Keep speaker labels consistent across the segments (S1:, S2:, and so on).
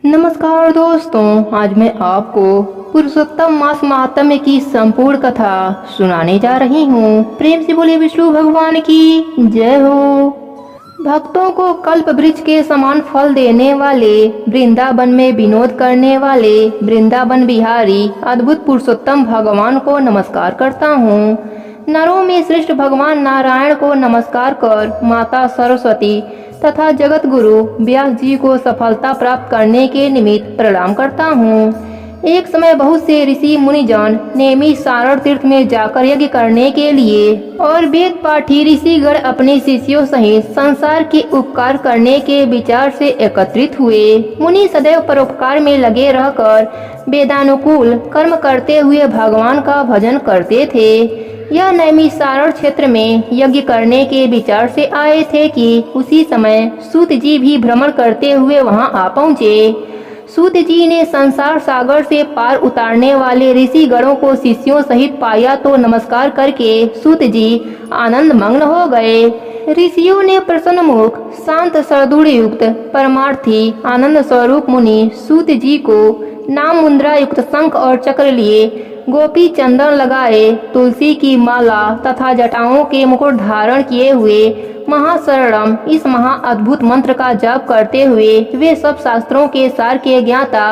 S1: नमस्कार दोस्तों, आज मैं आपको पुरुषोत्तम मास महात्म्य की संपूर्ण कथा सुनाने जा रही हूँ। प्रेम से बोले विष्णु भगवान की जय हो। भक्तों को कल्प वृक्ष के समान फल देने वाले, वृंदावन में विनोद करने वाले वृंदावन बिहारी अद्भुत पुरुषोत्तम भगवान को नमस्कार करता हूँ। नरों में श्रेष्ठ भगवान नारायण को नमस्कार कर माता सरस्वती तथा जगत गुरु व्यास जी को सफलता प्राप्त करने के निमित्त प्रणाम करता हूँ। एक समय बहुत से ऋषि मुनिजन नेमी सारण तीर्थ में जाकर यज्ञ करने के लिए और वेद पाठी ऋषिगण अपने शिष्यों सहित संसार के उपकार करने के विचार से एकत्रित हुए। मुनि सदैव परोपकार में लगे रहकर वेदानुकूल कर्म करते हुए भगवान का भजन करते थे। यह नैमिषारण्य क्षेत्र में यज्ञ करने के विचार से आए थे कि उसी समय सूत जी भी भ्रमण करते हुए वहां आ पहुँचे। सूत जी ने संसार सागर से पार उतारने वाले ऋषि गणों को शिष्यों सहित पाया तो नमस्कार करके सूत जी आनंद मग्न हो गए। ऋषियों ने प्रसन्न मुख शांत सरदूर युक्त परमार्थी आनंद स्वरूप मुनि सूत जी को नाम मुद्रा युक्त शंख और चक्र लिए, गोपी चंदन लगाए, तुलसी की माला तथा जटाओं के मुकुट धारण किए हुए महाशरणम इस महा अद्भुत मंत्र का जाप करते हुए वे सब शास्त्रों के सार के ज्ञाता,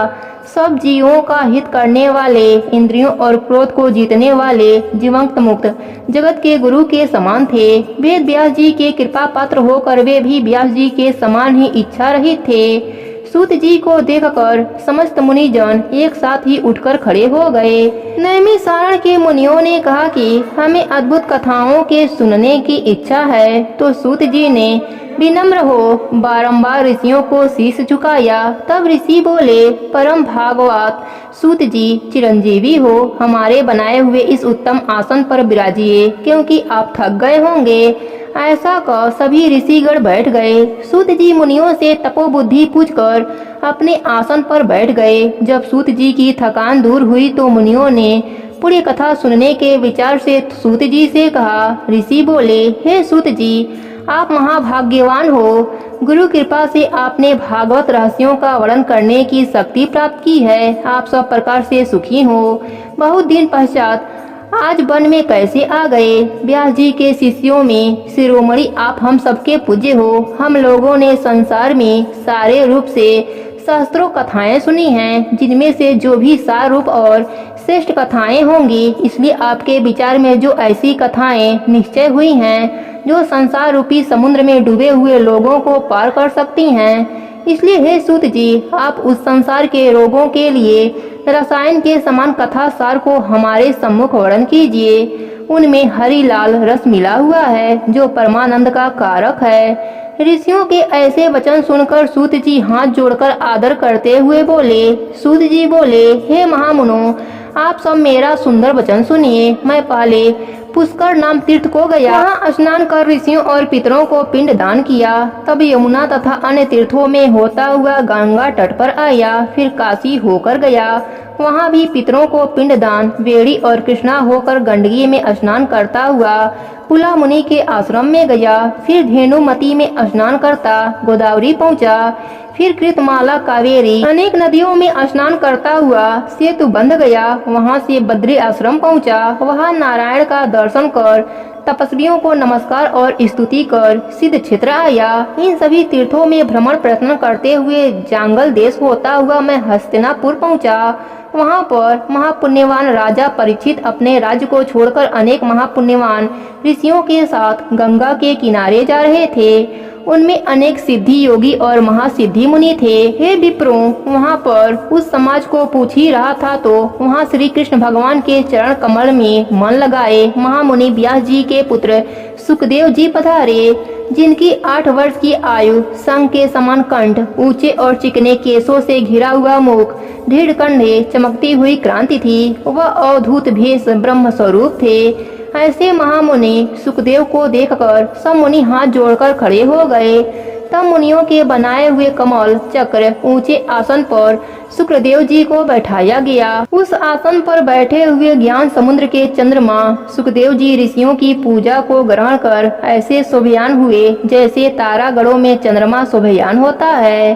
S1: सब जीवों का हित करने वाले, इंद्रियों और क्रोध को जीतने वाले, जीवंत मुक्त जगत के गुरु के समान थे। वेद व्यास जी के कृपा पात्र होकर वे भी व्यास जी के समान ही इच्छा रहित थे। सूत जी को देखकर समस्त मुनिजन एक साथ ही उठकर खड़े हो गए। नैमिषारण्य के मुनियों ने कहा कि हमें अद्भुत कथाओं के सुनने की इच्छा है। तो सूत जी ने विनम्र हो बारंबार ऋषियों को शीश झुकाया। तब ऋषि बोले, परम भागवत सूत जी, चिरंजीवी हो, हमारे बनाए हुए इस उत्तम आसन पर विराजिए, क्योंकि आप थक गए होंगे। ऐसा कह सभी ऋषिगण बैठ गए। सूत जी मुनियों से तपोबुद्धि पूछकर अपने आसन पर बैठ गए। जब सूत जी की थकान दूर हुई तो मुनियों ने पूरी कथा सुनने के विचार से सूत जी से कहा। ऋषि बोले, हे सूत जी, आप महाभाग्यवान हो। गुरु कृपा से आपने भागवत रहस्यों का वर्णन करने की शक्ति प्राप्त की है। आप सब प्रकार से सुखी हो। बहुत दिन पश्चात आज वन में कैसे आ गए? व्यास जी के शिष्यों में शिरोमणि आप हम सबके पूज्य हो। हम लोगों ने संसार में सारे रूप से शास्त्रों कथाएं सुनी हैं, जिनमें से जो भी सार रूप और श्रेष्ठ कथाएं होंगी, इसलिए आपके विचार में जो ऐसी कथाएं निश्चय हुई हैं जो संसार रूपी समुद्र में डूबे हुए लोगों को पार कर सकती हैं, इसलिए हे सूत जी, आप उस संसार के रोगों के लिए रसायन के समान कथा सार को हमारे सम्मुख वर्णन कीजिए। उनमें हरि लाल रस मिला हुआ है जो परमानंद का कारक है। ऋषियों के ऐसे वचन सुनकर सूत जी हाथ जोड़कर आदर करते हुए बोले। सूत जी बोले, हे महामुनो, आप सब मेरा सुंदर वचन सुनिए। मैं पहले पुष्कर नाम तीर्थ को गया, वहाँ स्नान कर ऋषियों और पितरों को पिंड दान किया। तब यमुना तथा अन्य तीर्थों में होता हुआ गंगा तट पर आया। फिर काशी होकर गया, वहाँ भी पितरों को पिंड दान, वेड़ी और कृष्णा होकर गंडकी में स्नान करता हुआ पुला मुनि के आश्रम में गया। फिर धेनुमती में स्नान करता गोदावरी पहुँचा। फिर कृतमाला, कावेरी अनेक नदियों में स्नान करता हुआ सेतु बंध गया। वहाँ से बद्री आश्रम पहुँचा। वहाँ नारायण का दर्शन कर तपस्वियों को नमस्कार और स्तुति कर सिद्ध क्षेत्र आया। इन सभी तीर्थों में भ्रमण प्रयत्न करते हुए जांगल देश होता हुआ मैं हस्तिनापुर पहुँचा। वहाँ पर महापुण्यवान राजा परीक्षित अपने राज्य को छोड़कर अनेक महापुण्यवान ऋषियों के साथ गंगा के किनारे जा रहे थे। उनमें अनेक सिद्धि योगी और महासिद्धि मुनि थे। हे विप्रों, वहाँ पर उस समाज को पूछ ही रहा था तो वहाँ श्री कृष्ण भगवान के चरण कमल में मन लगाए महामुनि व्यास जी के पुत्र सुखदेव जी पधारे, जिनकी 8 वर्ष की आयु, संग के समान कंठ, ऊंचे और चिकने केसों से घिरा हुआ मुख, दृढ़ कंधे, चमकती हुई क्रांति थी। वह अवधूत भेष ब्रह्म स्वरूप थे। ऐसे महामुनि सुखदेव को देखकर सब मुनि हाथ जोड़कर खड़े हो गए। तब मुनियों के बनाए हुए कमल चक्र ऊंचे आसन पर सुखदेव जी को बैठाया गया। उस आसन पर बैठे हुए ज्ञान समुद्र के चंद्रमा सुखदेव जी ऋषियों की पूजा को ग्रहण कर ऐसे शोभयान हुए जैसे तारागणों में चंद्रमा शोभयान होता है।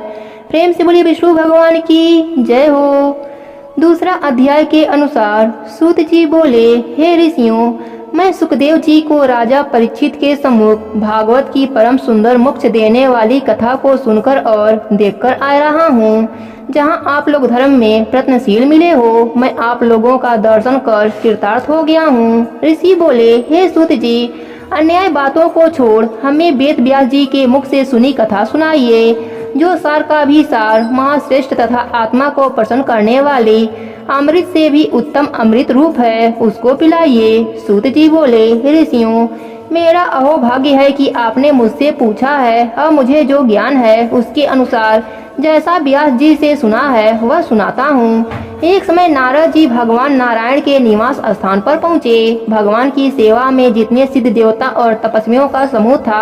S1: प्रेम से बोलिए विष्णु भगवान की जय हो। दूसरा अध्याय के अनुसार सूत जी बोले, हे ऋषियों, मैं सुखदेव जी को राजा परीक्षित के सम्मुख भागवत की परम सुंदर मोक्ष देने वाली कथा को सुनकर और देखकर आ रहा हूँ। जहाँ आप लोग धर्म में प्रयत्नशील मिले हो, मैं आप लोगों का दर्शन कर कृतार्थ हो गया हूँ। ऋषि बोले, हे सूत जी, अन्याय बातों को छोड़ हमें वेद व्यास जी के मुख से सुनी कथा सुनाइए, जो सार का भी सार, महाश्रेष्ठ तथा आत्मा को प्रसन्न करने वाली अमृत से भी उत्तम अमृत रूप है, उसको पिलाइए। सूत जी बोले, ऋषियों, मेरा अहोभाग्य है कि आपने मुझसे पूछा है। अब मुझे जो ज्ञान है उसके अनुसार जैसा व्यास जी से सुना है वह सुनाता हूँ। एक समय नारद जी भगवान नारायण के निवास स्थान पर पहुँचे। भगवान की सेवा में जितने सिद्ध देवता और तपस्वियों का समूह था,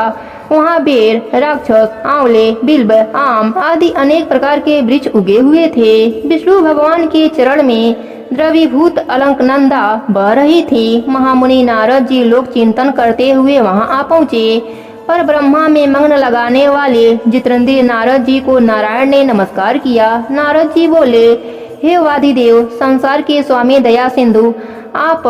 S1: वहाँ बेर, राक्षस, आंवले, बिल्व, आम आदि अनेक प्रकार के वृक्ष उगे हुए थे। विष्णु भगवान के चरण में द्रवीभूत अलकनंदा बह रही थी। महामुनि नारद जी लोग चिंतन करते हुए वहाँ आ पहुँचे। पर ब्रह्मा में मग्न लगाने वाले जितेंद्रिय नारद जी को नारायण ने नमस्कार किया। नारद जी बोले, हे वादिदेव, संसार के स्वामी दया सिंधु, आप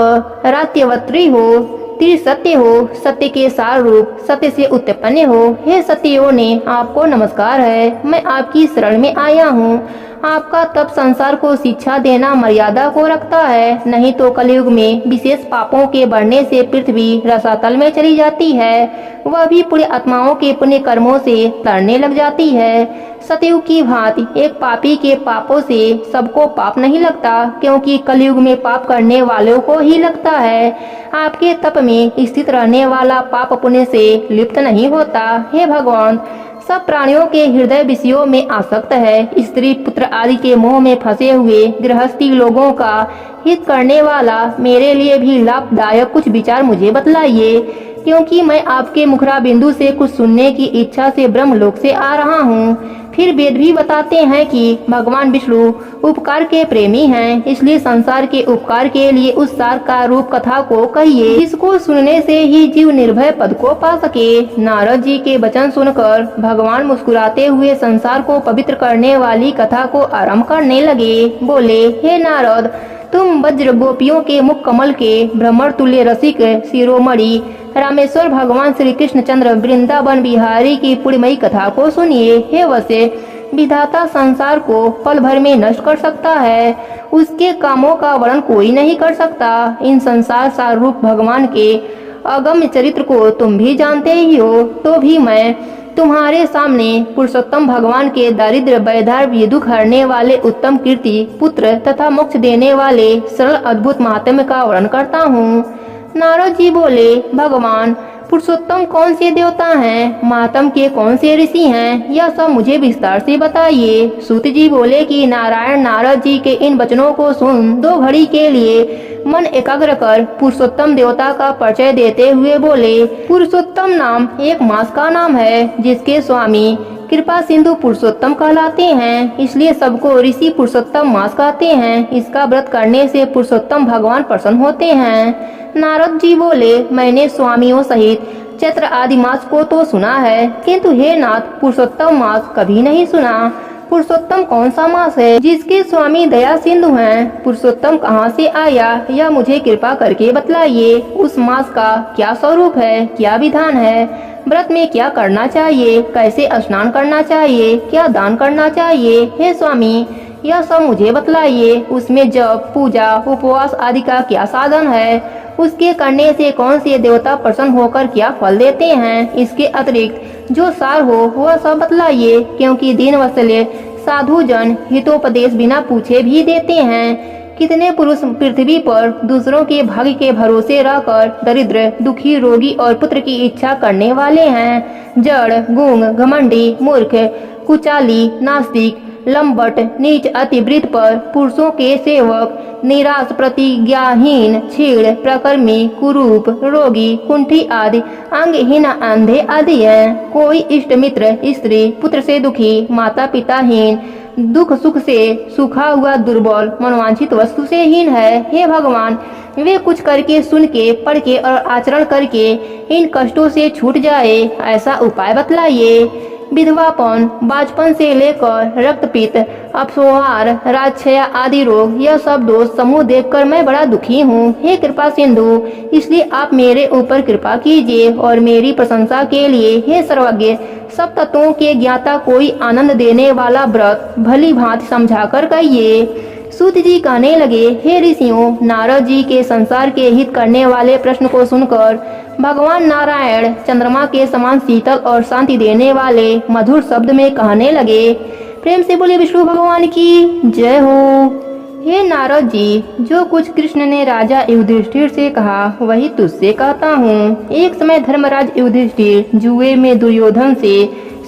S1: रात्यवत्री हो, त्रिसत्य हो, सत्य के सार रूप, सत्य से उत्पन्न हो। हे सत्यों ने आपको नमस्कार है। मैं आपकी शरण में आया हूँ। आपका तप संसार को शिक्षा देना मर्यादा को रखता है, नहीं तो कलयुग में विशेष पापों के बढ़ने से पृथ्वी रसातल में चली जाती है, वह भी पुण्य आत्माओं के पुण्य कर्मों से तड़ने लग जाती है। सतयुग की भांति एक पापी के पापों से सबको पाप नहीं लगता, क्योंकि कलयुग में पाप करने वालों को ही लगता है। आपके तप में स्थित रहने वाला पाप पुण्य से लिप्त नहीं होता। हे भगवान, सब प्राणियों के हृदय विषयों में आसक्त है। स्त्री पुत्र आदि के मोह में फंसे हुए गृहस्थी लोगों का हित करने वाला मेरे लिए भी लाभदायक कुछ विचार मुझे बतलाइए, क्योंकि मैं आपके मुखरा बिंदु से कुछ सुनने की इच्छा से ब्रह्मलोक से आ रहा हूँ। फिर वेद भी बताते हैं कि भगवान विष्णु उपकार के प्रेमी हैं, इसलिए संसार के उपकार के लिए उस सार का रूप कथा को कहिए, जिसको सुनने से ही जीव निर्भय पद को पा सके। नारद जी के वचन सुनकर भगवान मुस्कुराते हुए संसार को पवित्र करने वाली कथा को आरंभ करने लगे। बोले, हे नारद, तुम वज्र गोपियों के मुख कमल के भ्रमर तुल्य रसिक शिरोमणि रामेश्वर भगवान श्री कृष्ण चंद्र वृंदावन बिहारी की पुण्यमयी कथा को सुनिए। हे वसे, विधाता संसार को पल भर में नष्ट कर सकता है, उसके कामों का वर्णन कोई नहीं कर सकता। इन संसार सार रूप भगवान के अगम्य चरित्र को तुम भी जानते ही हो, तो भी मैं तुम्हारे सामने पुरुषोत्तम भगवान के दारिद्र्य वैधार्य दुख हरने वाले उत्तम कीर्ति पुत्र तथा मोक्ष देने वाले सरल अद्भुत महात्म्य का वर्णन करता हूँ। नारद जी बोले, भगवान, पुरुषोत्तम कौन से देवता हैं, महात्म के कौन से ऋषि हैं, यह सब मुझे विस्तार से बताइए। सूत जी बोले कि नारायण नारद जी के इन वचनों को सुन 2 घड़ी के लिए मन एकाग्र कर पुरुषोत्तम देवता का परिचय देते हुए बोले, पुरुषोत्तम नाम एक मास का नाम है, जिसके स्वामी कृपा सिंधु पुरुषोत्तम कहलाते हैं, इसलिए सबको ऋषि पुरुषोत्तम मास कहते हैं। इसका व्रत करने से पुरुषोत्तम भगवान प्रसन्न होते हैं। नारद जी बोले, मैंने स्वामियों सहित चैत्र आदि मास को तो सुना है, किंतु हे नाथ, पुरुषोत्तम मास कभी नहीं सुना। पुरुषोत्तम कौन सा मास है जिसके स्वामी दया सिंधु हैं? पुरुषोत्तम कहाँ से आया, यह मुझे कृपा करके बतलाइए। उस मास का क्या स्वरूप है, क्या विधान है, व्रत में क्या करना चाहिए, कैसे स्नान करना चाहिए, क्या दान करना चाहिए? हे स्वामी, यह सब मुझे बतलाइए। उसमें जप, पूजा, उपवास आदि का क्या साधन है, उसके करने से कौन से देवता प्रसन्न होकर क्या फल देते हैं? इसके अतिरिक्त जो सार हो वह सब बतलाइए, क्योंकि दीन वत्सल्य साधु जन हितोपदेश बिना पूछे भी देते हैं। कितने पुरुष पृथ्वी पर दूसरों के भाग्य के भरोसे रहकर दरिद्र, दुखी, रोगी और पुत्र की इच्छा करने वाले हैं। जड़, गूंग, घमंडी, मूर्ख, कुचाली, नास्तिक, लंबट, नीच, अतिवृत्त पर पुरुषों के सेवक, निराश, प्रतिज्ञाहीन, छीड़, प्रकर्मी, कुरूप, रोगी, कुंठी आदि अंगहीन, अंधे आदि हैं। कोई इष्ट मित्र, स्त्री, पुत्र से दुखी, माता पिताहीन, दुख सुख से सूखा हुआ, दुर्बल, मनवांछित वस्तु से हीन है। हे भगवान, वे कुछ करके, सुन के, पढ़ के और आचरण करके इन कष्टों से छूट जाए, ऐसा उपाय बतलाइए। विधवापन, बचपन से लेकर रक्तपित्त, अपस्मार, राजक्षय आदि रोग, यह सब दोष समूह देखकर मैं बड़ा दुखी हूँ। हे कृपा सिंधु, इसलिए आप मेरे ऊपर कृपा कीजिए और मेरी प्रशंसा के लिए हे सर्वज्ञ सब तत्वों के ज्ञाता कोई आनंद देने वाला व्रत भली भांति समझाकर कहिए। सूत जी कहने लगे, हे ऋषियों, नारद जी के संसार के हित करने वाले प्रश्न को सुनकर भगवान नारायण चंद्रमा के समान शीतल और शांति देने वाले मधुर शब्द में कहने लगे। प्रेम से बोले विष्णु भगवान की जय हो। हे नारद जी, जो कुछ कृष्ण ने राजा युधिष्ठिर से कहा वही तुझसे कहता हूँ। एक समय धर्मराज युधिष्ठिर जुए में दुर्योधन से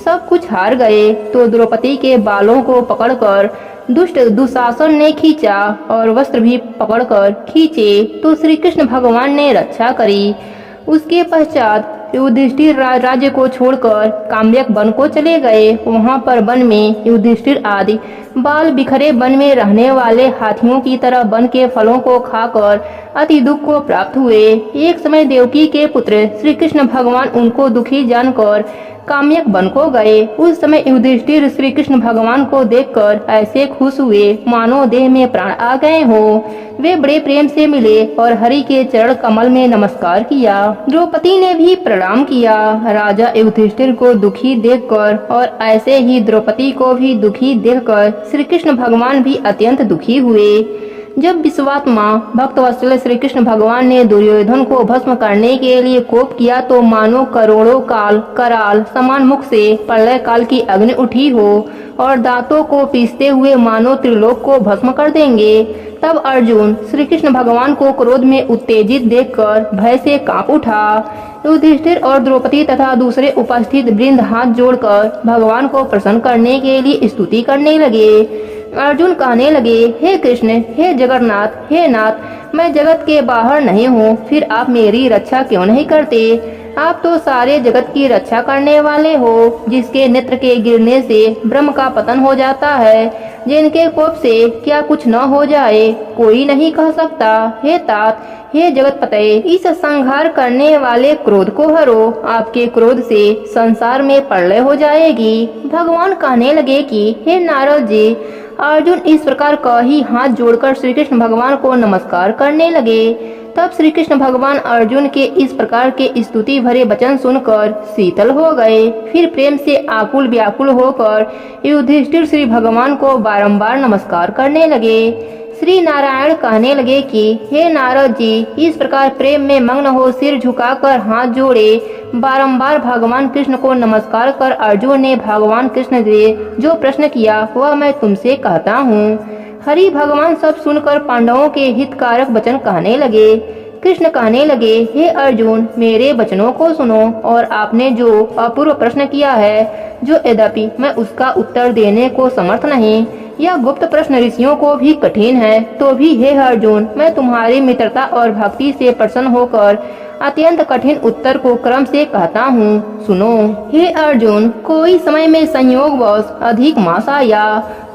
S1: सब कुछ हार गए तो द्रौपदी के बालों को पकड़कर दुष्ट दुशासन ने खींचा और वस्त्र भी पकड़कर खींचे तो श्री कृष्ण भगवान ने रक्षा करी। उसके पश्चात युधिष्ठिर राज्य को छोड़कर काम्यक वन को चले गए। वहां पर वन में युधिष्ठिर आदि बाल बिखरे वन में रहने वाले हाथियों की तरह वन के फलों को खाकर अति दुख को प्राप्त हुए। एक समय देवकी के पुत्र श्री कृष्ण भगवान उनको दुखी जानकर काम्यक वन को गए। उस समय युधिष्ठिर श्री कृष्ण भगवान को देखकर ऐसे खुश हुए मानो देह में प्राण आ गए हो। वे बड़े प्रेम से मिले और हरि के चरण कमल में नमस्कार किया। द्रौपदी ने भी प्रणाम किया। राजा युधिष्ठिर को दुखी देखकर और ऐसे ही द्रौपदी को भी दुखी देखकर श्री कृष्ण भगवान भी अत्यंत दुखी हुए। जब विश्वात्मा भक्तवत्सल श्री कृष्ण भगवान ने दुर्योधन को भस्म करने के लिए कोप किया तो मानो करोड़ों काल कराल समान मुख से प्रलय काल की अग्नि उठी हो और दांतों को पीसते हुए मानो त्रिलोक को भस्म कर देंगे। तब अर्जुन श्री कृष्ण भगवान को क्रोध में उत्तेजित देखकर भय से कांप उठा। युधिष्ठिर और द्रौपदी तथा दूसरे उपस्थित वृंद हाथ जोड़कर भगवान को प्रसन्न करने के लिए स्तुति करने लगे। अर्जुन कहने लगे, हे कृष्ण, हे जगन्नाथ, हे नाथ, मैं जगत के बाहर नहीं हूँ, फिर आप मेरी रक्षा क्यों नहीं करते? आप तो सारे जगत की रक्षा करने वाले हो, जिसके नेत्र के गिरने से ब्रह्म का पतन हो जाता है, जिनके कोप से क्या कुछ न हो जाए कोई नहीं कह सकता। हे तात, हे जगत पते, इस संहार करने वाले क्रोध को हरो, आपके क्रोध से संसार में प्रलय हो जाएगी। भगवान कहने लगे कि हे नारद जी, अर्जुन इस प्रकार का ही हाथ जोड़कर श्री कृष्ण भगवान को नमस्कार करने लगे। तब श्री कृष्ण भगवान अर्जुन के इस प्रकार के स्तुति भरे वचन सुनकर शीतल हो गए। फिर प्रेम से आकुल व्याकुल होकर युधिष्ठिर श्री भगवान को बारंबार नमस्कार करने लगे। श्री नारायण कहने लगे कि हे नारद जी, इस प्रकार प्रेम में मग्न हो सिर झुकाकर हाथ जोड़े बारंबार भगवान कृष्ण को नमस्कार कर अर्जुन ने भगवान कृष्ण से जो प्रश्न किया वह मैं तुमसे कहता हूँ। हरि भगवान सब सुनकर पांडवों के हितकारक वचन कहने लगे। कृष्ण कहने लगे, हे अर्जुन, मेरे वचनों को सुनो और आपने जो अपूर्व प्रश्न किया है, जो यद्यपि मैं उसका उत्तर देने को समर्थ नहीं, यह गुप्त प्रश्न ऋषियों को भी कठिन है, तो भी हे अर्जुन, मैं तुम्हारी मित्रता और भक्ति से प्रसन्न होकर अत्यंत कठिन उत्तर को क्रम से कहता हूँ, सुनो। हे अर्जुन, कोई समय में संयोगवश अधिक मास आया,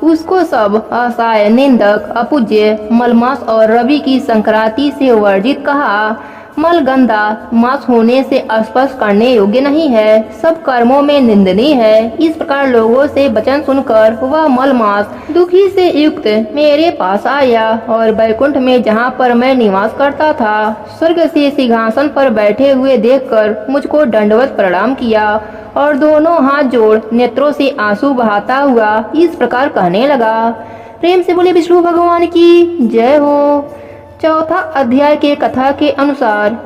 S1: उसको सब असहाय, निंदक, अपूज्य, मलमास और रवि की संक्रांति से वर्जित कहा। मल गंदा मास होने से स्पर्श करने योग्य नहीं है, सब कर्मों में निंदनीय है। इस प्रकार लोगों से वचन सुनकर वह मल मास दुखी से युक्त मेरे पास आया और वैकुंठ में जहाँ पर मैं निवास करता था, स्वर्ग से सिंहासन पर बैठे हुए देखकर मुझको दंडवत प्रणाम किया और दोनों हाथ जोड़ नेत्रों से आंसू बहाता हुआ इस प्रकार कहने लगा। प्रेम से बोले विष्णु भगवान की जय हो। चौथा अध्याय के कथा के अनुसार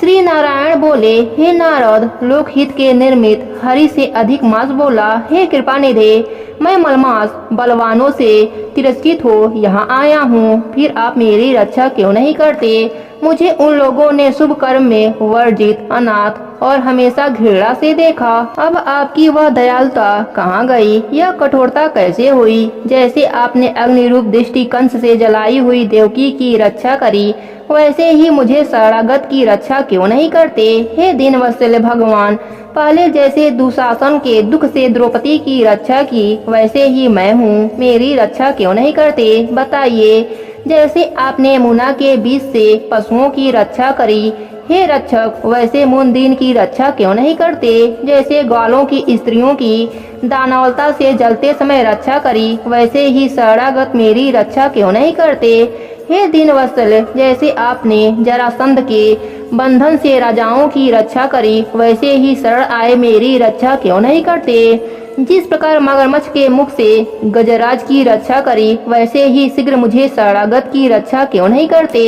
S1: श्री नारायण बोले, हे नारद, लोकहित के निर्मित हरि से अधिक मास बोला, हे कृपा निधे, मैं मलमास बलवानों से तिरस्कृत हो यहाँ आया हूँ, फिर आप मेरी रक्षा क्यों नहीं करते? मुझे उन लोगों ने शुभ कर्म में वर्जित, अनाथ और हमेशा घृणा से देखा। अब आपकी वह दयालुता कहाँ गई? यह कठोरता कैसे हुई? जैसे आपने अग्नि रूप दृष्टि कंस से जलाई हुई देवकी की रक्षा करी, वैसे ही मुझे शरणागत की रक्षा क्यों नहीं करते? हे दीनवत्सल भगवान, पहले जैसे दुशासन के दुख से द्रौपदी की रक्षा की, वैसे ही मैं हूँ, मेरी रक्षा क्यों नहीं करते? बताइए। जैसे आपने यमुना के बीच से पशुओं की रक्षा करी, हे रक्षक, वैसे मुनदीन की रक्षा क्यों नहीं करते? जैसे ग्वालों की स्त्रियों की दानवता से जलते समय रक्षा करी, वैसे ही शरणागत मेरी रक्षा क्यों नहीं करते? हे दीनवत्सल, जैसे आपने जरासंध के बंधन से राजाओं की रक्षा करी, वैसे ही शरण आए मेरी रक्षा क्यों नहीं करते? जिस प्रकार मगरमच्छ के मुख से गजराज की रक्षा करी, वैसे ही शीघ्र मुझे शरणागत की रक्षा क्यों नहीं करते?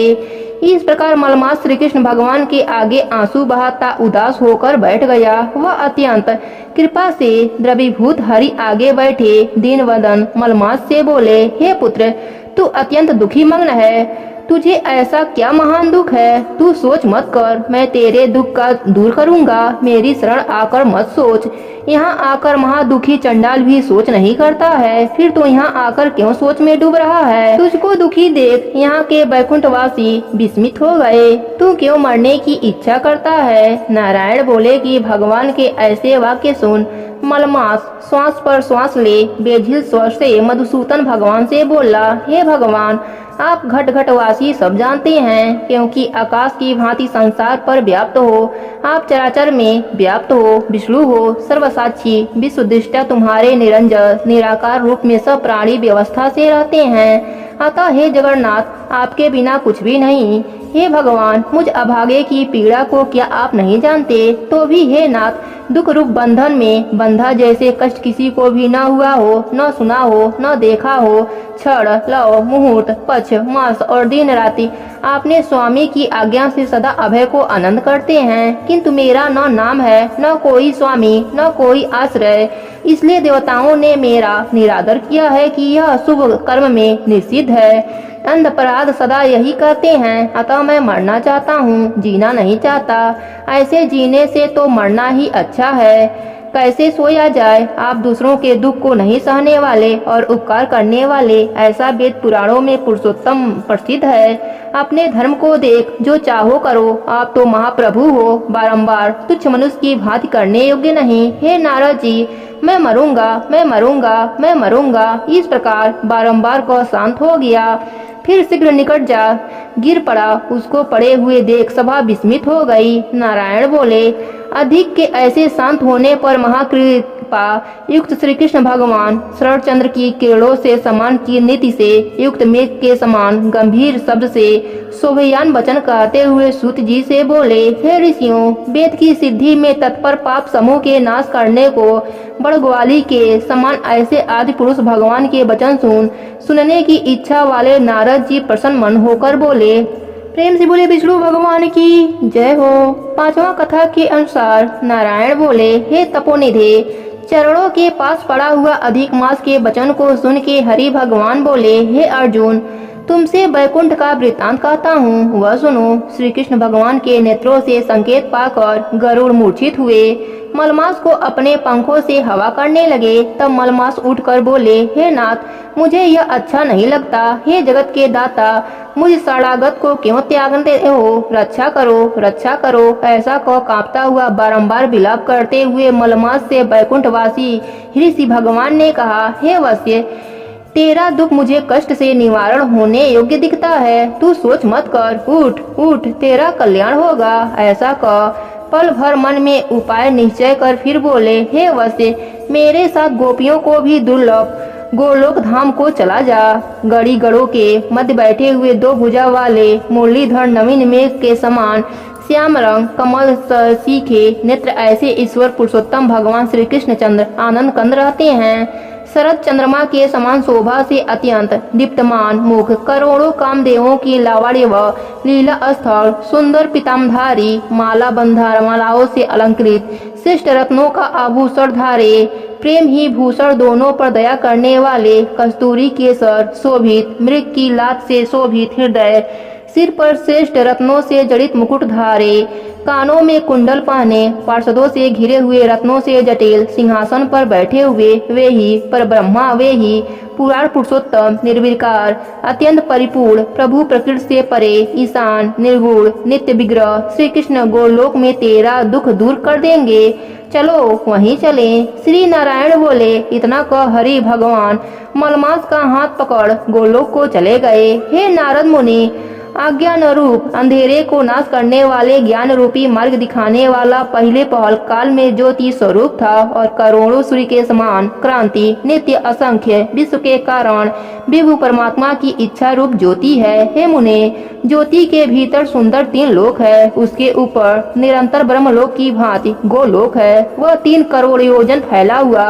S1: इस प्रकार मलमास श्री कृष्ण भगवान के आगे आंसू बहाता उदास होकर बैठ गया। वह अत्यंत कृपा से द्रवीभूत हरि आगे बैठे दीन वदन मलमास से बोले, हे पुत्र, तू अत्यंत दुखी मग्न है। तुझे ऐसा क्या महान दुख है? तू सोच मत कर, मैं तेरे दुख का दूर करूंगा। मेरी शरण आकर मत सोच। यहाँ आकर महादुखी चंडाल भी सोच नहीं करता है, फिर तो यहाँ आकर क्यों सोच में डूब रहा है? तुझको दुखी देख यहाँ के बैकुंठवासी विस्मित हो गए। तू क्यों मरने की इच्छा करता है? नारायण बोले कि भगवान के ऐसे वाक्य सुन मलमास श्वास पर श्वास ले बेझिल स्वर से मधुसूदन भगवान से बोला, हे भगवान, आप घट घटवासी सब जानते हैं, क्योंकि आकाश की भांति संसार पर व्याप्त हो। आप चराचर में व्याप्त हो, विष्णु हो, सर्वसाक्षी विश्वदृष्टा तुम्हारे निरंजन निराकार रूप में सब प्राणी व्यवस्था से रहते हैं। अतः हे जगन्नाथ, आपके बिना कुछ भी नहीं। हे भगवान, मुझ अभागे की पीड़ा को क्या आप नहीं जानते? तो भी हे नाथ, दुख रूप बंधन में बंधा जैसे कष्ट किसी को भी न हुआ हो, न सुना हो, न देखा हो। क्षण, लव, मुहूर्त, पक्ष, मास और दिन राति आपने स्वामी की आज्ञा से सदा अभय को आनंद करते हैं, किंतु मेरा न नाम है, न कोई स्वामी, न कोई आश्रय। इसलिए देवताओं ने मेरा निरादर किया है कि यह शुभ कर्म में निषिद्ध है। अंधपराध सदा यही कहते हैं, अतः मैं मरना चाहता हूँ, जीना नहीं चाहता। ऐसे जीने से तो मरना ही अच्छा है। कैसे सोया जाए? आप दूसरों के दुख को नहीं सहने वाले और उपकार करने वाले, ऐसा वेद पुराणों में पुरुषोत्तम प्रसिद्ध है। अपने धर्म को देख, जो चाहो करो। आप तो महाप्रभु हो, बारंबार तुच्छ मनुष्य की भांति करने योग्य नहीं। हे नारद जी, मैं मरूंगा, मैं मरूंगा, मैं मरूंगा, इस प्रकार बारंबार कह शांत हो गया। फिर शीघ्र निकट जा गिर पड़ा। उसको पड़े हुए देख सभा विस्मित हो गई। नारायण बोले, अधिक के ऐसे शांत होने पर महाकृपा युक्त श्री कृष्ण भगवान शरद चंद्र की किरणों से समान की नीति से युक्त मेघ के समान गंभीर शब्द से शोभयान वचन कहते हुए सूत जी से बोले, हे ऋषियों, वेद की सिद्धि में तत्पर पाप समूह के नाश करने को बड़ग्वाली के समान ऐसे आदि पुरुष भगवान के वचन सुनने की इच्छा वाले नारद जी प्रसन्न मन होकर बोले, प्रेम से बोले विष्णु भगवान की जय हो। पांचवा कथा के अनुसार नारायण बोले, हे तपोनिधे, चरणों के पास पड़ा हुआ अधिक मास के वचन को सुन के हरि भगवान बोले, हे अर्जुन, तुमसे बैकुंठ का वृत्तांत कहता हूँ, वह सुनो। श्री कृष्ण भगवान के नेत्रों से संकेत पाकर गरुड़ मूर्छित हुए, मलमास को अपने पंखों से हवा करने लगे। तब मलमास उठकर बोले, हे नाथ, मुझे यह अच्छा नहीं लगता। हे जगत के दाता, मुझ शरणागत को क्यों त्यागते हो? रक्षा करो, रक्षा करो। ऐसा कह कांपता हुआ बारंबार विलाप करते हुए मलमास से बैकुंठवासी ऋषि भगवान ने कहा, हे वत्स्य, तेरा दुख मुझे कष्ट से निवारण होने योग्य दिखता है। तू सोच मत कर, उठ उठ, तेरा कल्याण होगा। ऐसा कह पल भर मन में उपाय निश्चय कर फिर बोले, हे वत्स्य, मेरे साथ गोपियों को भी दुर्लभ गोलोक धाम को चला जा। गड़ी गड़ों के मध्य बैठे हुए दो भुजा वाले मुरलीधर नवीन मेघ के समान श्याम रंग कमल सीखे नेत्र ऐसे ईश्वर पुरुषोत्तम भगवान श्री कृष्ण चंद्र आनंद कंद रहते हैं। शरद चंद्रमा के समान शोभा से अत्यंत दीप्तमान मुख, करोड़ों कामदेवों की लावण्य व लीला स्थल, सुंदर पीताम्बरधारी, माला बंधार मालाओं से अलंकृत, श्रेष्ठ रत्नों का आभूषण धारे, प्रेम ही भूषण दोनों पर दया करने वाले, कस्तूरी केसर शोभित, मृग की लात से शोभित हृदय, सिर पर श्रेष्ठ रत्नों से जड़ित मुकुट धारे, कानों में कुंडल पहने, पार्षदों से घिरे हुए रत्नों से जटिल सिंहासन पर बैठे हुए, वे ही परब्रह्मा, वे ही पुराण पुरुषोत्तम निर्विकार अत्यंत परिपूर्ण प्रभु प्रकृति से परे ईशान निर्गुण नित्य विग्रह श्री कृष्ण गोलोक में तेरा दुख दूर कर देंगे। चलो वहीं चले। श्री नारायण बोले, इतना कह हरि भगवान मलमास का हाथ पकड़ गोलोक को चले गए। हे नारद मुनि, अज्ञान रूप अंधेरे को नाश करने वाले ज्ञान रूपी मार्ग दिखाने वाला पहले पहल काल में ज्योति स्वरूप था और करोड़ों सूर्य के समान क्रांति नित्य असंख्य विश्व के कारण विभु परमात्मा की इच्छा रूप ज्योति है। हे मुने, ज्योति के भीतर सुंदर 3 लोक है, उसके ऊपर निरंतर ब्रह्मलोक की भांति गोलोक है। वह 3 करोड़ योजन फैला हुआ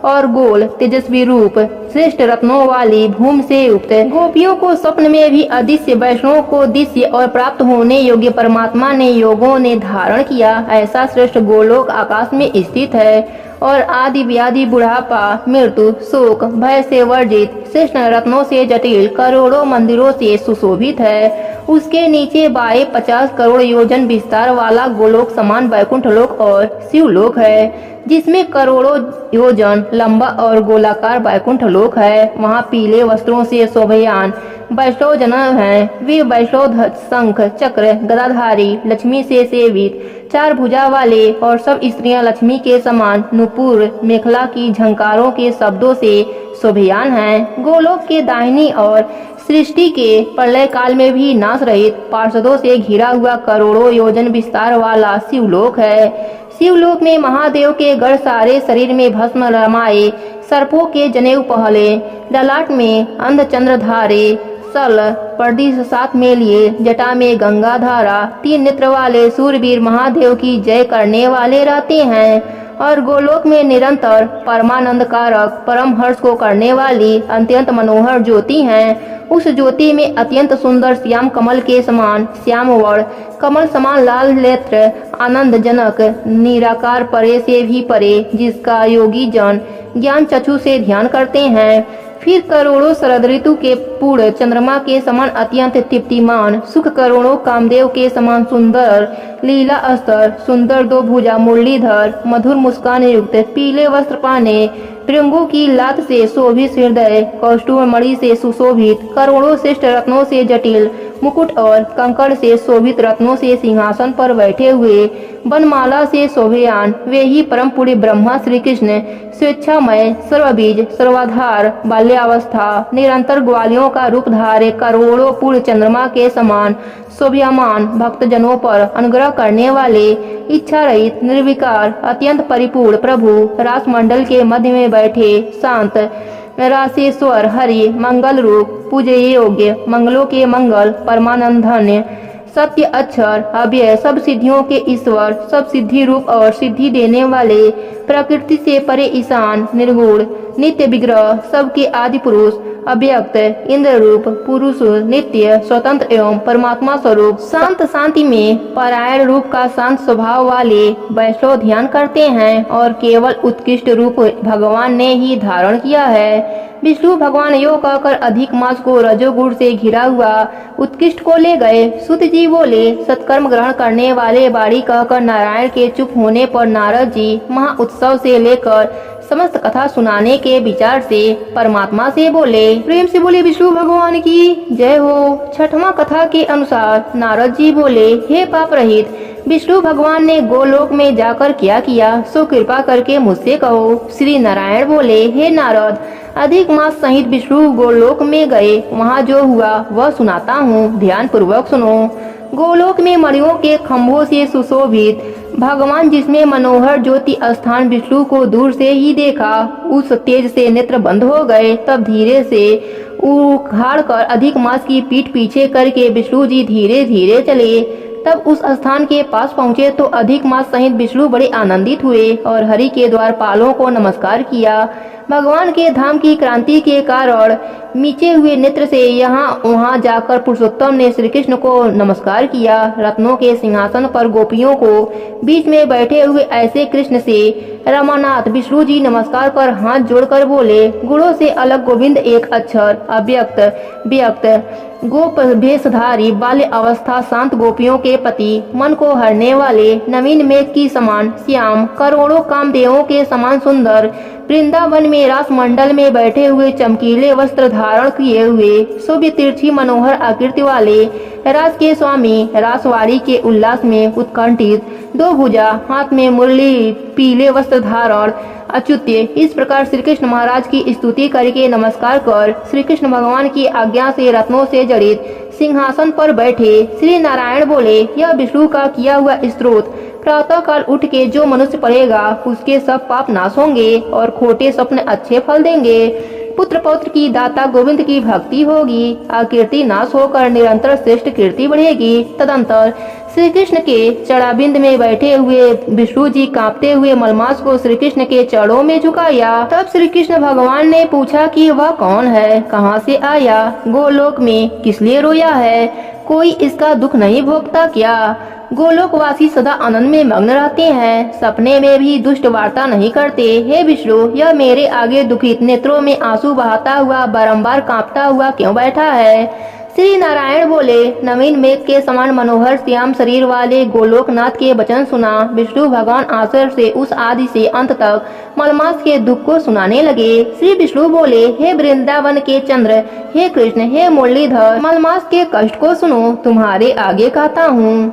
S1: और गोल तेजस्वी रूप श्रेष्ठ रत्नों वाली भूमि से युक्त। गोपियों को स्वप्न में भी अदृश्य, वैष्णवों को दृश्य और प्राप्त होने योग्य परमात्मा ने योगों ने धारण किया। ऐसा श्रेष्ठ गोलोक आकाश में स्थित है और आदि व्याधि बुढ़ापा मृत्यु शोक भय से वर्जित श्रेष्ठ रत्नों से जटिल करोड़ों मंदिरों से सुशोभित है। उसके नीचे बाएं 50 करोड़ योजन विस्तार वाला गोलोक समान वैकुंठ लोक और शिवलोक है, जिसमें करोड़ों योजन लंबा और गोलाकार वैकुंठ लोक है। वहाँ पीले वस्त्रों से शोभयान वैष्णव जन हैं। वे वैष्णव शंख चक्र गदाधारी लक्ष्मी से सेवित 4 भुजा वाले और सब स्त्रियां लक्ष्मी के समान नुपुर मेखला की झंकारों के शब्दों से शोभयान हैं। गोलोक के दाहिनी और सृष्टि के प्रलय काल में भी नाश रहित पार्षदों से घिरा हुआ करोड़ों योजन विस्तार वाला शिवलोक है। शिवलोक में महादेव के गढ़ सारे शरीर में भस्म रमाए, सर्पों के जनेऊ पहले, ललाट में अंधचंद्र धारे, सल प्रदिश 7 में लिए, जटा में गंगा धारा, 3 नेत्र वाले सूरवीर महादेव की जय करने वाले रहते हैं। और गोलोक में निरंतर परमानंद कारक परम हर्ष को करने वाली अत्यंत मनोहर ज्योति हैं। उस ज्योति में अत्यंत सुंदर श्याम कमल के समान श्याम वर्ण, कमल समान लाल नेत्र, आनंद जनक निराकार परे से भी परे, जिसका योगी जन ज्ञान चक्षु से ध्यान करते हैं। फिर करोड़ों शरद ऋतु के पूर्ण चंद्रमा के समान अत्यंत तृप्तिमान सुख, करोड़ों कामदेव के समान सुंदर लीला अस्तर, सुंदर 2 भुजा मुरलीधर मधुर मुस्कान युक्त, पीले वस्त्र पाने, भृंगों की लात से शोभित हृदय, कौस्तुभ मणि से सुशोभित, करोड़ों श्रेष्ठ रत्नों से जटिल मुकुट और कंकड़ से शोभित रत्नों से सिंहासन पर बैठे हुए, वनमाला से शोभयान, वे ही परम पुरी ब्रह्मा श्री कृष्ण, स्वेच्छामय सर्वबीज सर्वाधार, बाल्यावस्था निरंतर ग्वालियों का रूप धारे, करोड़ों पूर्ण चंद्रमा के समान शोभ्यमान, भक्तजनों पर अनुग्रह करने वाले, इच्छा रहित निर्विकार अत्यंत परिपूर्ण प्रभु, रास मंडल के मध्य में बैठे शांत रासेश्वर हरि, मंगल रूप पूज्य योग्य, मंगलों के मंगल, परमानंद धन्य, सत्य अक्षर अव्यय, सब सिद्धियों के ईश्वर, सब सिद्धि रूप और सिद्धि देने वाले, प्रकृति से परे ईशान निर्गुण नित्य विग्रह, सबके आदि पुरुष, अव्यक्त इंद्र रूप पुरुष, नित्य स्वतंत्र एवं परमात्मा स्वरूप, शांत शांति में परायण रूप का शांत स्वभाव वाले वैष्णव ध्यान करते हैं और केवल उत्कृष्ट रूप भगवान ने ही धारण किया है। विष्णु भगवान यो कहकर अधिक मास को रजोगुण से घिरा हुआ उत्कृष्ट को ले गए। सुत जी बोले, सत्कर्म ग्रहण करने वाले बाड़ी कहकर नारायण के चुप होने पर नारद जी महा उत्सव से लेकर समस्त कथा सुनाने के विचार से परमात्मा से बोले। प्रेम से बोले विष्णु भगवान की जय हो। 6वां कथा के अनुसार नारद जी बोले, हे पाप रहित विष्णु भगवान ने गोलोक में जाकर क्या किया, सो कृपा करके मुझसे कहो। श्री नारायण बोले, हे नारद, अधिक मास सहित विष्णु गोलोक में गए, वहाँ जो हुआ वह सुनाता हूँ, ध्यान पूर्वक सुनो। गोलोक में मणियों के खम्भों से सुशोभित भगवान, जिसमें मनोहर ज्योति स्थान, विष्णु को दूर से ही देखा, उस तेज से नेत्र बंद हो गए। तब धीरे से उखाड़ कर अधिक मास की पीठ पीछे करके विष्णु जी धीरे धीरे चले। तब उस स्थान के पास पहुँचे तो अधिक मास सहित विष्णु बड़े आनंदित हुए और हरि के द्वारपालों को नमस्कार किया। भगवान के धाम की क्रांति के कारण मीचे हुए नेत्र से यहाँ वहाँ जाकर पुरुषोत्तम ने श्री कृष्ण को नमस्कार किया। रत्नों के सिंहासन पर गोपियों को बीच में बैठे हुए ऐसे कृष्ण से रमानाथ विष्णु जी नमस्कार कर हाथ जोड़कर बोले, गुणों से अलग गोविंद एक अक्षर अव्यक्त व्यक्त गोप भेषधारी, बाल्य अवस्था शांत गोपियों के पति, मन को हरने वाले, नवीन मेघ की समान श्याम, करोड़ों कामदेवों के समान सुंदर, वृंदावन में रास मंडल में बैठे हुए चमकीले वस्त्र धारण किए हुए, शुभ तिरछी मनोहर आकृति वाले, रास के स्वामी, रासवाड़ी के उल्लास में उत्कंठित, 2 भुजा, हाथ में मुरली, पीले वस्त्र धारण, अच्युत्य। इस प्रकार श्री कृष्ण महाराज की स्तुति करके नमस्कार कर श्री कृष्ण भगवान की आज्ञा से रत्नों से जड़ित सिंहासन पर बैठे। श्री नारायण बोले, यह विष्णु का किया हुआ स्त्रोत प्रातः काल उठ के जो मनुष्य पढ़ेगा उसके सब पाप नाश होंगे और खोटे स्वप्न अच्छे फल देंगे। पुत्र पौत्र की दाता गोविंद की भक्ति होगी, आकीर्ति नाश होकर निरंतर श्रेष्ठ कीर्ति बढ़ेगी। तदंतर श्री कृष्ण के चढ़ाबिंद में बैठे हुए विष्णु जी कांपते हुए मलमास को श्री कृष्ण के चरणों में झुकाया। तब श्री कृष्ण भगवान ने पूछा कि वह कौन है, कहाँ से आया, गोलोक में किस लिए रोया है, कोई इसका दुख नहीं भोगता क्या? गोलोकवासी सदा आनंद में मग्न रहते हैं, सपने में भी दुष्ट वार्ता नहीं करते। हे विष्णु, यह मेरे आगे दुखित नेत्रों में आंसू बहाता हुआ बारंबार कांपता हुआ क्यों बैठा है? श्री नारायण बोले, नवीन मेघ के समान मनोहर श्याम शरीर वाले गोलोकनाथ के वचन सुना विष्णु भगवान आश्चर्य से उस आदि से अंत तक मलमास के दुख को सुनाने लगे। श्री विष्णु बोले, हे वृंदावन के चंद्र, हे कृष्ण, हे मुरलीधर, मलमास के कष्ट को सुनो, तुम्हारे आगे कहता हूँ।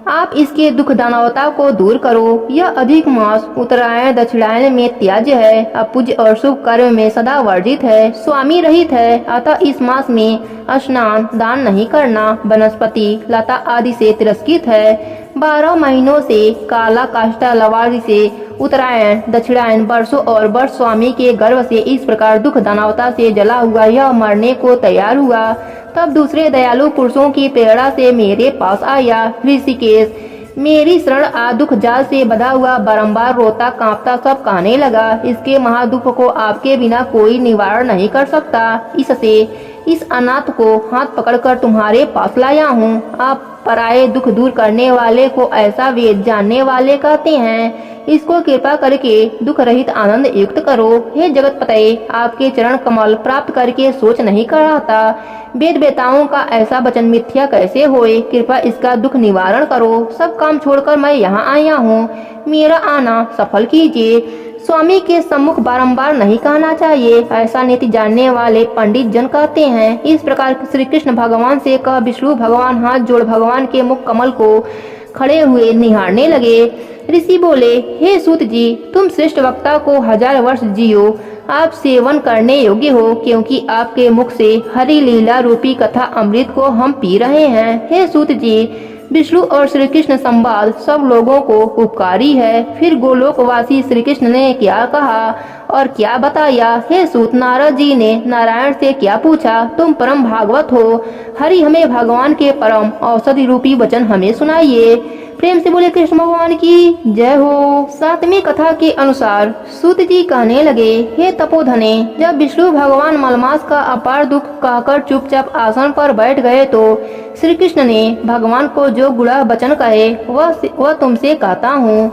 S1: आप इसके दुख दानवता को दूर करो। यह अधिक मास उत्तरायण दक्षिणायन में त्याज्य है, अपूज्य और शुभ कर्म में सदा वर्जित है, स्वामी रहित है। अतः इस मास में स्नान दान नहीं करना वनस्पति लता आदि से तिरस्कृत है। 12 महीनों से काला काष्ठा लवारी से उत्तरायण दक्षिणायन वर्षों और वर्ष स्वामी के गर्भ से इस प्रकार दुख दानवता से जला हुआ यह मरने को तैयार हुआ। तब दूसरे दयालु पुरुषों की प्रेरणा से मेरे पास आया। ऋषिकेश मेरी शरण आ दुख जाल से बधा हुआ बारंबार रोता कांपता सब कहने लगा, इसके महादुख को आपके बिना कोई निवारण नहीं कर सकता। इससे इस अनाथ को हाथ पकड़कर तुम्हारे पास लाया हूँ। आप पराये दुख दूर करने वाले को ऐसा वेद जानने वाले कहते हैं। इसको कृपा करके दुख रहित आनंद युक्त करो। हे जगत पते, आपके चरण कमल प्राप्त करके सोच नहीं कर रहा था, वेद वेताओं का ऐसा वचन मिथ्या कैसे होए? कृपा इसका दुख निवारण करो। सब काम छोड़कर मैं यहाँ आया हूँ, मेरा आना सफल कीजिए। स्वामी के सम्मुख बारंबार नहीं कहना चाहिए, ऐसा नीति जानने वाले पंडित जन कहते हैं। इस प्रकार श्री कृष्ण भगवान से कह विष्णु भगवान हाथ जोड़ भगवान के मुख कमल को खड़े हुए निहारने लगे। ऋषि बोले, हे सूत जी, तुम श्रेष्ठ वक्ता को 1000 वर्ष जियो। आप सेवन करने योग्य हो, क्योंकि आपके मुख से हरि लीला रूपी कथा अमृत को हम पी रहे हैं। हे सूत जी, विष्णु और श्री कृष्ण संवाद सब लोगों को उपकारी है। फिर गोलोकवासी श्री कृष्ण ने क्या कहा और क्या बताया? हे सूत, नारद जी ने नारायण से क्या पूछा? तुम परम भागवत हो, हरि हमें भगवान के परम औषधि रूपी वचन हमें सुनाइए। प्रेम से बोले कृष्ण भगवान की जय हो। 7वीं कथा के अनुसार सूत जी कहने लगे, हे तपोधने, जब विष्णु भगवान मलमास का अपार दुख कहकर चुपचाप आसन पर बैठ गए तो श्री कृष्ण ने भगवान को जो गुड़ा वचन कहे वह तुमसे कहता हूँ।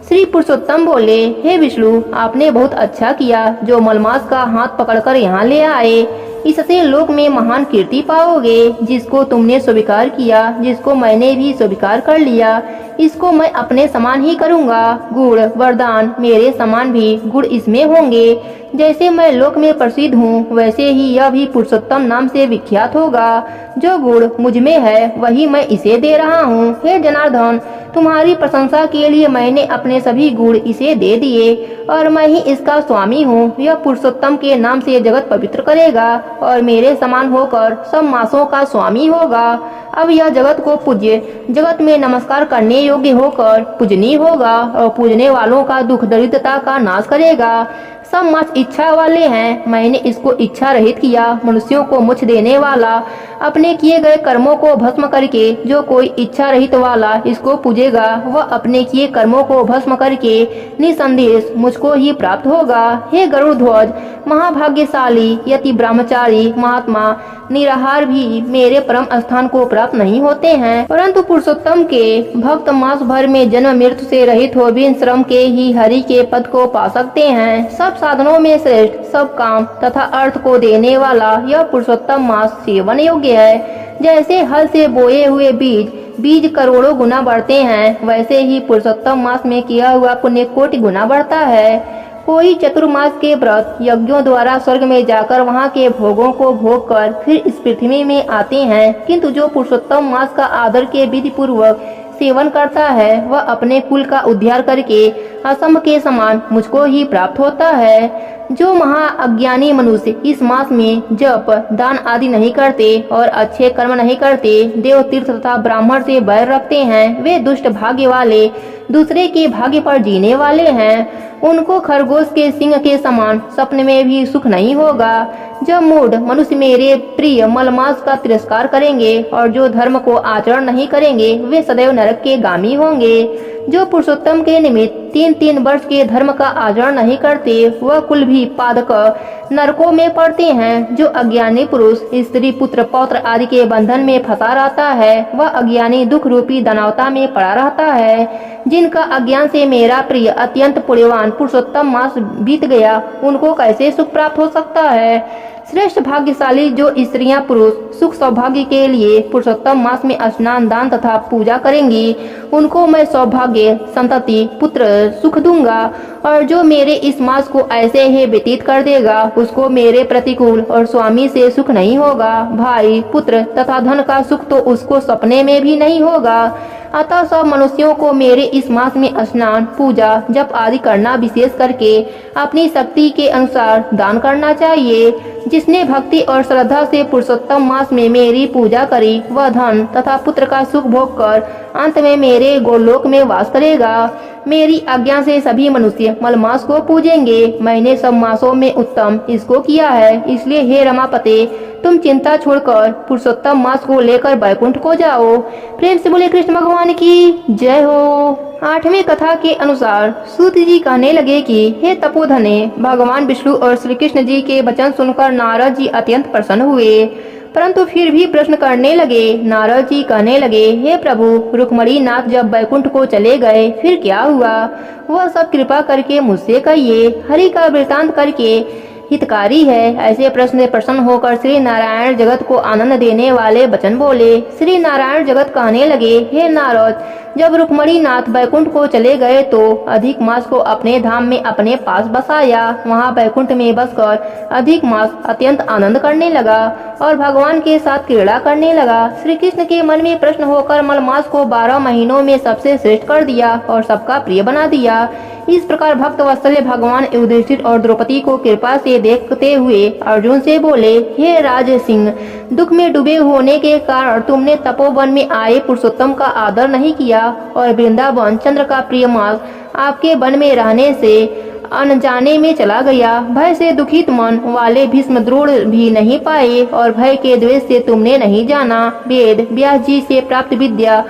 S1: श्री पुरुषोत्तम बोले, हे विष्णु, आपने बहुत अच्छा किया जो मलमास का हाथ पकड़कर यहाँ ले आए। इससे लोक में महान कीर्ति पाओगे। जिसको तुमने स्वीकार किया, जिसको मैंने भी स्वीकार कर लिया, इसको मैं अपने समान ही करूँगा। गुण वरदान मेरे समान भी गुण इसमें होंगे। जैसे मैं लोक में प्रसिद्ध हूँ, वैसे ही यह भी पुरुषोत्तम नाम से विख्यात होगा। जो गुण मुझ में है वही मैं इसे दे रहा हूँ। हे जनार्दन, तुम्हारी प्रशंसा के लिए मैंने अपने सभी गुण इसे दे दिए और मैं ही इसका स्वामी हूँ। यह पुरुषोत्तम के नाम से जगत पवित्र करेगा और मेरे समान होकर सब मासों का स्वामी होगा। अब यह जगत को पूज्य, जगत में नमस्कार करने योग्य होकर पूजनीय होगा और पूजने वालों का दुख दरिद्रता का नाश करेगा। सब मास इच्छा वाले हैं, मैंने इसको इच्छा रहित किया। मनुष्यों को मुझ देने वाला, अपने किए गए कर्मों को भस्म करके जो कोई इच्छा रहित वाला इसको पूजेगा वह अपने किए कर्मों को भस्म करके निसंदेह मुझको ही प्राप्त होगा। हे गरुड़ ध्वज, महाभाग्यशाली यति ब्रह्मचारी महात्मा निराहार भी मेरे परम स्थान को प्राप्त नहीं होते हैं, परंतु पुरुषोत्तम के भक्त मास भर में जन्म मृत्यु से रहित हो बिन श्रम के ही हरि के पद को पा सकते हैं। सब साधनों में श्रेष्ठ, सब काम तथा अर्थ को देने वाला यह पुरुषोत्तम मास सेवन योग्य है। जैसे हल से बोए हुए बीज करोड़ों गुना बढ़ते हैं, वैसे ही पुरुषोत्तम मास में किया हुआ पुण्य कोटि गुना बढ़ता है। कोई चतुर्मास के व्रत यज्ञों द्वारा स्वर्ग में जाकर वहां के भोगों को भोग कर फिर इस पृथ्वी में आते हैं, किंतु जो पुरुषोत्तम मास का आदर के विधि पूर्वक सेवन करता है वह अपने कुल का उद्धार करके असम के समान मुझको ही प्राप्त होता है। जो महा अज्ञानी मनुष्य इस मास में जप दान आदि नहीं करते और अच्छे कर्म नहीं करते, देव तीर्थ तथा ब्राह्मण से बैर रखते हैं, वे दुष्ट भाग्य वाले दूसरे के भाग्य पर जीने वाले हैं। उनको खरगोश के सिंह के समान सपने में भी सुख नहीं होगा। जब मूढ़ मनुष्य मेरे प्रिय मलमास का तिरस्कार करेंगे और जो धर्म को आचरण नहीं करेंगे वे सदैव नरक के गामी होंगे। जो पुरुषोत्तम के निमित्त 3-3 वर्ष के धर्म का आचरण नहीं करते वह कुल भी पादक नरकों में पड़ते हैं। जो अज्ञानी पुरुष स्त्री पुत्र पौत्र आदि के बंधन में फंसा रहता है वह अज्ञानी दुख रूपी दानवता में पड़ा रहता है। जिनका अज्ञान से मेरा प्रिय अत्यंत पुण्यवान पुरुषोत्तम मास बीत गया उनको कैसे सुख प्राप्त हो सकता है। श्रेष्ठ भाग्यशाली जो स्त्रियां पुरुष सुख सौभाग्य के लिए पुरुषोत्तम मास में स्नान दान तथा पूजा करेंगी उनको मैं सौभाग्य संतति पुत्र सुख दूंगा। और जो मेरे इस मास को ऐसे ही व्यतीत कर देगा उसको मेरे प्रतिकूल और स्वामी से सुख नहीं होगा। भाई पुत्र तथा धन का सुख तो उसको सपने में भी नहीं होगा। अतः सब मनुष्यों को मेरे इस मास में स्नान पूजा जप आदि करना, विशेष करके अपनी शक्ति के अनुसार दान करना चाहिए। जिसने भक्ति और श्रद्धा से पुरुषोत्तम मास में मेरी पूजा करी वह धन तथा पुत्र का सुख भोग कर अंत में मेरे गोलोक में वास करेगा। मेरी आज्ञा से सभी मनुष्य मलमास को पूजेंगे। मैंने सब मासों में उत्तम इसको किया है, इसलिए हे रमापते तुम चिंता छोड़कर पुरुषोत्तम मास को लेकर बैकुंठ को जाओ। प्रेम से बोले कृष्ण भगवान की जय हो। 8वीं कथा के अनुसार सूत जी कहने लगे कि हे तपोधने, भगवान विष्णु और श्री कृष्ण जी के वचन सुनकर नारद जी अत्यंत प्रसन्न हुए, परंतु फिर भी प्रश्न करने लगे। नारद जी कहने लगे, हे प्रभु, रुक्मणी नाथ जब बैकुंठ को चले गए फिर क्या हुआ, वह सब कृपा करके मुझसे कहिए। हरि का वृतांत करके हितकारी है। ऐसे प्रश्न प्रसन्न होकर श्री नारायण जगत को आनंद देने वाले वचन बोले। श्री नारायण जगत कहने लगे, हे नारद, जब रुक्मणी नाथ बैकुंठ को चले गए तो अधिक मास को अपने धाम में अपने पास बसाया। वहाँ बैकुंठ में बसकर अधिक मास अत्यंत आनंद करने लगा और भगवान के साथ क्रीड़ा करने लगा। श्री कृष्ण के मन में प्रश्न होकर मलमास को 12 महीनों में सबसे श्रेष्ठ कर दिया और सबका प्रिय बना दिया। इस प्रकार भक्त वत्सल्य भगवान युधिष्ठिर और द्रौपदी को कृपा से देखते हुए अर्जुन से बोले, हे राज सिंह, दुख में डूबे होने के कारण तुमने तपोवन में आए पुरुषोत्तम का आदर नहीं किया और वृंदावन चंद्र का प्रिय मास आपके वन में रहने से अनजाने में चला गया। भय से दुखित मन वाले भीष्म द्रोण भी नहीं पाए और भय के द्वेष से तुमने नहीं जाना। वेद व्यास जी से प्राप्त विद्या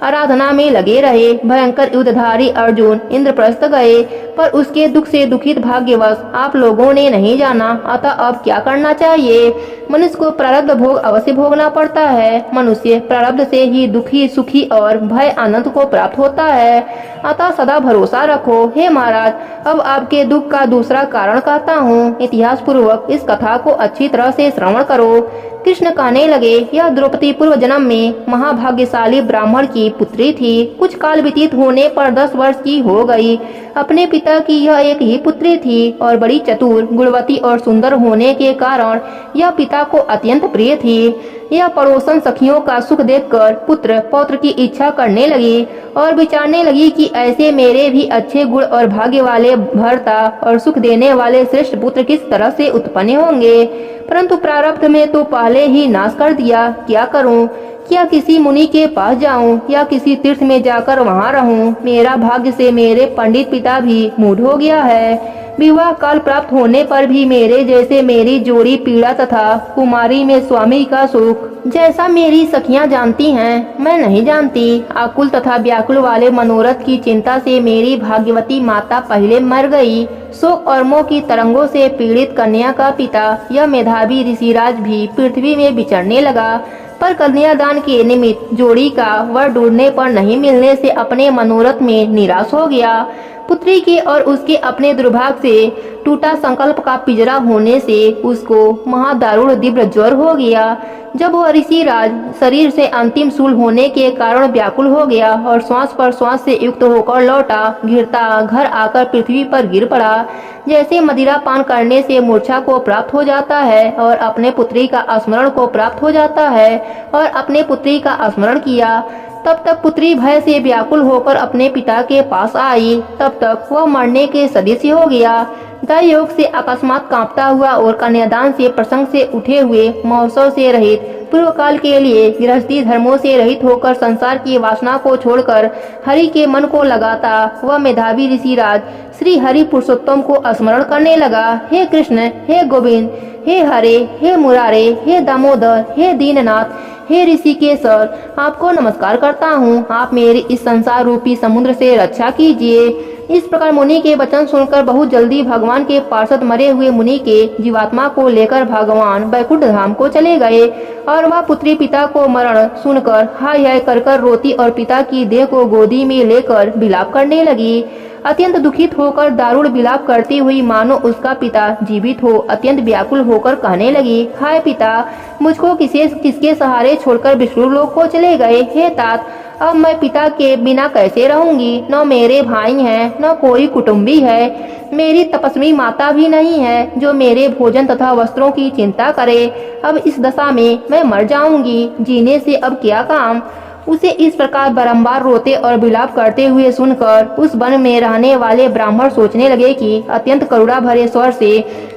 S1: आराधना में लगे रहे। भयंकर युद्धधारी अर्जुन इंद्रप्रस्थ गए, पर उसके दुख से दुखित भाग्यवश आप लोगों ने नहीं जाना। अतः अब क्या करना चाहिए? मनुष्य को प्रारब्ध भोग अवश्य भोगना पड़ता है। मनुष्य प्रारब्ध से ही दुखी सुखी और भय आनंद को प्राप्त होता है। अतः सदा भरोसा रखो। हे महाराज, अब आपके दुख का दूसरा कारण कहता हूँ। इतिहास पूर्वक इस कथा को अच्छी तरह से श्रवण करो। कृष्ण कहने लगे, यह द्रौपदी पूर्व जन्म में महाभाग्यशाली ब्राह्मण की पुत्री थी। कुछ काल व्यतीत होने पर 10 वर्ष की हो गई। अपने पिता की यह एक ही पुत्री थी और बड़ी चतुर गुणवती और सुंदर होने के कारण यह पिता को अत्यंत प्रिय थी। यह पड़ोसन सखियों का सुख देखकर पुत्र पौत्र की इच्छा करने लगी और विचारने लगी कि ऐसे मेरे भी अच्छे गुण और भाग्य वाले भर्ता और सुख देने वाले श्रेष्ठ पुत्र किस तरह से उत्पन्न होंगे। परंतु प्रारब्ध में तो पहले ही नाश कर दिया। क्या करूं? क्या किसी मुनि के पास जाऊं या किसी तीर्थ में जाकर वहां रहूं? मेरा भाग्य से मेरे पंडित पिता भी मूढ़ हो गया है। विवाह काल प्राप्त होने पर भी मेरे जैसे मेरी जोड़ी पीड़ा तथा कुमारी में स्वामी का सुख जैसा मेरी सखियां जानती हैं, मैं नहीं जानती। आकुल तथा व्याकुल वाले मनोरथ की चिंता से मेरी भाग्यवती माता पहले मर गई। शोक और मोह की तरंगों से पीड़ित कन्या का पिता यह मेधावी ऋषिराज भी पृथ्वी में विचरने लगा, पर कन्यादान के निमित्त जोड़ी का वर ढूंढने पर नहीं मिलने से अपने मनोरथ में निराश हो गया। पुत्री के और उसके अपने दुर्भाग्य से टूटा संकल्प का पिंजरा होने से उसको महादारुण दिव्य ज्वर हो गया। जब वह ऋषिराज शरीर से अंतिम शूल होने के कारण व्याकुल हो गया और श्वास पर श्वास से युक्त होकर लौटा, घिरता घर आकर पृथ्वी पर गिर पड़ा। जैसे मदिरा पान करने से मूर्छा को प्राप्त हो जाता है और अपने पुत्री का स्मरण को प्राप्त हो जाता है और अपने पुत्री का स्मरण किया। तब तक पुत्री भय से व्याकुल होकर अपने पिता के पास आई। तब तक वह मरने के सदृश हो गया। दैवयोग से अकस्मात कांपता हुआ और कन्यादान से प्रसंग से उठे हुए, महोत्सव से रहित, पूर्व काल के लिए गृहस्थी धर्मों से रहित होकर संसार की वासना को छोड़कर हरि के मन को लगाता वह मेधावी ऋषिराज श्री हरि पुरुषोत्तम को स्मरण करने लगा। हे कृष्ण, हे गोविंद, हे हरे, हे मुरारे, हे दामोदर, हे दीननाथ, हे ऋषिकेशर, आपको नमस्कार करता हूँ। आप मेरी इस संसार रूपी समुद्र से रक्षा कीजिए। इस प्रकार मुनि के वचन सुनकर बहुत जल्दी भगवान के पार्षद मरे हुए मुनि के जीवात्मा को लेकर भगवान बैकुंठ धाम को चले गए और वह पुत्री पिता को मरण सुनकर हाय हाय कर रोती और पिता की देह को गोदी में लेकर विलाप करने लगी। अत्यंत दुखित होकर दारुण विलाप करती हुई मानो उसका पिता जीवित हो अत्यंत व्याकुल होकर कहने लगी, हाय पिता, मुझको किसके सहारे छोड़कर विष्णु लोक को चले गए। हे तात, अब मैं पिता के बिना कैसे रहूंगी। न मेरे भाई हैं, न कोई कुटुंबी है। मेरी तपस्वी माता भी नहीं है जो मेरे भोजन तथा वस्त्रों की चिंता करे। अब इस दशा में मैं मर जाऊंगी, जीने से अब क्या काम। उसे इस प्रकार बारंबार रोते और विलाप करते हुए सुनकर उस वन में रहने वाले ब्राह्मण सोचने लगे कि अत्यंत करुणा भरे स्वर से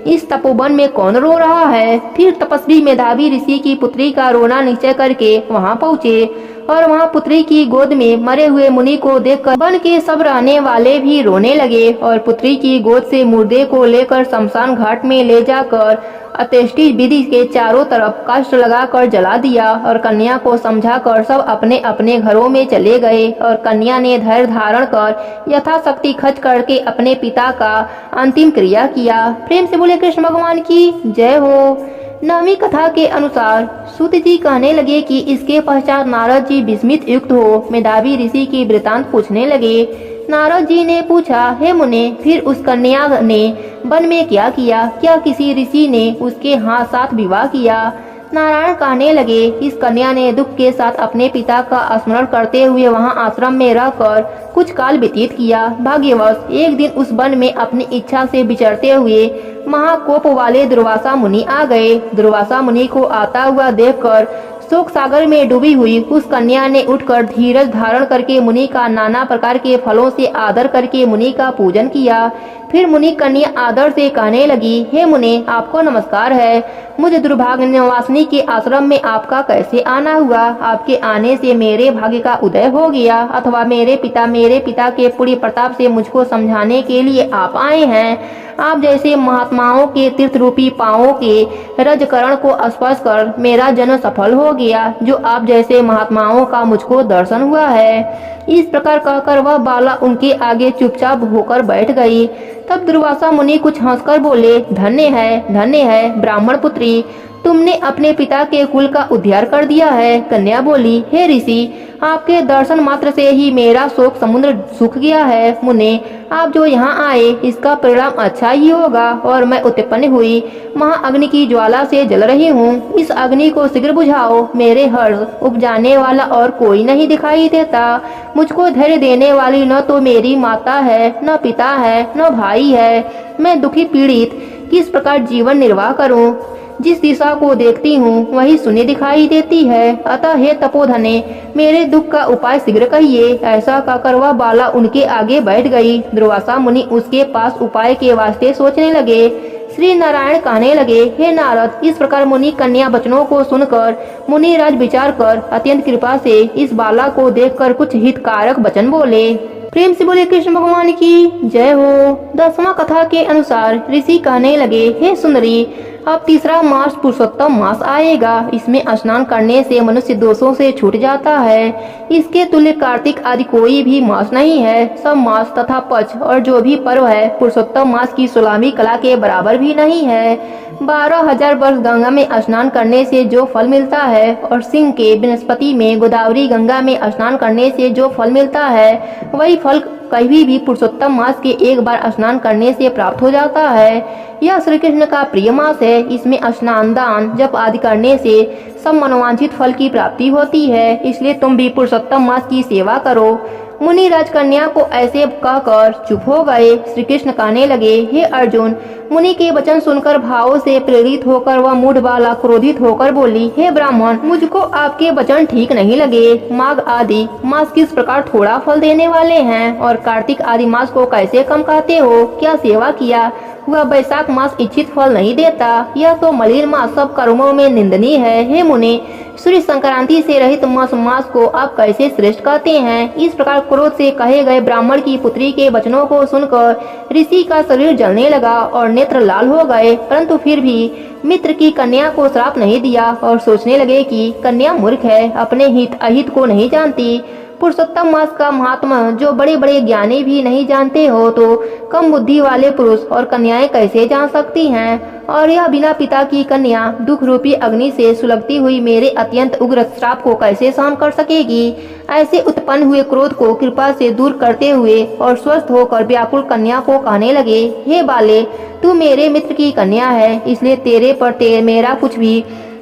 S1: इस तपोवन में कौन रो रहा है। फिर तपस्वी मेधावी ऋषि की पुत्री का रोना निश्चय करके वहां पहुँचे और वहां पुत्री की गोद में मरे हुए मुनि को देखकर वन के सब रहने वाले भी रोने लगे और पुत्री की गोद से मुर्दे को लेकर शमशान घाट में ले जाकर अत्येष्टि विधि के चारों तरफ कष्ट लगाकर जला दिया और कन्या को समझाकर सब अपने अपने घरों में चले गए और कन्या ने धैर्य धारण कर यथाशक्ति खर्च करके अपने पिता का अंतिम क्रिया किया। प्रेम से बोले कृष्ण भगवान की जय हो। नवमी कथा के अनुसार सूत जी कहने लगे कि इसके पश्चात नारद जी विस्मित युक्त हो मेधावी ऋषि की वृतांत पूछने लगे। नारद जी ने पूछा, हे मुने, फिर उस कन्या ने वन में क्या किया? क्या किसी ऋषि ने उसके हाथ साथ विवाह किया? नारायण कहने लगे, इस कन्या ने दुख के साथ अपने पिता का स्मरण करते हुए वहां आश्रम में रहकर कुछ काल व्यतीत किया। भाग्यवश एक दिन उस वन में अपनी इच्छा से विचरते हुए महाकोप वाले दुर्वासा मुनि आ गए। दुर्वासा मुनि को आता हुआ देखकर शोक सागर में डूबी हुई उस कन्या ने उठकर धीरज धारण करके मुनि का नाना प्रकार के फलों से आदर करके मुनि का पूजन किया। फिर मुनि कन्या आदर से कहने लगी, हे मुने, आपको नमस्कार है। मुझे दुर्भाग्य निवासिनी के आश्रम में आपका कैसे आना हुआ? आपके आने से मेरे भाग्य का उदय हो गया अथवा मेरे पिता के पुण्य प्रताप से मुझको समझाने के लिए आप आए हैं? आप जैसे महात्माओं के तीर्थ रूपी पांवों के रजकरण को स्पर्श कर मेरा जन्म सफल हो गया, जो आप जैसे महात्माओं का मुझको दर्शन हुआ है। इस प्रकार कहकर वह बाला उनके आगे चुपचाप होकर बैठ गई। तब दुर्वासा मुनि कुछ हंसकर बोले, धन्य है ब्राह्मण पुत्री, तुमने अपने पिता के कुल का उद्धार कर दिया है। कन्या बोली, हे ऋषि, आपके दर्शन मात्र से ही मेरा शोक समुद्र सूख गया है। मुने, आप जो यहाँ आए इसका परिणाम अच्छा ही होगा और मैं उत्पन्न हुई महाअग्नि की ज्वाला से जल रही हूँ। इस अग्नि को शीघ्र बुझाओ। मेरे हर्ष उपजाने वाला और कोई नहीं दिखाई देता। मुझको धैर्य देने वाली न तो मेरी माता है, न पिता है, न भाई है। मैं दुखी पीड़ित किस प्रकार जीवन निर्वाह करूँ? जिस दिशा को देखती हूँ वही शून्य दिखाई देती है। अतः हे तपोधने, मेरे दुख का उपाय शीघ्र कहिए। ऐसा कहकर वह बाला उनके आगे बैठ गई। दुर्वासा मुनि उसके पास उपाय के वास्ते सोचने लगे। श्री नारायण कहने लगे, हे नारद, इस प्रकार मुनि कन्या वचनों को सुनकर मुनिराज विचार कर अत्यंत कृपा से इस बाला को देखकर कुछ हितकारक वचन बोले। प्रेम से बोले कृष्ण भगवान की जय हो। 10वां कथा के अनुसार ऋषि कहने लगे, हे सुंदरी, अब तीसरा मास पुरुषोत्तम मास आएगा। इसमें स्नान करने से मनुष्य दोषों से छूट जाता है। इसके तुल्य कार्तिक आदि कोई भी मास नहीं है। सब मास तथा पक्ष और जो भी पर्व है पुरुषोत्तम मास की 16वीं कला के बराबर भी नहीं है। 12,000 वर्ष गंगा में स्नान करने से जो फल मिलता है और सिंह के बृहस्पति में गोदावरी गंगा में स्नान करने से जो फल मिलता है वही फल कभी भी पुरुषोत्तम मास के एक बार स्नान करने से प्राप्त हो जाता है। यह श्री कृष्ण का प्रिय मास है। इसमें स्नान, दान, जप आदि करने से सब मनोवांछित फल की प्राप्ति होती है। इसलिए तुम भी पुरुषोत्तम मास की सेवा करो। मुनि राजकन्या को ऐसे कहकर चुप हो गए। श्री कृष्ण कहने लगे, हे अर्जुन, मुनि के वचन सुनकर भावों से प्रेरित होकर वह मूढ़ बाला क्रोधित होकर बोली, हे ब्राह्मण, मुझको आपके वचन ठीक नहीं लगे। माघ आदि मास किस प्रकार थोड़ा फल देने वाले हैं और कार्तिक आदि मास को कैसे कम कहते हो? क्या सेवा किया वह बैसाख मास इच्छित फल नहीं देता? यह तो मलिन मास सब कर्मों में निंदनीय है। हे मुनि, सूर्य संक्रांति से रहित मास को आप कैसे श्रेष्ठ कहते हैं? इस प्रकार क्रोध से कहे गए ब्राह्मण की पुत्री के वचनों को सुनकर ऋषि का शरीर जलने लगा और नेत्र लाल हो गए, परंतु फिर भी मित्र की कन्या को श्राप नहीं दिया और सोचने लगे कि कन्या मूर्ख है, अपने हित अहित को नहीं जानती। पुरुषोत्तम मास का महात्मा जो बड़े बड़े ज्ञानी भी नहीं जानते हो तो कम बुद्धि वाले पुरुष और कन्याएं कैसे जान सकती हैं? और यह बिना पिता की कन्या दुख रूपी अग्नि से सुलगती हुई मेरे अत्यंत उग्र श्राप को कैसे सहन कर सकेगी? ऐसे उत्पन्न हुए क्रोध को कृपा से दूर करते हुए और स्वस्थ होकर व्याकुल कन्या को कहने लगे, हे बाले, तू मेरे मित्र की कन्या है, इसलिए तेरे पर मेरा कुछ भी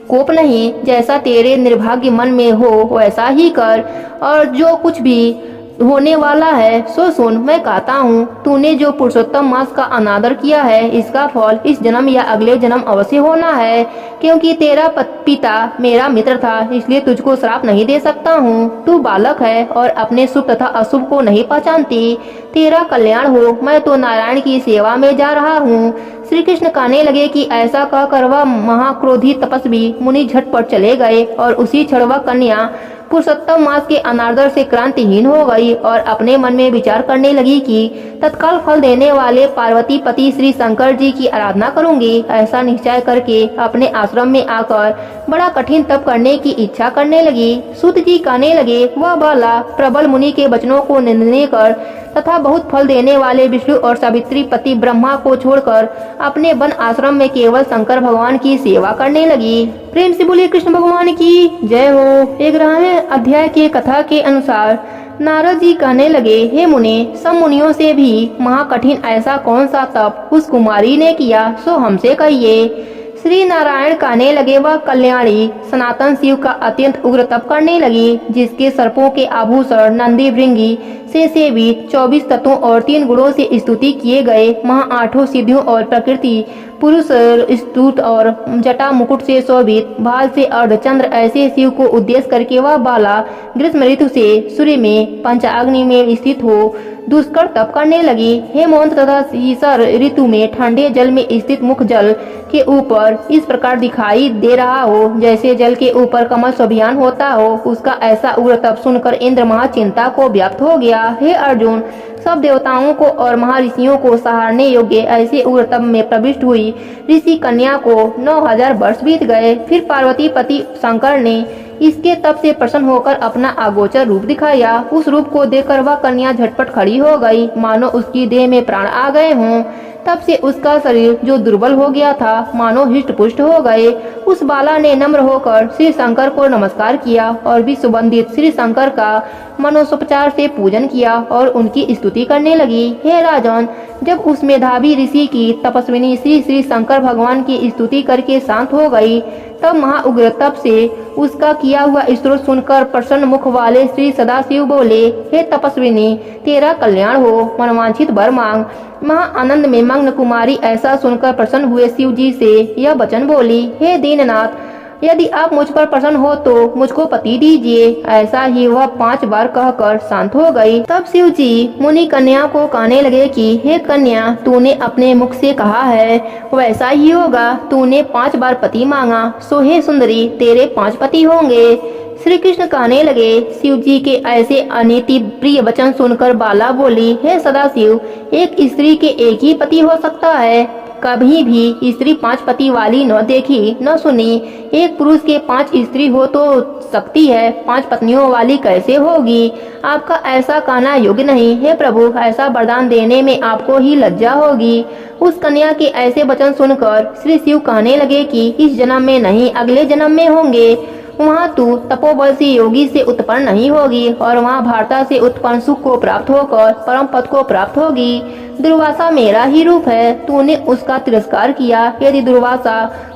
S1: कोप नहीं। जैसा तेरे निर्भाग्य मन में हो वैसा ही कर, और जो कुछ भी होने वाला है सो सुन। मैं कहता हूँ, तूने जो पुरुषोत्तम मास का अनादर किया है इसका फल इस जन्म या अगले जन्म अवश्य होना है। क्योंकि तेरा पिता मेरा मित्र था, इसलिए तुझको श्राप नहीं दे सकता हूँ। तू बालक है और अपने शुभ तथा अशुभ को नहीं पहचानती। तेरा कल्याण हो, मैं तो नारायण की सेवा में जा रहा हूँ। श्री कृष्ण कहने लगे कि ऐसा कहकर वह महाक्रोधी तपस्वी मुनि झटपट चले गए और उसी क्षण वह कन्या पुरुषोत्तम मास के अनादर से क्रांतिहीन हो गई और अपने मन में विचार करने लगी कि तत्काल फल देने वाले पार्वती पति श्री शंकर जी की आराधना करूंगी। ऐसा निश्चय करके अपने आश्रम में आकर बड़ा कठिन तप करने की इच्छा करने लगी। सूत जी कहने लगे, वह बाला प्रबल मुनि के वचनों को निंदने कर तथा बहुत फल देने वाले विष्णु और सावित्री पति ब्रह्मा को छोड़कर अपने वन आश्रम में केवल शंकर भगवान की सेवा करने लगी। प्रेम से बोलिए कृष्ण भगवान की जय हो। 11वें अध्याय के कथा के अनुसार नारद जी कहने लगे, हे मुनि, सब मुनियों से भी महाकठिन ऐसा कौन सा तप उस कुमारी ने किया, सो हमसे कहिए। श्री नारायण कहने लगे, वह कल्याणी सनातन शिव का अत्यंत उग्र तप करने लगी, जिसके सर्पों के आभूषण नंदी भृंगी से सेवित 24 तत्वों और 3 गुणों से स्तुति किए गए महा 8 सिद्धियों और प्रकृति पुरुष स्तुत और जटा मुकुट से शोभित भाल से अर्धचंद्र ऐसे शिव को उद्देश्य करके वह बाला ग्रीष्म ऋतु से सूर्य में पंचाग्नि में स्थित हो दुष्कर तप करने लगी। हेमंत तथा शीसर ऋतु में ठंडे जल में स्थित मुख जल के ऊपर इस प्रकार दिखाई दे रहा हो जैसे जल के ऊपर कमल स्वाभियान होता हो। उसका ऐसा उग्र तप सुनकर इंद्र महाचिंता को व्याप्त हो गया। हे अर्जुन, सब देवताओं को और महर्षियों को सहारने योग्य ऐसे उग्र तप में प्रविष्ट हुई ऋषि कन्या को 9000 वर्ष बीत गए। फिर पार्वती पति शंकर ने इसके तप से प्रसन्न होकर अपना अगोचर रूप दिखाया। उस रूप को देखकर वह कन्या झटपट खड़ी हो गई, मानो उसकी देह में प्राण आ गए हों। तब से उसका शरीर जो दुर्बल हो गया था मानो हिष्ट पुष्ट हो गए। उस बाला ने नम्र होकर श्री शंकर को नमस्कार किया और विश्ववंदित श्री शंकर का मनोपचार से पूजन किया और उनकी स्तुति करने लगी। हे राजन, जब उस मेधावी ऋषि की तपस्विनी श्री शंकर भगवान की स्तुति करके शांत हो गई, तब महाउग्र तप से उसका किया हुआ स्तोत्र सुनकर प्रसन्न मुख वाले श्री सदाशिव बोले, हे तपस्विनी, तेरा कल्याण हो, मनवांछित वर मांग। महा आनंद में मग्न कुमारी ऐसा सुनकर प्रसन्न हुए शिव जी से यह वचन बोली, हे दीननाथ, यदि आप मुझ पर प्रसन्न हो तो मुझको पति दीजिए। ऐसा ही वह 5 बार कहकर शांत हो गई। तब शिव जी मुनि कन्या को कहने लगे कि हे कन्या, तूने अपने मुख से कहा है वैसा ही होगा। तूने 5 बार पति मांगा, सो हे सुंदरी, तेरे 5 पति होंगे। श्री कृष्ण कहने लगे, शिव जी के ऐसे अनीति प्रिय वचन सुनकर बाला बोली, हे सदाशिव, एक स्त्री के एक ही पति हो सकता है। कभी भी स्त्री 5 पति वाली न देखी न सुनी। एक पुरुष के 5 स्त्री हो तो सकती है, 5 पत्नियों वाली कैसे होगी? आपका ऐसा कहना योग्य नहीं। हे प्रभु, ऐसा वरदान देने में आपको ही लज्जा होगी। उस कन्या के ऐसे वचन सुनकर श्री शिव कहने लगे कि इस जन्म में नहीं, अगले जन्म में होंगे। वहाँ तू तपोबल से योगी से उत्पन्न नहीं होगी और वहाँ भारता से उत्पन्न सुख को प्राप्त होकर परम पद को प्राप्त होगी। दुर्वासा मेरा ही रूप है, तूने उसका तिरस्कार किया। यदि दुर्वासा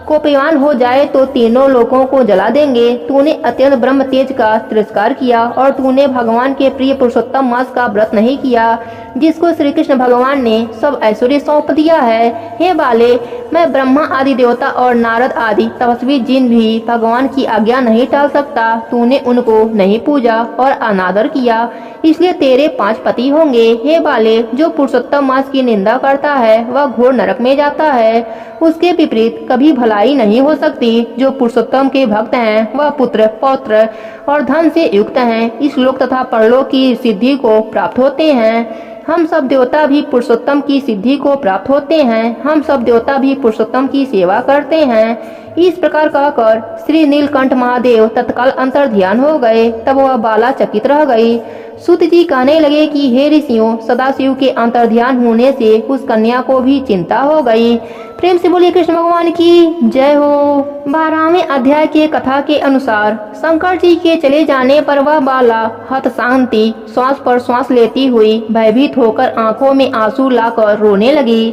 S1: कोपवान हो जाए तो तीनों लोगों को जला देंगे। तूने अत्यंत ब्रह्म तेज का तिरस्कार किया और तूने भगवान के प्रिय पुरुषोत्तम मास का व्रत नहीं किया, जिसको श्री कृष्ण भगवान ने सब ऐश्वर्य सौंप दिया है। हे बाले, मैं ब्रह्मा आदि देवता और नारद आदि तपस्वी जिन भी भगवान की आज्ञा नहीं टाल सकता, तूने उनको नहीं पूजा और अनादर किया, इसलिए तेरे 5 पति होंगे। हे बाले, जो पुरुषोत्तम मास की निंदा करता है वह घोर नरक में जाता है, उसके विपरीत कभी भलाई नहीं हो सकती। जो पुरुषोत्तम के भक्त हैं वह पुत्र, पौत्र और धन से युक्त हैं, इस लोक तथा परलोक की सिद्धि को प्राप्त होते हैं। हम सब देवता भी पुरुषोत्तम की सिद्धि को प्राप्त होते हैं, हम सब देवता भी पुरुषोत्तम की सेवा करते हैं। इस प्रकार कहकर श्री नीलकंठ महादेव तत्काल अंतर ध्यान हो गए। तब वह बाला चकित रह गई। सूत जी कहने लगे कि हे ऋषियों, सदाशिव के अंतर ध्यान होने से उस कन्या को भी चिंता हो गई। प्रेम से बोलिए कृष्ण भगवान की जय हो। 12वें अध्याय के कथा के अनुसार शंकर जी के चले जाने पर वह बाला हत शांति श्वास पर श्वास लेती हुई भयभीत होकर आंखों में आंसू लाकर रोने लगी।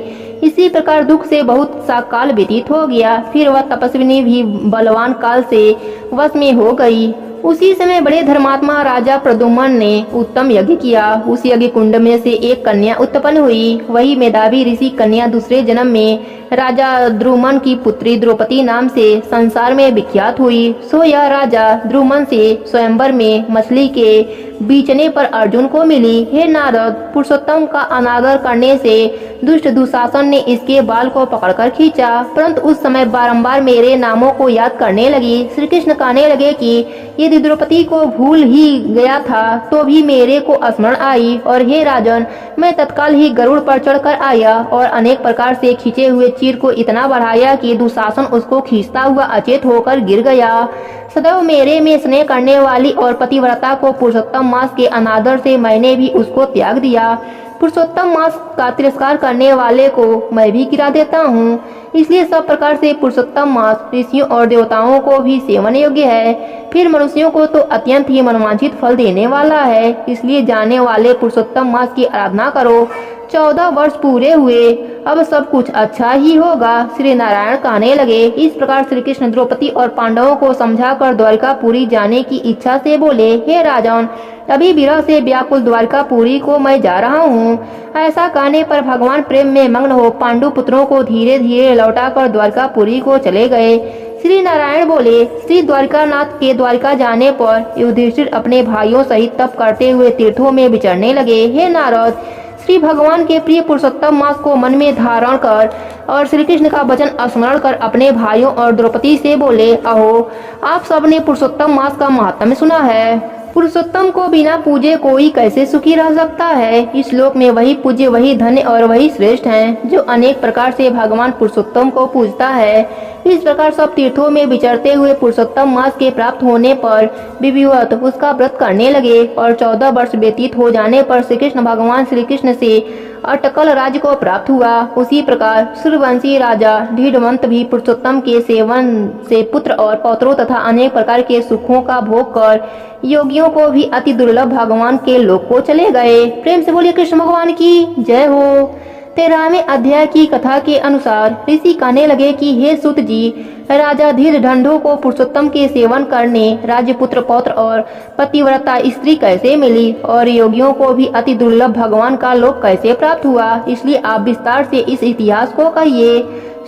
S1: इसी प्रकार दुख से बहुत सा काल व्यतीत हो गया। फिर वह तपस्विनी भी बलवान काल से वश में हो गई। उसी समय बड़े धर्मात्मा राजा प्रद्युम्न ने उत्तम यज्ञ किया। उस यज्ञ कुंड में से एक कन्या उत्पन्न हुई। वही मेधावी ऋषि कन्या दूसरे जन्म में राजा द्रुमन की पुत्री द्रौपदी नाम से संसार में विख्यात हुई। सो यह राजा द्रुमन से स्वयंवर में मछली के बीचने पर अर्जुन को मिली। हे नारद, पुरुषोत्तम का अनादर करने से दुष्ट दुशासन ने इसके बाल को पकड़कर खींचा, परंतु उस समय बारंबार मेरे नामों को याद करने लगी। श्री कृष्ण कहने लगे कि यदि द्रौपदी को भूल ही गया था तो भी मेरे को स्मरण आई, और हे राजन, मैं तत्काल ही गरुड़ पर चढ़कर आया और अनेक प्रकार से खींचे हुए चीर को इतना बढ़ाया कि दुशासन उसको खींचता हुआ अचेत होकर गिर गया। सदैव मेरे में स्नेह करने वाली और पतिव्रता को पुरुषोत्तम मास के अनादर से मैंने भी उसको त्याग दिया। पुरुषोत्तम मास का तिरस्कार करने वाले को मैं भी गिरा देता हूँ। इसलिए सब प्रकार से पुरुषोत्तम मास ऋषियों और देवताओं को भी सेवन योग्य है, फिर मनुष्यों को तो अत्यंत ही मनवांछित फल देने वाला है। इसलिए जाने वाले पुरुषोत्तम मास की आराधना करो। 14 वर्ष पूरे हुए, अब सब कुछ अच्छा ही होगा। श्री नारायण कहने लगे। इस प्रकार श्री कृष्ण द्रौपदी और पांडवों को समझाकर द्वारकापुरी जाने की इच्छा से बोले, हे राजन, अभी विरह से व्याकुल द्वारकापुरी को मैं जा रहा हूँ। ऐसा कहने पर भगवान प्रेम में मग्न हो पांडु पुत्रों को धीरे धीरे लौटाकर द्वारकापुरी को चले गए। श्री नारायण बोले, श्री द्वारकानाथ के द्वारका जाने पर युधिष्ठिर अपने भाइयों सहित तप करते हुए तीर्थों में विचरने लगे। हे नारद, श्री भगवान के प्रिय पुरुषोत्तम मास को मन में धारण कर और श्री कृष्ण का वचन स्मरण कर अपने भाइयों और द्रौपदी से बोले, अहो, आप सबने पुरुषोत्तम मास का महात्म्य सुना है। पुरुषोत्तम को बिना पूजे कोई कैसे सुखी रह सकता है। इस लोक में वही पूज्य, वही धन्य और वही श्रेष्ठ हैं जो अनेक प्रकार से भगवान पुरुषोत्तम को पूजता है। इस प्रकार सब तीर्थों में विचरते हुए पुरुषोत्तम मास के प्राप्त होने पर विधिवत उसका व्रत करने लगे और 14 वर्ष व्यतीत हो जाने पर श्री कृष्ण भगवान श्री कृष्ण से अटकल राज्य को प्राप्त हुआ। उसी प्रकार सूर्यवंशी राजा ढीडवंत भी पुरुषोत्तम के सेवन से पुत्र और पौत्रों तथा अनेक प्रकार के सुखों का भोग कर योगियों को भी अति दुर्लभ भगवान के लोक को चले गए। प्रेम से बोलिए कृष्ण भगवान की जय हो। 13वें अध्याय की कथा के अनुसार ऋषि कहने लगे कि हे सूत जी, राजा धीर ढंढों को पुरुषोत्तम के सेवन करने राजपुत्र पौत्र और पतिव्रता स्त्री कैसे मिली और योगियों को भी अति दुर्लभ भगवान का लोक कैसे प्राप्त हुआ, इसलिए आप विस्तार से इस इतिहास को कहिए।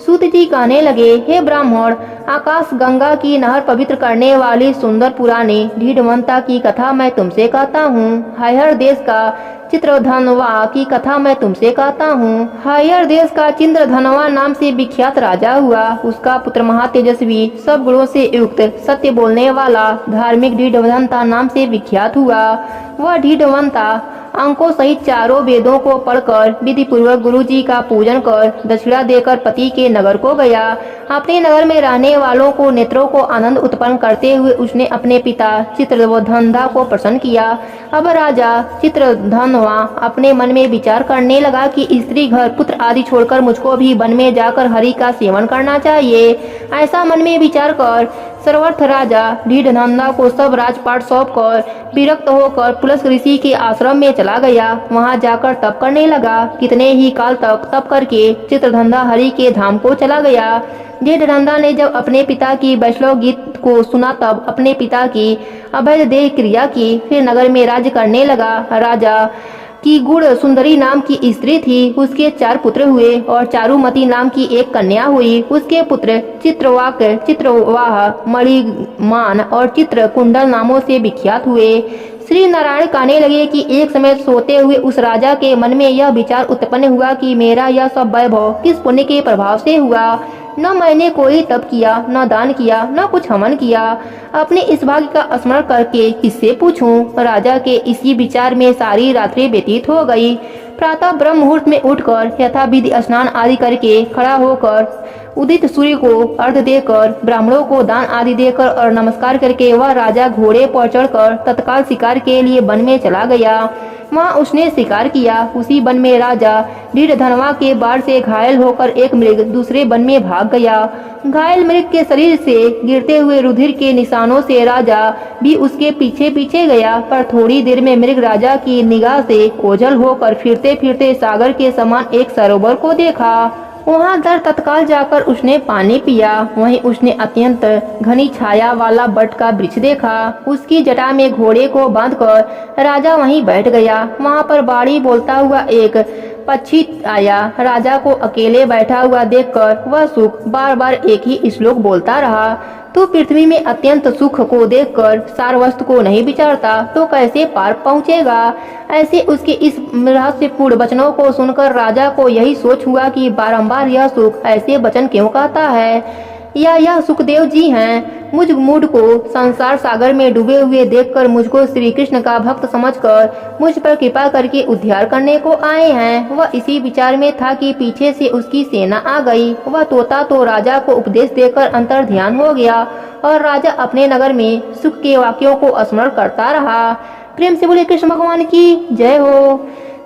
S1: सूत जी कहने लगे, हे ब्राह्मण, आकाश गंगा की नहर पवित्र करने वाली सुंदर पुरानी ढीडवंता की कथा मैं तुमसे कहता हूँ। हयहर देश का चित्रधनवा की कथा मैं तुमसे कहता हूँ। हयहर देश का चित्रधनवा नाम से विख्यात राजा हुआ। उसका पुत्र महातेजस्वी, सब गुणों से युक्त, सत्य बोलने वाला, धार्मिक ढीडवंता नाम से विख्यात हुआ। वह ढीडवंता अंकों सहित चारों वेदों को पढ़कर विधि पूर्वक गुरु जी का पूजन कर दक्षिणा देकर पति के नगर को गया। अपने नगर में रहने वालों को नेत्रों को आनंद उत्पन्न करते हुए उसने अपने पिता चित्रधनवा को प्रसन्न किया। अब राजा चित्रधनवा अपने मन में विचार करने लगा कि स्त्री घर पुत्र आदि छोड़कर मुझको भी वन में जाकर हरि का सेवन करना चाहिए। ऐसा मन में विचार कर सर्वर्थ राजा ढीडवंता को सब राजपाट सौंप कर विरक्त होकर पुलस ऋषि के आश्रम में चला गया। वहां जाकर तप करने लगा। कितने ही काल तक तप करके चित्रधनवा हरि के धाम को चला गया। जेठरंधा ने जब अपने पिता की वैष्णव गीत को सुना तब अपने पिता की अवैध देह क्रिया की, फिर नगर में राज्य करने लगा। राजा की गुण सुंदरी नाम की स्त्री थी, उसके 4 पुत्र हुए और चारुमती नाम की एक कन्या हुई। उसके पुत्र चित्रवाक, चित्रवाह, मणिमान और चित्रकुंडल नामों से विख्यात हुए। श्री नारायण कहने लगे कि एक समय सोते हुए उस राजा के मन में यह विचार उत्पन्न हुआ कि मेरा यह सब वैभव किस पुण्य के प्रभाव से हुआ। न मैंने कोई तप किया, न दान किया, न कुछ हवन किया। अपने इस भाग्य का स्मरण करके किससे पूछूं। राजा के इसी विचार में सारी रात्रि व्यतीत हो गई। प्रातः ब्रह्म मुहूर्त में उठकर यथाविधि स्नान आदि करके खड़ा होकर उदित सूर्य को अर्घ देकर, ब्राह्मणों को दान आदि देकर और नमस्कार करके वह राजा घोड़े पर चढ़कर तत्काल शिकार के लिए वन में चला गया। वहाँ उसने शिकार किया। उसी वन में राजा रीढ़धनवा के बाढ़ से घायल होकर एक मृग दूसरे वन में भाग गया। घायल मृग के शरीर से गिरते हुए रुधिर के निशानों से राजा भी उसके पीछे पीछे गया, पर थोड़ी देर में मृग राजा की निगाह से ओझल होकर फिरते फिरते सागर के समान एक सरोवर को देखा। वहाँ दर तत्काल जाकर उसने पानी पिया। वहीं उसने अत्यंत घनी छाया वाला बट का वृक्ष देखा। उसकी जटा में घोड़े को बांधकर राजा वहीं बैठ गया। वहाँ पर बाड़ी बोलता हुआ एक पक्षी आया। राजा को अकेले बैठा हुआ देखकर वह सुख बार बार एक ही श्लोक बोलता रहा, तो पृथ्वी में अत्यंत सुख को देखकर सार वस्तु को नहीं विचारता तो कैसे पार पहुँचेगा। ऐसे उसके इस रहस्यपूर्ण वचनों को सुनकर राजा को यही सोच हुआ कि बारंबार यह सुख ऐसे वचन क्यों कहता है। यह सुखदेव जी हैं। मुझ मूड को संसार सागर में डूबे हुए देखकर मुझको श्री कृष्ण का भक्त समझकर मुझ पर कृपा करके उद्धार करने को आए हैं। वह इसी विचार में था कि पीछे से उसकी सेना आ गई। वह तोता तो राजा को उपदेश देकर अंतर ध्यान हो गया और राजा अपने नगर में सुख के वाक्यों को स्मरण करता रहा। प्रेम से बोले कृष्ण भगवान की जय हो।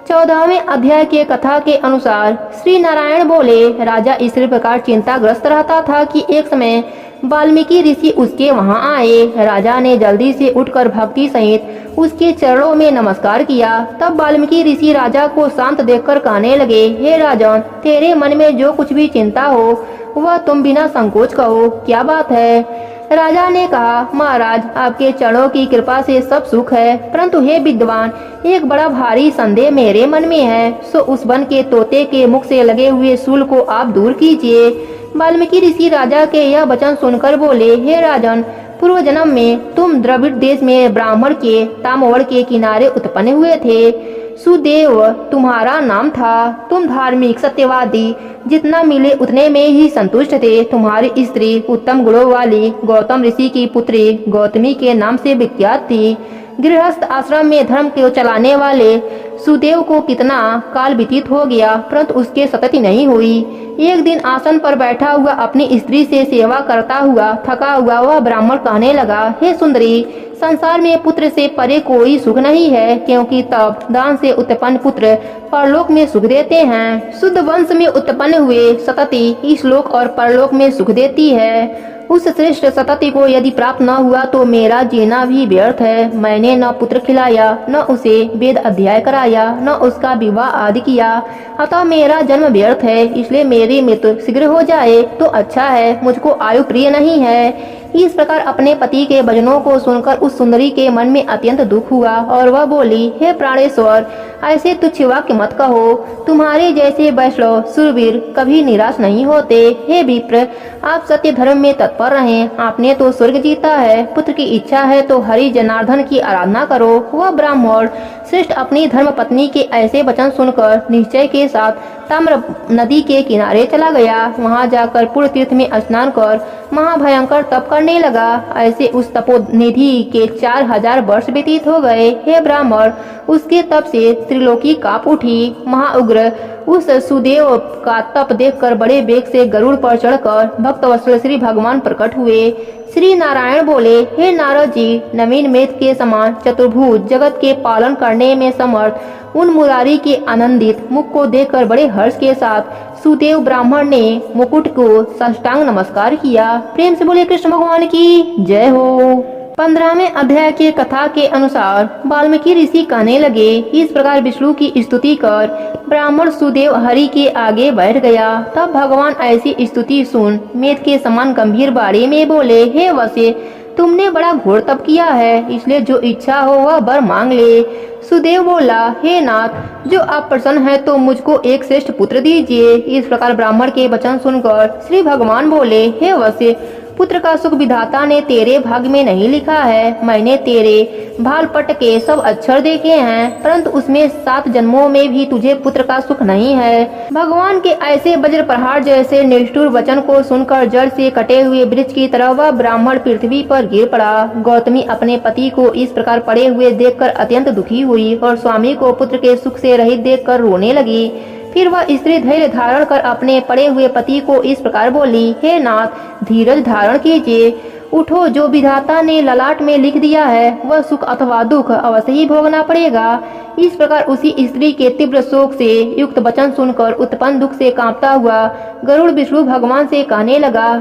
S1: 14वें अध्याय के कथा के अनुसार श्री नारायण बोले, राजा इस प्रकार चिंताग्रस्त रहता था कि एक समय वाल्मीकि ऋषि उसके वहां आए। राजा ने जल्दी से उठकर भक्ति सहित उसके चरणों में नमस्कार किया। तब वाल्मीकि ऋषि राजा को शांत देखकर कहने लगे, हे राजन, तेरे मन में जो कुछ भी चिंता हो वह तुम बिना संकोच कहो, क्या बात है। राजा ने कहा, महाराज, आपके चरणों की कृपा से सब सुख है, परंतु हे विद्वान, एक बड़ा भारी संदेह मेरे मन में है। सो उस वन के तोते के मुख से लगे हुए शूल को आप दूर कीजिए। वाल्मीकि ऋषि राजा के यह वचन सुनकर बोले, हे राजन, पूर्व जन्म में तुम द्रविड़ देश में ब्राह्मण के ताम्रवर्ण के किनारे उत्पन्न हुए थे। सुदेव तुम्हारा नाम था। तुम धार्मिक, सत्यवादी, जितना मिले उतने में ही संतुष्ट थे। तुम्हारी स्त्री उत्तम गुणों वाली गौतम ऋषि की पुत्री गौतमी के नाम से विख्यात थी। गृहस्थ आश्रम में धर्म को चलाने वाले सुदेव को कितना काल व्यतीत हो गया, परंतु उसके सतति नहीं हुई। एक दिन आसन पर बैठा हुआ अपनी स्त्री से सेवा करता हुआ थका हुआ वह ब्राह्मण कहने लगा, हे सुंदरी, संसार में पुत्र से परे कोई सुख नहीं है, क्योंकि तप दान से उत्पन्न पुत्र परलोक में सुख देते हैं। शुद्ध वंश में उत्पन्न हुए सतति इस लोक और परलोक में सुख देती है। उस श्रेष्ठ सतति को यदि प्राप्त न हुआ तो मेरा जीना भी व्यर्थ है। मैंने न पुत्र खिलाया, न उसे वेद अध्याय कराया, न उसका विवाह आदि किया, अतः मेरा जन्म व्यर्थ है। इसलिए मेरी मृत्यु शीघ्र हो जाए तो अच्छा है, मुझको आयु प्रिय नहीं है। इस प्रकार अपने पति के वचनों को सुनकर उस सुंदरी के मन में अत्यंत दुख हुआ और वह बोली, हे प्राणेश्वर, ऐसे तुच्छ वाक्य मत कहो। तुम्हारे जैसे वैष्णव सुरवीर कभी निराश नहीं होते। हे विप्र, आप सत्य धर्म में तत्पर रहें। आपने तो स्वर्ग जीता है। पुत्र की इच्छा है तो हरि जनार्दन की आराधना करो। वह ब्राह्मण श्रेष्ठ अपनी धर्म पत्नी के ऐसे वचन सुनकर निश्चय के साथ ताम्र नदी के किनारे चला गया। वहां जाकर पूर्ण तीर्थ में स्नान कर महाभयंकर तप करने लगा। ऐसे उस तपोनिधि के 4000 वर्ष व्यतीत हो गए। हे ब्राह्मण, उसके तप से त्रिलोकी कांप उठी। महाउग्र उस सुदेव का तप देखकर बड़े वेग से गरुड़ पर चढ़कर भक्तवत्सल श्री भगवान प्रकट हुए। श्री नारायण बोले, हे नारद जी, नवीन मेघ के समान चतुर्भुज जगत के पालन करने में समर्थ उन मुरारी के आनंदित मुख को देखकर बड़े हर्ष के साथ सुदेव ब्राह्मण ने मुकुट को साष्टांग नमस्कार किया। प्रेम से बोले कृष्ण भगवान की जय हो। 15वें अध्याय के कथा के अनुसार वाल्मीकि ऋषि कहने लगे, इस प्रकार विष्णु की स्तुति कर ब्राह्मण सुदेव हरि के आगे बैठ गया। तब भगवान ऐसी स्तुति सुन मेघ के समान गंभीर बाणी में बोले, हे वश्य, तुमने बड़ा घोर तप किया है, इसलिए जो इच्छा हो वह वर मांग ले। सुदेव बोला, हे नाथ, जो आप प्रसन्न है तो मुझको एक श्रेष्ठ पुत्र दीजिए। इस प्रकार ब्राह्मण के वचन सुनकर श्री भगवान बोले, हे वश्य, पुत्र का सुख विधाता ने तेरे भाग्य में नहीं लिखा है। मैंने तेरे भालपट के सब अक्षर देखे हैं, परंतु उसमें 7 जन्मों में भी तुझे पुत्र का सुख नहीं है। भगवान के ऐसे वज्र प्रहार जैसे निष्ठुर वचन को सुनकर जड़ से कटे हुए वृक्ष की तरह वह ब्राह्मण पृथ्वी पर गिर पड़ा। गौतमी अपने पति को इस प्रकार पड़े हुए देखकर अत्यंत दुखी हुई और स्वामी को पुत्र के सुख से रहित देखकर रोने लगी। फिर वह स्त्री धैर्य धारण कर अपने पड़े हुए पति को इस प्रकार बोली, हे नाथ, धीरज धारण कीजिए, उठो, जो विधाता ने ललाट में लिख दिया है वह सुख अथवा दुख अवश्य ही भोगना पड़ेगा। इस प्रकार उसी स्त्री के तीव्र शोक से युक्त वचन सुनकर उत्पन्न दुख से कांपता हुआ गरुड़ विष्णु भगवान से कहने लगा,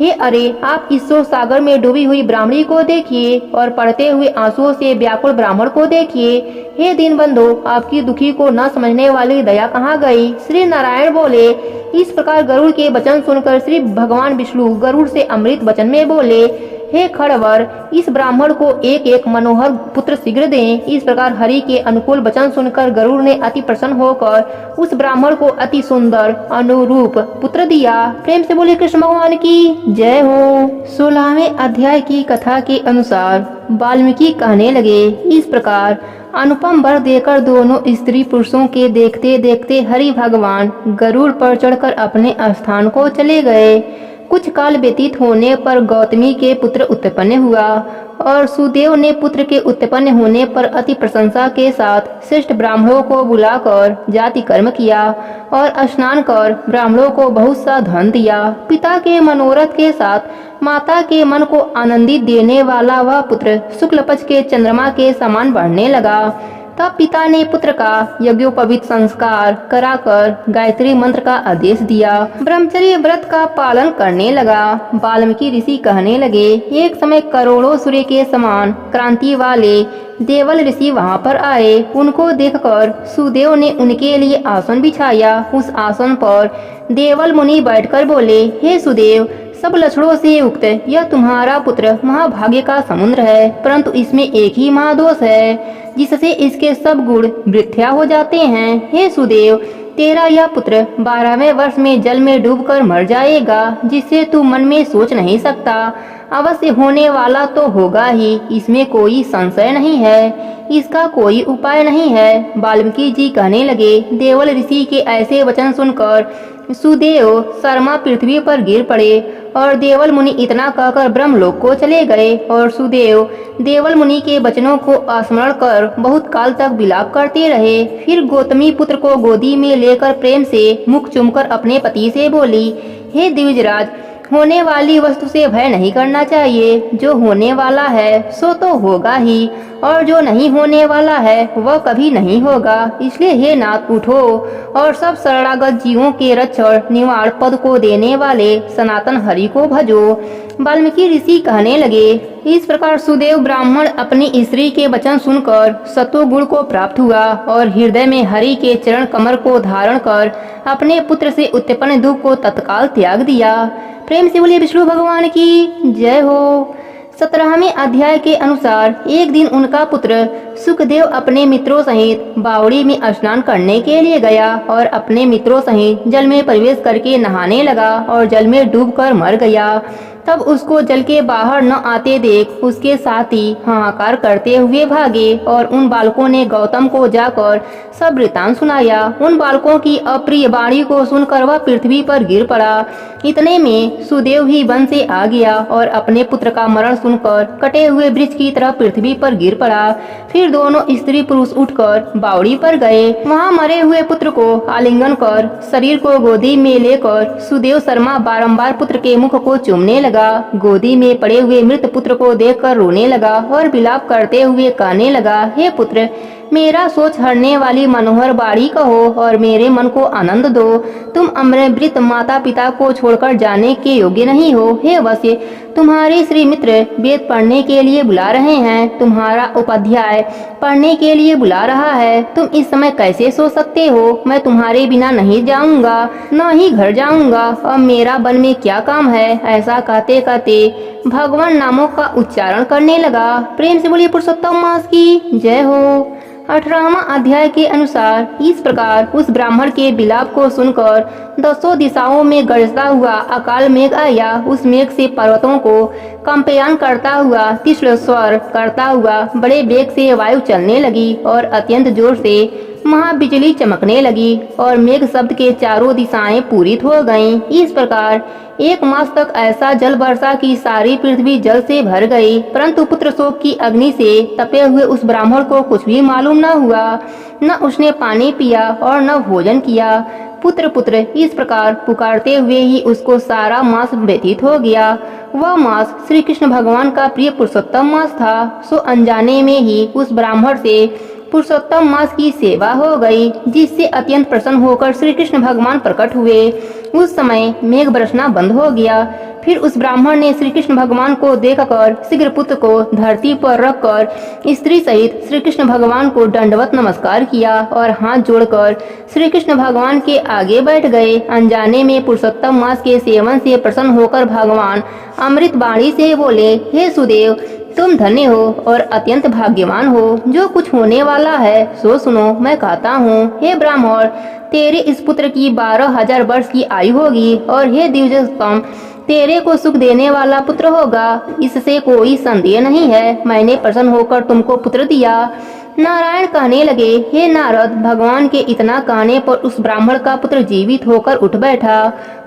S1: हे अरे, आप इस शोक सागर में डूबी हुई ब्राह्मणी को देखिए और पड़ते हुए आंसुओं से व्याकुल ब्राह्मण को देखिए। हे दीनबंधु, आपकी दुखी को न समझने वाली दया कहाँ गई। श्री नारायण बोले। इस प्रकार गरुड़ के वचन सुनकर श्री भगवान विष्णु गरुड़ से अमृत वचन में बोले, हे खड़वर, इस ब्राह्मण को एक एक मनोहर पुत्र शीघ्र दें। इस प्रकार हरि के अनुकूल वचन सुनकर गरुड़ ने अति प्रसन्न होकर उस ब्राह्मण को अति सुंदर अनुरूप पुत्र दिया। प्रेम से बोले कृष्ण भगवान की जय हो। 16वें अध्याय की कथा के अनुसार वाल्मीकि कहने लगे, इस प्रकार अनुपम वर देकर दोनों स्त्री पुरुषों के देखते देखते हरि भगवान गरुड़ पर चढ़कर अपने स्थान को चले गए। कुछ काल व्यतीत होने पर गौतमी के पुत्र उत्पन्न हुआ और सुदेव ने पुत्र के उत्पन्न होने पर अति प्रशंसा के साथ श्रेष्ठ ब्राह्मणों को बुलाकर जाति कर्म किया और स्नान कर ब्राह्मणों को बहुत सा धन दिया। पिता के मनोरथ के साथ माता के मन को आनंदित देने वाला वह पुत्र शुक्ल पक्ष के चंद्रमा के समान बढ़ने लगा। तब पिता ने पुत्र का यज्ञोपवीत संस्कार कराकर गायत्री मंत्र का आदेश दिया। ब्रह्मचर्य व्रत का पालन करने लगा। वाल्मीकि ऋषि कहने लगे, एक समय करोड़ों सूर्य के समान क्रांति वाले देवल ऋषि वहां पर आए। उनको देखकर सुदेव ने उनके लिए आसन बिछाया। उस आसन पर देवल मुनि बैठकर बोले, हे सुदेव, सब लक्षणों से युक्त यह तुम्हारा पुत्र महाभाग्य का समुद्र है, परंतु इसमें एक ही महादोष है जिससे इसके सब गुण वृथा हो जाते हैं। हे सुदेव, तेरा यह पुत्र 12वें वर्ष में जल में डूबकर मर जाएगा, जिससे तू मन में सोच नहीं सकता। अवश्य होने वाला तो होगा ही, इसमें कोई संशय नहीं है, इसका कोई उपाय नहीं है। वाल्मीकि जी कहने लगे, देवल ऋषि के ऐसे वचन सुनकर सुदेव शर्मा पृथ्वी पर गिर पड़े और देवल मुनि इतना कहकर ब्रह्मलोक को चले गए। और सुदेव देवल मुनि के वचनों को स्मरण कर बहुत काल तक विलाप करते रहे। फिर गौतमी पुत्र को गोदी में लेकर प्रेम से मुख चूमकर अपने पति से बोली, हे दिविजराज, होने वाली वस्तु से भय नहीं करना चाहिए। जो होने वाला है सो तो होगा ही, और जो नहीं होने वाला है वह कभी नहीं होगा। इसलिए हे नाथ, उठो और सब शरणागत जीवों के रक्षण निवारण पद को देने वाले सनातन हरि को भजो। वाल्मीकि ऋषि कहने लगे, इस प्रकार सुदेव ब्राह्मण अपनी स्त्री के वचन सुनकर सत्वगुण को प्राप्त हुआ और हृदय में हरि के चरण कमल को धारण कर अपने पुत्र से उत्पन्न दुख को तत्काल त्याग दिया। प्रेम से बोलिए विष्णु भगवान की जय हो। 17वें अध्याय के अनुसार एक दिन उनका पुत्र सुखदेव अपने मित्रों सहित बावड़ी में स्नान करने के लिए गया और अपने मित्रों सहित जल में प्रवेश करके नहाने लगा और जल में डूबकर मर गया। तब उसको जल के बाहर न आते देख उसके साथी हाहाकार करते हुए भागे और उन बालकों ने गौतम को जाकर सब वृतांत सुनाया। उन बालकों की अप्रिय वाणी को सुनकर वह पृथ्वी पर गिर पड़ा। इतने में सुदेव भी वन से आ गया और अपने पुत्र का मरण सुनकर कटे हुए वृक्ष की तरह पृथ्वी पर गिर पड़ा। फिर दोनों स्त्री पुरुष उठकर बावड़ी पर गए। वहां मरे हुए पुत्र को आलिंगन कर शरीर को गोदी में लेकर सुदेव शर्मा बारंबार पुत्र के मुख को चूमने लगा। गोदी में पड़े हुए मृत पुत्र को देखकर रोने लगा और विलाप करते हुए कहने लगा, हे पुत्र, मेरा सोच हरने वाली मनोहर बाड़ी कहो और मेरे मन को आनंद दो। तुम अमृत माता पिता को छोड़कर जाने के योग्य नहीं हो। हे वश्य, तुम्हारे श्री मित्र वेद पढ़ने के लिए बुला रहे हैं, तुम्हारा उपाध्याय पढ़ने के लिए बुला रहा है। तुम इस समय कैसे सो सकते हो? मैं तुम्हारे बिना नहीं जाऊंगा, न ही घर जाऊंगा। अब मेरा वन में क्या काम है? ऐसा कहते कहते भगवान नामों का उच्चारण करने लगा। प्रेम से बोलिए पुरुषोत्तम मास की जय हो। 18वां अध्याय के अनुसार इस प्रकार उस ब्राह्मण के विलाप को सुनकर 10 दिशाओं में गरजता हुआ अकाल मेघ आया। उस मेघ से पर्वतों को कंपयान करता हुआ, तीक्ष्ण स्वर करता हुआ बड़े वेग से वायु चलने लगी और अत्यंत जोर से महाबिजली चमकने लगी और मेघ शब्द के चारों दिशाएं पूरित हो गईं। इस प्रकार 1 मास तक ऐसा जल वर्षा की सारी पृथ्वी जल से भर गई, परंतु पुत्र शोक की अग्नि से तपे हुए उस ब्राह्मण को कुछ भी मालूम न हुआ। न उसने पानी पिया और न भोजन किया। पुत्र पुत्र इस प्रकार पुकारते हुए ही उसको सारा मास व्यतीत हो गया। वह मास श्री कृष्ण भगवान का प्रिय पुरुषोत्तम मास था। सो अनजाने में ही उस ब्राह्मण से पुरुषोत्तम मास की सेवा हो गई, जिससे अत्यंत प्रसन्न होकर श्री कृष्ण भगवान प्रकट हुए। उस समय मेघ बरसना बंद हो गया। फिर उस ब्राह्मण ने श्री कृष्ण भगवान को देखकर शीघ्र पुत्र को धरती पर रखकर स्त्री सहित श्री कृष्ण भगवान को दंडवत नमस्कार किया और हाथ जोड़कर श्री कृष्ण भगवान के आगे बैठ गए। अनजाने में पुरुषोत्तम मास के सेवन से प्रसन्न होकर भगवान अमृत वाणी से बोले, हे सुदेव, तुम धन्य हो और अत्यंत भाग्यवान हो। जो कुछ होने वाला है सो सुनो, मैं कहता हूँ। हे ब्राह्मण, तेरे इस पुत्र की 12,000 वर्ष की आयु होगी और हे द्विजोत्तम, तेरे को सुख देने वाला पुत्र होगा, इससे कोई संदेह नहीं है। मैंने प्रसन्न होकर तुमको पुत्र दिया। नारायण कहने लगे, हे नारद, भगवान के इतना कहने पर उस ब्राह्मण का पुत्र जीवित होकर उठ बैठा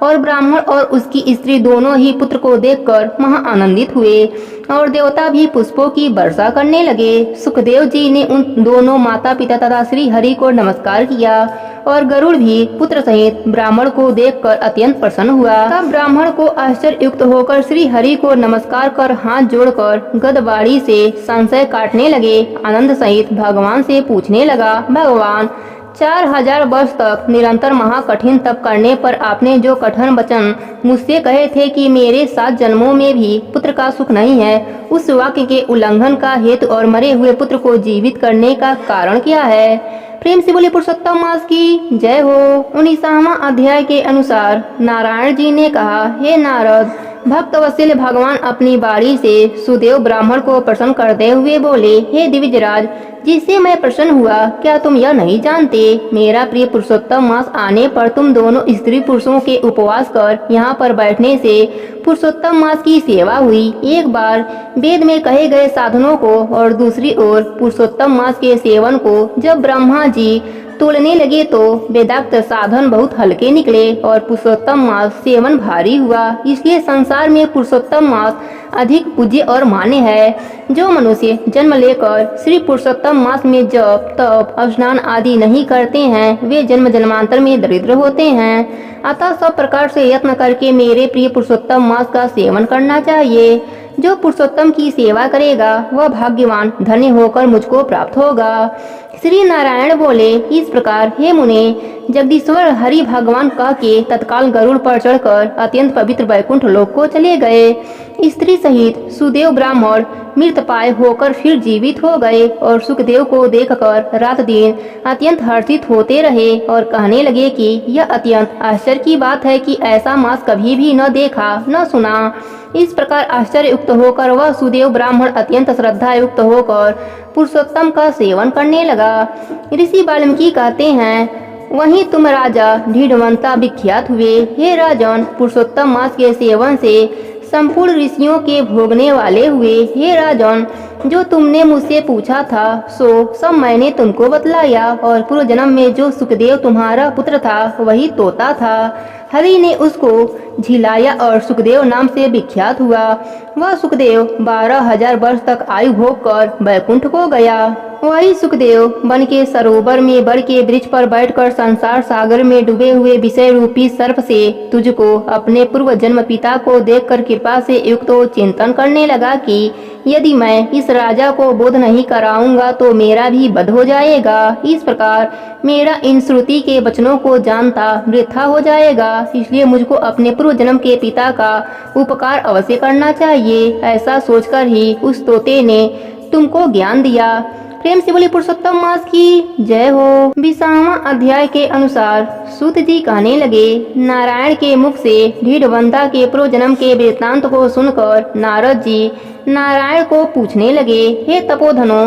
S1: और ब्राह्मण और उसकी स्त्री दोनों ही पुत्र को देखकर महा आनंदित हुए और देवता भी पुष्पों की वर्षा करने लगे। सुखदेव जी ने उन दोनों माता पिता तथा श्री हरि को नमस्कार किया और गरुड़ भी पुत्र सहित ब्राह्मण को देखकर अत्यंत प्रसन्न हुआ। तब ब्राह्मण को आश्चर्य युक्त होकर श्री हरि को नमस्कार कर हाथ जोड़कर गदवाड़ी से संशय काटने लगे। आनंद सहित भगवान से पूछने लगा, भगवान, 4,000 वर्ष तक निरंतर महाकठिन तप करने पर आपने जो कठिन वचन मुझसे कहे थे कि मेरे 7 जन्मों में भी पुत्र का सुख नहीं है, उस वाक्य के उल्लंघन का हेतु और मरे हुए पुत्र को जीवित करने का कारण क्या है? प्रेम से बोले पुरुषोत्तम मास की जय हो। 19वां अध्याय के अनुसार नारायण जी ने कहा, हे नारद, भक्त वत्सल भगवान अपनी बाणी से सुदेव ब्राह्मण को प्रसन्न करते हुए बोले, हे दिविजराज, जिससे मैं प्रसन्न हुआ, क्या तुम यह नहीं जानते? मेरा प्रिय पुरुषोत्तम मास आने पर तुम दोनों स्त्री पुरुषों के उपवास कर यहाँ पर बैठने से पुरुषोत्तम मास की सेवा हुई। एक बार वेद में कहे गए साधनों को और दूसरी ओर पुरुषोत्तम मास के सेवन को जब ब्रह्मा जी तोड़ने लगे तो वेदाक्त साधन बहुत हल्के निकले और पुरुषोत्तम मास सेवन भारी हुआ। इसलिए संसार में पुरुषोत्तम मास अधिक पूज्य और मान्य है। जो मनुष्य जन्म लेकर श्री पुरुषोत्तम मास में जप तप स्नान आदि नहीं करते हैं, वे जन्म जन्मांतर में दरिद्र होते हैं। अतः सब प्रकार से यत्न करके मेरे प्रिय पुरुषोत्तम मास का सेवन करना चाहिए। जो पुरुषोत्तम की सेवा करेगा वह भाग्यवान धन्य होकर मुझको प्राप्त होगा। श्री नारायण बोले, इस प्रकार हे मुने, जगदीश्वर हरि भगवान कह के तत्काल गरुड़ पर चढ़कर अत्यंत पवित्र वैकुंठ लोक को चले गए। स्त्री सहित सुदेव ब्राह्मण मृतपाय होकर फिर जीवित हो गए और सुखदेव को देखकर रात दिन अत्यंत हर्षित होते रहे और कहने लगे कि यह अत्यंत आश्चर्य की बात है कि ऐसा मास कभी भी न देखा न सुना। इस प्रकार आश्चर्य युक्त होकर वह सुदेव ब्राह्मण अत्यंत श्रद्धा युक्त होकर पुरुषोत्तम का सेवन करने लगा। ऋषि वाल्मीकि कहते हैं, वहीं तुम राजा ढीढ़वंता विख्यात हुए। हे राजन, पुरुषोत्तम मास के सेवन से संपूर्ण ऋषियों के भोगने वाले हुए। हे राजन, जो तुमने मुझसे पूछा था सो सब मैंने तुमको बतलाया और पूर्व जन्म में जो सुखदेव तुम्हारा पुत्र था वही तोता था। हरि ने उसको झिलाया और सुखदेव नाम से विख्यात हुआ। वह सुखदेव 12,000 वर्ष तक आयु भोग कर वैकुंठ को गया। वही सुखदेव वन के सरोवर में बर के वृक्ष पर बैठकर संसार सागर में डूबे हुए विषय रूपी सर्प से तुझको अपने पूर्व जन्म पिता को देखकर कृपा से युक्त हो चिंतन करने लगा कि यदि मैं इस राजा को बोध नहीं कराऊंगा तो मेरा भी वध हो जाएगा। इस प्रकार मेरा इन श्रुति के वचनों को जानता वृथा हो जाएगा, इसलिए मुझको अपने पूर्व जन्म के पिता का उपकार अवश्य करना चाहिए। ऐसा सोचकर ही उस तोते ने तुमको ज्ञान दिया। प्रेम से बोले पुरुषोत्तम मास की जय हो। 20वां अध्याय के अनुसार सूत जी कहने लगे, नारायण के मुख से ढीढ़वंता के पूर्व जन्म के वृत्तांत को सुनकर नारद जी नारायण को पूछने लगे, हे तपोधनो,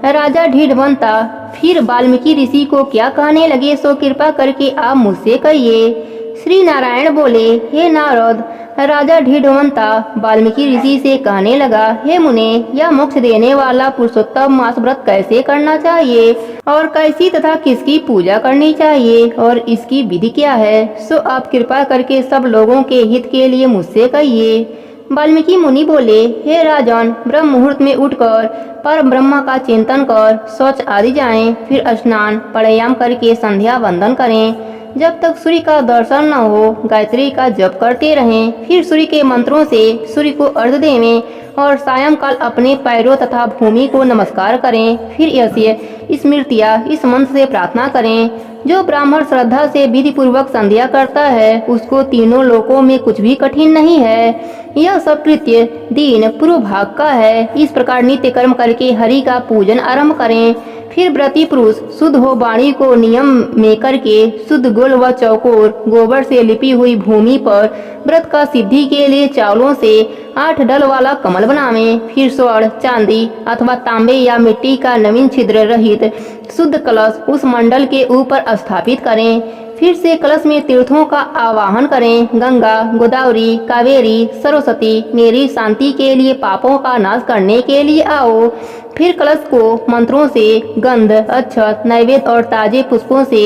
S1: राजा ढीढ़वंता फिर वाल्मीकि ऋषि को क्या कहने लगे, सो कृपा करके आप मुझसे कहिए। श्री नारायण बोले, हे नारद, राजा ढीढ़वंता वाल्मीकि ऋषि से कहने लगा, हे मुने, यह मोक्ष देने वाला पुरुषोत्तम मास व्रत कैसे करना चाहिए और कैसी तथा किसकी पूजा करनी चाहिए और इसकी विधि क्या है, सो आप कृपा करके सब लोगों के हित के लिए मुझसे कहिए। वाल्मीकि मुनि बोले, हे राजन, ब्रह्म मुहूर्त में उठकर पर ब्रह्मा का चिंतन कर शौच आदि जाएं, फिर स्नान प्राणायाम करके संध्या वंदन करें। जब तक सूर्य का दर्शन न हो गायत्री का जप करते रहें, फिर सूर्य के मंत्रों से सूर्य को अर्घ्य देवें और सायंकाल अपने पैरों तथा भूमि को नमस्कार करें। फिर ऐसे स्मृतिया इस मंत्र से प्रार्थना करें, जो ब्राह्मण श्रद्धा से विधि पूर्वक संध्या करता है उसको तीनों लोकों में कुछ भी कठिन नहीं है। यह सब कृत्य दिन पूर्व भाग का है। इस प्रकार नित्य कर्म करके हरि का पूजन आरंभ करें। फिर व्रती पुरुष शुद्ध हो वाणी को नियम में करके शुद्ध गोल व चौकोर गोबर से लिपी हुई भूमि पर व्रत का सिद्धि के लिए चावलों से 8 डल वाला कमल बनावें। फिर स्वर्ण, चांदी अथवा तांबे या मिट्टी का नवीन छिद्र रहित शुद्ध कलश उस मंडल के ऊपर स्थापित करें। फिर से कलश में तीर्थों का आवाहन करें। गंगा, गोदावरी, कावेरी, सरस्वती मेरी शांति के लिए पापों का नाश करने के लिए आओ। फिर कलश को मंत्रों से गंध, अक्षत, नैवेद्य और ताजे पुष्पों से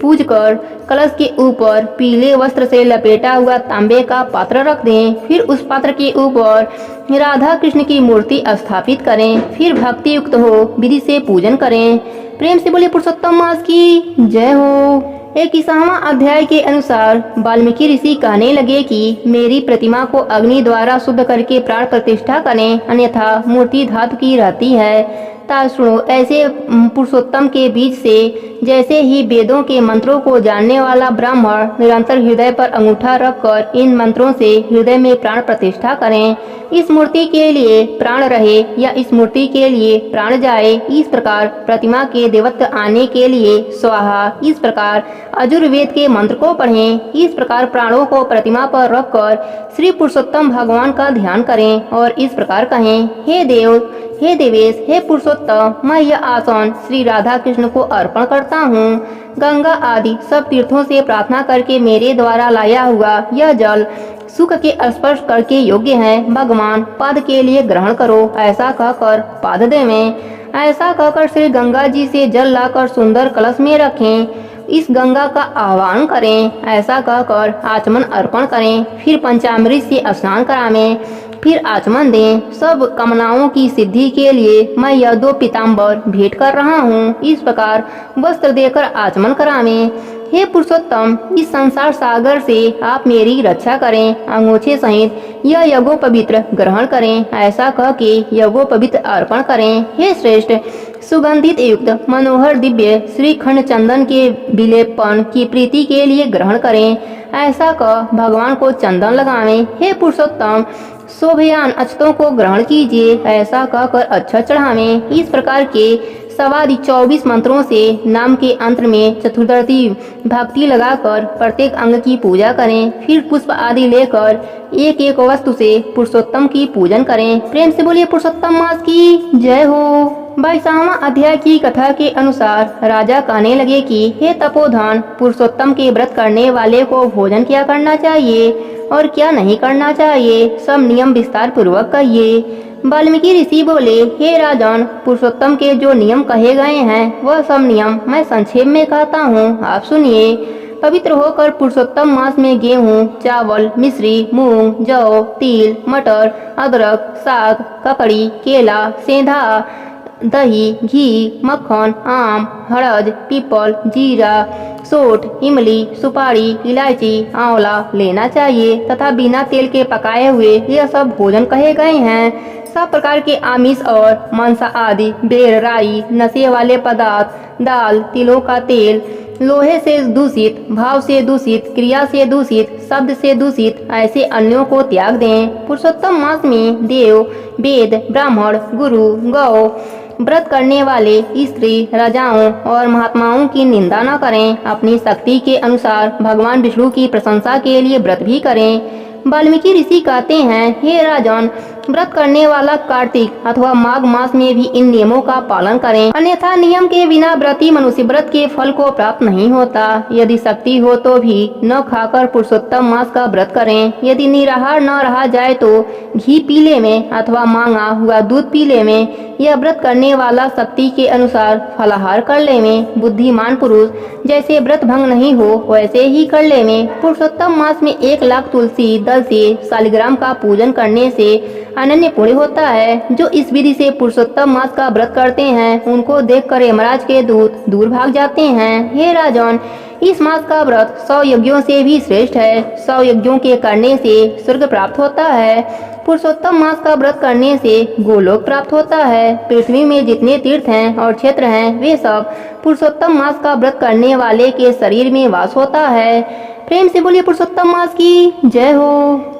S1: पूज कर कलश के ऊपर पीले वस्त्र से लपेटा हुआ तांबे का पात्र रख दें। फिर उस पात्र के ऊपर राधा कृष्ण की मूर्ति स्थापित करें। फिर भक्ति युक्त हो विधि से पूजन करें। प्रेम से बोले पुरुषोत्तम मास की जय हो। 21वां अध्याय के अनुसार वाल्मीकि ऋषि कहने लगे कि मेरी प्रतिमा को अग्नि द्वारा शुद्ध करके प्राण प्रतिष्ठा करें, अन्यथा मूर्ति धातु की रहती है। सुनो, ऐसे पुरुषोत्तम के बीच से जैसे ही वेदों के मंत्रों को जानने वाला ब्राह्मण निरंतर हृदय पर अंगूठा रखकर इन मंत्रों से हृदय में प्राण प्रतिष्ठा करें। इस मूर्ति के लिए प्राण रहे या इस मूर्ति के लिए प्राण जाए, इस प्रकार प्रतिमा के देवत्व आने के लिए स्वाहा, इस प्रकार अजुर्वेद के मंत्र को पढ़ें। इस प्रकार प्राणों को प्रतिमा पर रखकर श्री पुरुषोत्तम भगवान का ध्यान करें और इस प्रकार कहें, हे देव, हे देवेश, हे पुरुषोत्तम, मैं यह आसन श्री राधा कृष्ण को अर्पण करता हूँ। गंगा आदि सब तीर्थों से प्रार्थना करके मेरे द्वारा लाया हुआ यह जल सुख के स्पर्श करके योग्य है। भगवान पाद के लिए ग्रहण करो। ऐसा कहकर पाद देवें। ऐसा कहकर श्री गंगा जी से जल लाकर सुंदर कलश में रखें। इस गंगा का आह्वान करें। ऐसा कहकर आचमन अर्पण करें। फिर पंचामृत से स्नान करावें। फिर आचमन दें। सब कामनाओं की सिद्धि के लिए मैं यह 2 पीताम्बर भेंट कर रहा हूँ। इस प्रकार वस्त्र देकर आचमन करावें। हे पुरुषोत्तम, इस संसार सागर से आप मेरी रक्षा करें। अंगोछे सहित यह यज्ञोपवित्र ग्रहण करें। ऐसा कह के यज्ञोपवित्र अर्पण करें। हे श्रेष्ठ, सुगंधित युक्त मनोहर दिव्य श्रीखंड चंदन के विलेपन की प्रीति के लिए ग्रहण करें। ऐसा कह भगवान को चंदन लगावें। हे पुरुषोत्तम, शोभयान अक्षतों को ग्रहण कीजिए। ऐसा कहकर अक्षत चढ़ावें। इस प्रकार के 24 मंत्रों से नाम के अंतर में चतुर्दशी भक्ति लगाकर प्रत्येक अंग की पूजा करें। फिर पुष्प आदि लेकर एक एक वस्तु से पुरुषोत्तम की पूजन करें। प्रेम से बोलिए पुरुषोत्तम मास की जय हो। 22वां अध्याय की कथा के अनुसार राजा कहने लगे कि हे तपोधन, पुरुषोत्तम के व्रत करने वाले को भोजन क्या करना चाहिए और क्या नहीं करना चाहिए, सब नियम विस्तार पूर्वक कहिए। वाल्मीकि ऋषि बोले, हे राजन, पुरुषोत्तम के जो नियम कहे गए हैं वह सब नियम मैं संक्षेप में कहता हूँ, आप सुनिए। पवित्र होकर पुरुषोत्तम मास में गेहूँ, चावल, मिश्री, मूंग, जौ, तिल, मटर, अदरक, साग, ककड़ी, केला, सेंधा, दही, घी, मक्खन, आम, हरद, पीपल, जीरा, सोंठ, इमली, सुपारी, इलायची, आंवला लेना चाहिए तथा बिना तेल के पकाए हुए यह सब भोजन कहे गए हैं। सब प्रकार के आमिष और मांस आदि, बेर, राई, नशे वाले पदार्थ, दाल, तिलों का तेल, लोहे से दूषित, भाव से दूषित, क्रिया से दूषित, शब्द से दूषित ऐसे अन्यों को त्याग दें। पुरुषोत्तम मास में देव, वेद, ब्राह्मण, गुरु, गौ, व्रत करने वाले स्त्री, राजाओं और महात्माओं की निंदा न करें। अपनी शक्ति के अनुसार भगवान विष्णु की प्रशंसा के लिए व्रत भी करें। वाल्मीकि ऋषि कहते हैं, हे राजन, व्रत करने वाला कार्तिक अथवा माघ मास में भी इन नियमों का पालन करें, अन्यथा नियम के बिना व्रती मनुष्य व्रत के फल को प्राप्त नहीं होता। यदि शक्ति हो तो भी न खाकर पुरुषोत्तम मास का व्रत करें। यदि निराहार न रहा जाए तो घी पीले में अथवा मांगा हुआ दूध पीले में यह व्रत करने वाला शक्ति के अनुसार फलाहार कर ले में। बुद्धिमान पुरुष जैसे व्रत भंग नहीं हो वैसे ही कर ले में। पुरुषोत्तम मास में 1 लाख तुलसी दल से शालिग्राम का पूजन करने से अनन्य पुण्य होता है। जो इस विधि से पुरुषोत्तम मास का व्रत करते हैं उनको देखकर यमराज के दूत दूर भाग जाते हैं। हे राजन, इस मास का व्रत 100 यज्ञों से भी श्रेष्ठ है। 100 यज्ञों के करने से स्वर्ग प्राप्त होता है। पुरुषोत्तम मास का व्रत करने से गोलोक प्राप्त होता है। पृथ्वी में जितने तीर्थ हैं और क्षेत्र हैं वे सब पुरुषोत्तम मास का व्रत करने वाले के शरीर में वास होता है। प्रेम से बोलिए पुरुषोत्तम मास की जय हो।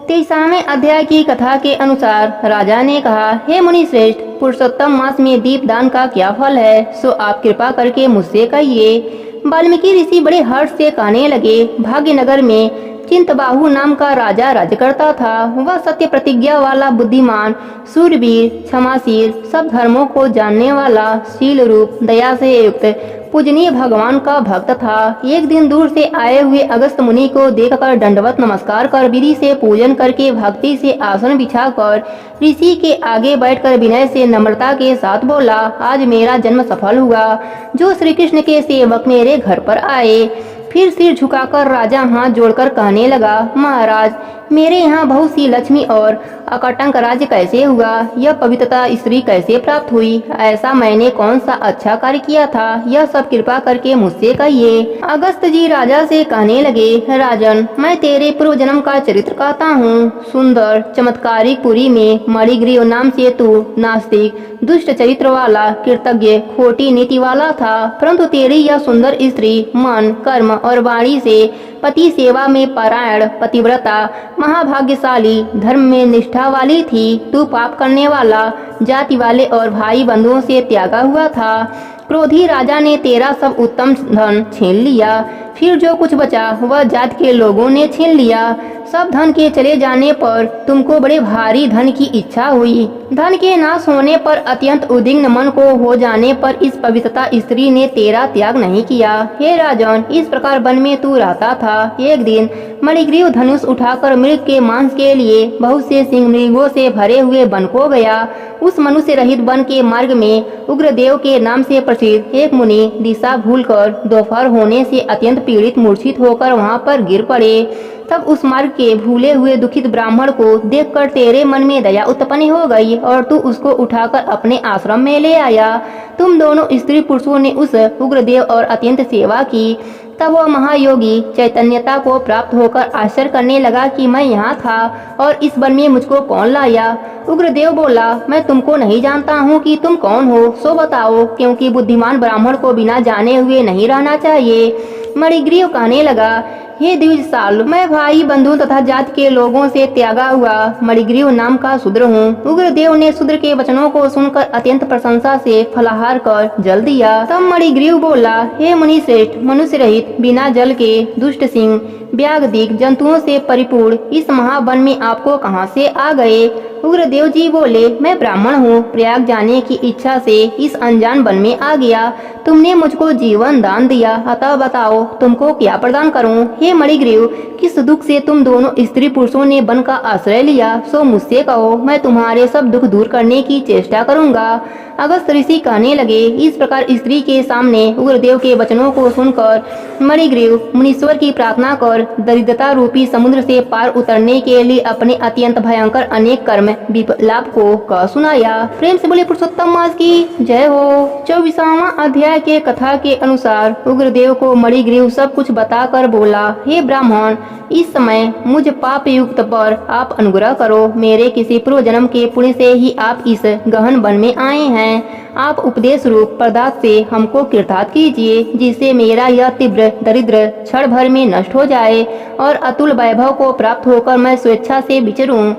S1: 23वें अध्याय की कथा के अनुसार राजा ने कहा, हे मुनि श्रेष्ठ, पुरुषोत्तम मास में दीप दान का क्या फल है, सो आप कृपा करके मुझसे कहिए। वाल्मीकि ऋषि बड़े हर्ष से कहने लगे, भाग्यनगर में चिंतबाहु नाम का राजा राज्य करता था। वह सत्य प्रतिज्ञा वाला, बुद्धिमान, सूरवीर, क्षमाशील, सब धर्मों को जानने वाला, शील रूप, दया से युक्त, पूजनीय भगवान का भक्त था। एक दिन दूर से आए हुए अगस्त मुनि को देखकर दंडवत नमस्कार कर विधि से पूजन करके भक्ति से आसन बिछाकर ऋषि के आगे बैठकर विनय से नम्रता के साथ बोला, आज मेरा जन्म सफल हुआ जो श्री कृष्ण के सेवक मेरे घर पर आए। फिर सिर झुकाकर राजा हाथ जोड़कर कहने लगा, महाराज, मेरे यहाँ बहुत सी लक्ष्मी और अकटंक राज्य कैसे हुआ, यह पवित्रता स्त्री कैसे प्राप्त हुई, ऐसा मैंने कौन सा अच्छा कार्य किया था, यह सब कृपा करके मुझसे कहिए। अगस्त जी राजा से कहने लगे, राजन, मैं तेरे पूर्व जन्म का चरित्र कहता हूँ। सुंदर चमत्कारिक पुरी में मणिग्रीव नाम से तू नास्तिक, दुष्ट चरित्र वाला, कृतज्ञ, खोटी नीति वाला था, परंतु तेरी यह सुंदर स्त्री मन, कर्म और वाणी से पति सेवा में परायण, पतिव्रता, महाभाग्यशाली, धर्म में निष्ठा वाली थी। तू पाप करने वाला, जाति वाले और भाई बंधुओं से त्यागा हुआ था। क्रोधी राजा ने तेरा सब उत्तम धन छीन लिया। फिर जो कुछ बचा वह जात के लोगों ने छीन लिया। सब धन के चले जाने पर तुमको बड़े भारी धन की इच्छा हुई। धन के नाश होने पर अत्यंत उद्विग्न मन को हो जाने पर इस पवित्रता स्त्री ने तेरा त्याग नहीं किया। हे राजन, इस प्रकार वन में तू रहता था। एक दिन मणिग्रीव धनुष उठाकर मृग के मांस के लिए बहुत से सिंह मृगों से भरे हुए वन को गया। उस मनुष्य रहित वन के मार्ग में उग्रदेव के नाम से प्रसिद्ध एक मुनि दिशा भूलकर दोपहर होने से अत्यंत पीड़ित मूर्छित होकर वहां पर गिर पड़े। तब उस मार्ग के भूले हुए दुखित ब्राह्मण को देखकर तेरे मन में दया उत्पन्न हो गई और तू उसको उठाकर अपने आश्रम में ले आया। तुम दोनों स्त्री पुरुषों ने उस उग्रदेव और अत्यंत सेवा की। तब वह महायोगी चैतन्यता को प्राप्त होकर आश्चर्य करने लगा कि मैं यहाँ था और इस वन में मुझको कौन लाया। उग्रदेव बोला, मैं तुमको नहीं जानता हूँ कि तुम कौन हो, सो बताओ, क्योंकि बुद्धिमान ब्राह्मण को बिना जाने हुए नहीं रहना चाहिए। मणिग्रीव कहने लगा, हे द्विज साल, मैं भाई बंधु तथा जात के लोगों से त्यागा हुआ मणिग्रीव नाम का शूद्र हूँ। उग्रदेव ने शूद्र के वचनों को सुनकर अत्यंत प्रशंसा से फलाहार कर जल दिया। तब मणिग्रीव बोला, हे मुनि श्रेष्ठ, मनुष्य रहित, बिना जल के, दुष्ट सिंह, व्याघ्र जंतुओं से परिपूर्ण इस महावन में आपको कहाँ से आ गए। उग्रदेव जी बोले, मैं ब्राह्मण हूँ, प्रयाग जाने की इच्छा से इस अनजान वन में आ गया। तुमने मुझको जीवन दान दिया, अतः बताओ तुमको क्या प्रदान करूँ। हे मणिग्रीव, किस दुख से तुम दोनों स्त्री पुरुषों ने वन का आश्रय लिया, सो मुझसे कहो, मैं तुम्हारे सब दुख दूर करने की चेष्टा करूँगा। अगस्त ऋषि कहने लगे, इस प्रकार स्त्री के सामने उग्रदेव के वचनों को सुनकर मणिग्रीव मुनीश्वर की प्रार्थना कर दरिद्रता रूपी समुद्र से पार उतरने के लिए अपने अत्यंत भयंकर अनेक कर्म विलाप को कह सुनाया। प्रेम से बोले पुरुषोत्तम मास की जय हो। 24वां अध्याय के कथा के अनुसार उग्रदेव को मणिग्रीव सब कुछ बताकर बोला, हे ब्राह्मण, इस समय मुझ पाप युक्त पर आप अनुग्रह करो। मेरे किसी पूर्व जन्म के पुण्य से ही आप इस गहन वन में आए हैं। आप उपदेश रूप पदार्थ से हमको कृतार्थ कीजिए, जिससे मेरा यह तीव्र दरिद्र क्षण भर में नष्ट हो जाए और अतुल वैभव को प्राप्त होकर मैं स्वेच्छा से विचरूं।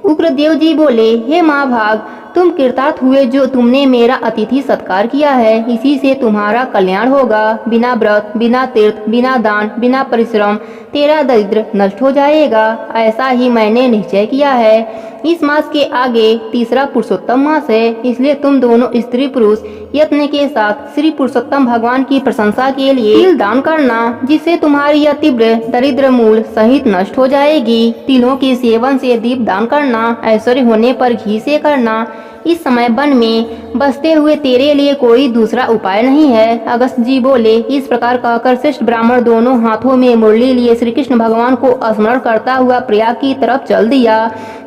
S1: उग्रदेव जी बोले, हे महाभाग, तुम कृतार्थ हुए जो तुमने मेरा अतिथि सत्कार किया है, इसी से तुम्हारा कल्याण होगा। बिना व्रत, बिना तीर्थ, बिना दान, बिना परिश्रम तेरा दरिद्र नष्ट हो जाएगा। ऐसा ही मैंने निश्चय किया है। इस मास के आगे तीसरा पुरुषोत्तम मास है, इसलिए तुम दोनों स्त्री पुरुष यत्न के साथ श्री पुरुषोत्तम भगवान की प्रशंसा के लिए तिल दान करना, जिससे तुम्हारी यह तीव्र दरिद्र मूल सहित नष्ट हो जाएगी। तिलों के सेवन से दीप दान करना, ऐश्वर्य होने पर घी से करना। इस समय वन में बसते हुए तेरे लिए कोई दूसरा उपाय नहीं है। अगस्त जी बोले, इस प्रकार कहकर श्रेष्ठ ब्राह्मण दोनों हाथों में मुरली लिए श्री कृष्ण भगवान को स्मरण करता हुआ प्रयाग की तरफ चल दिया।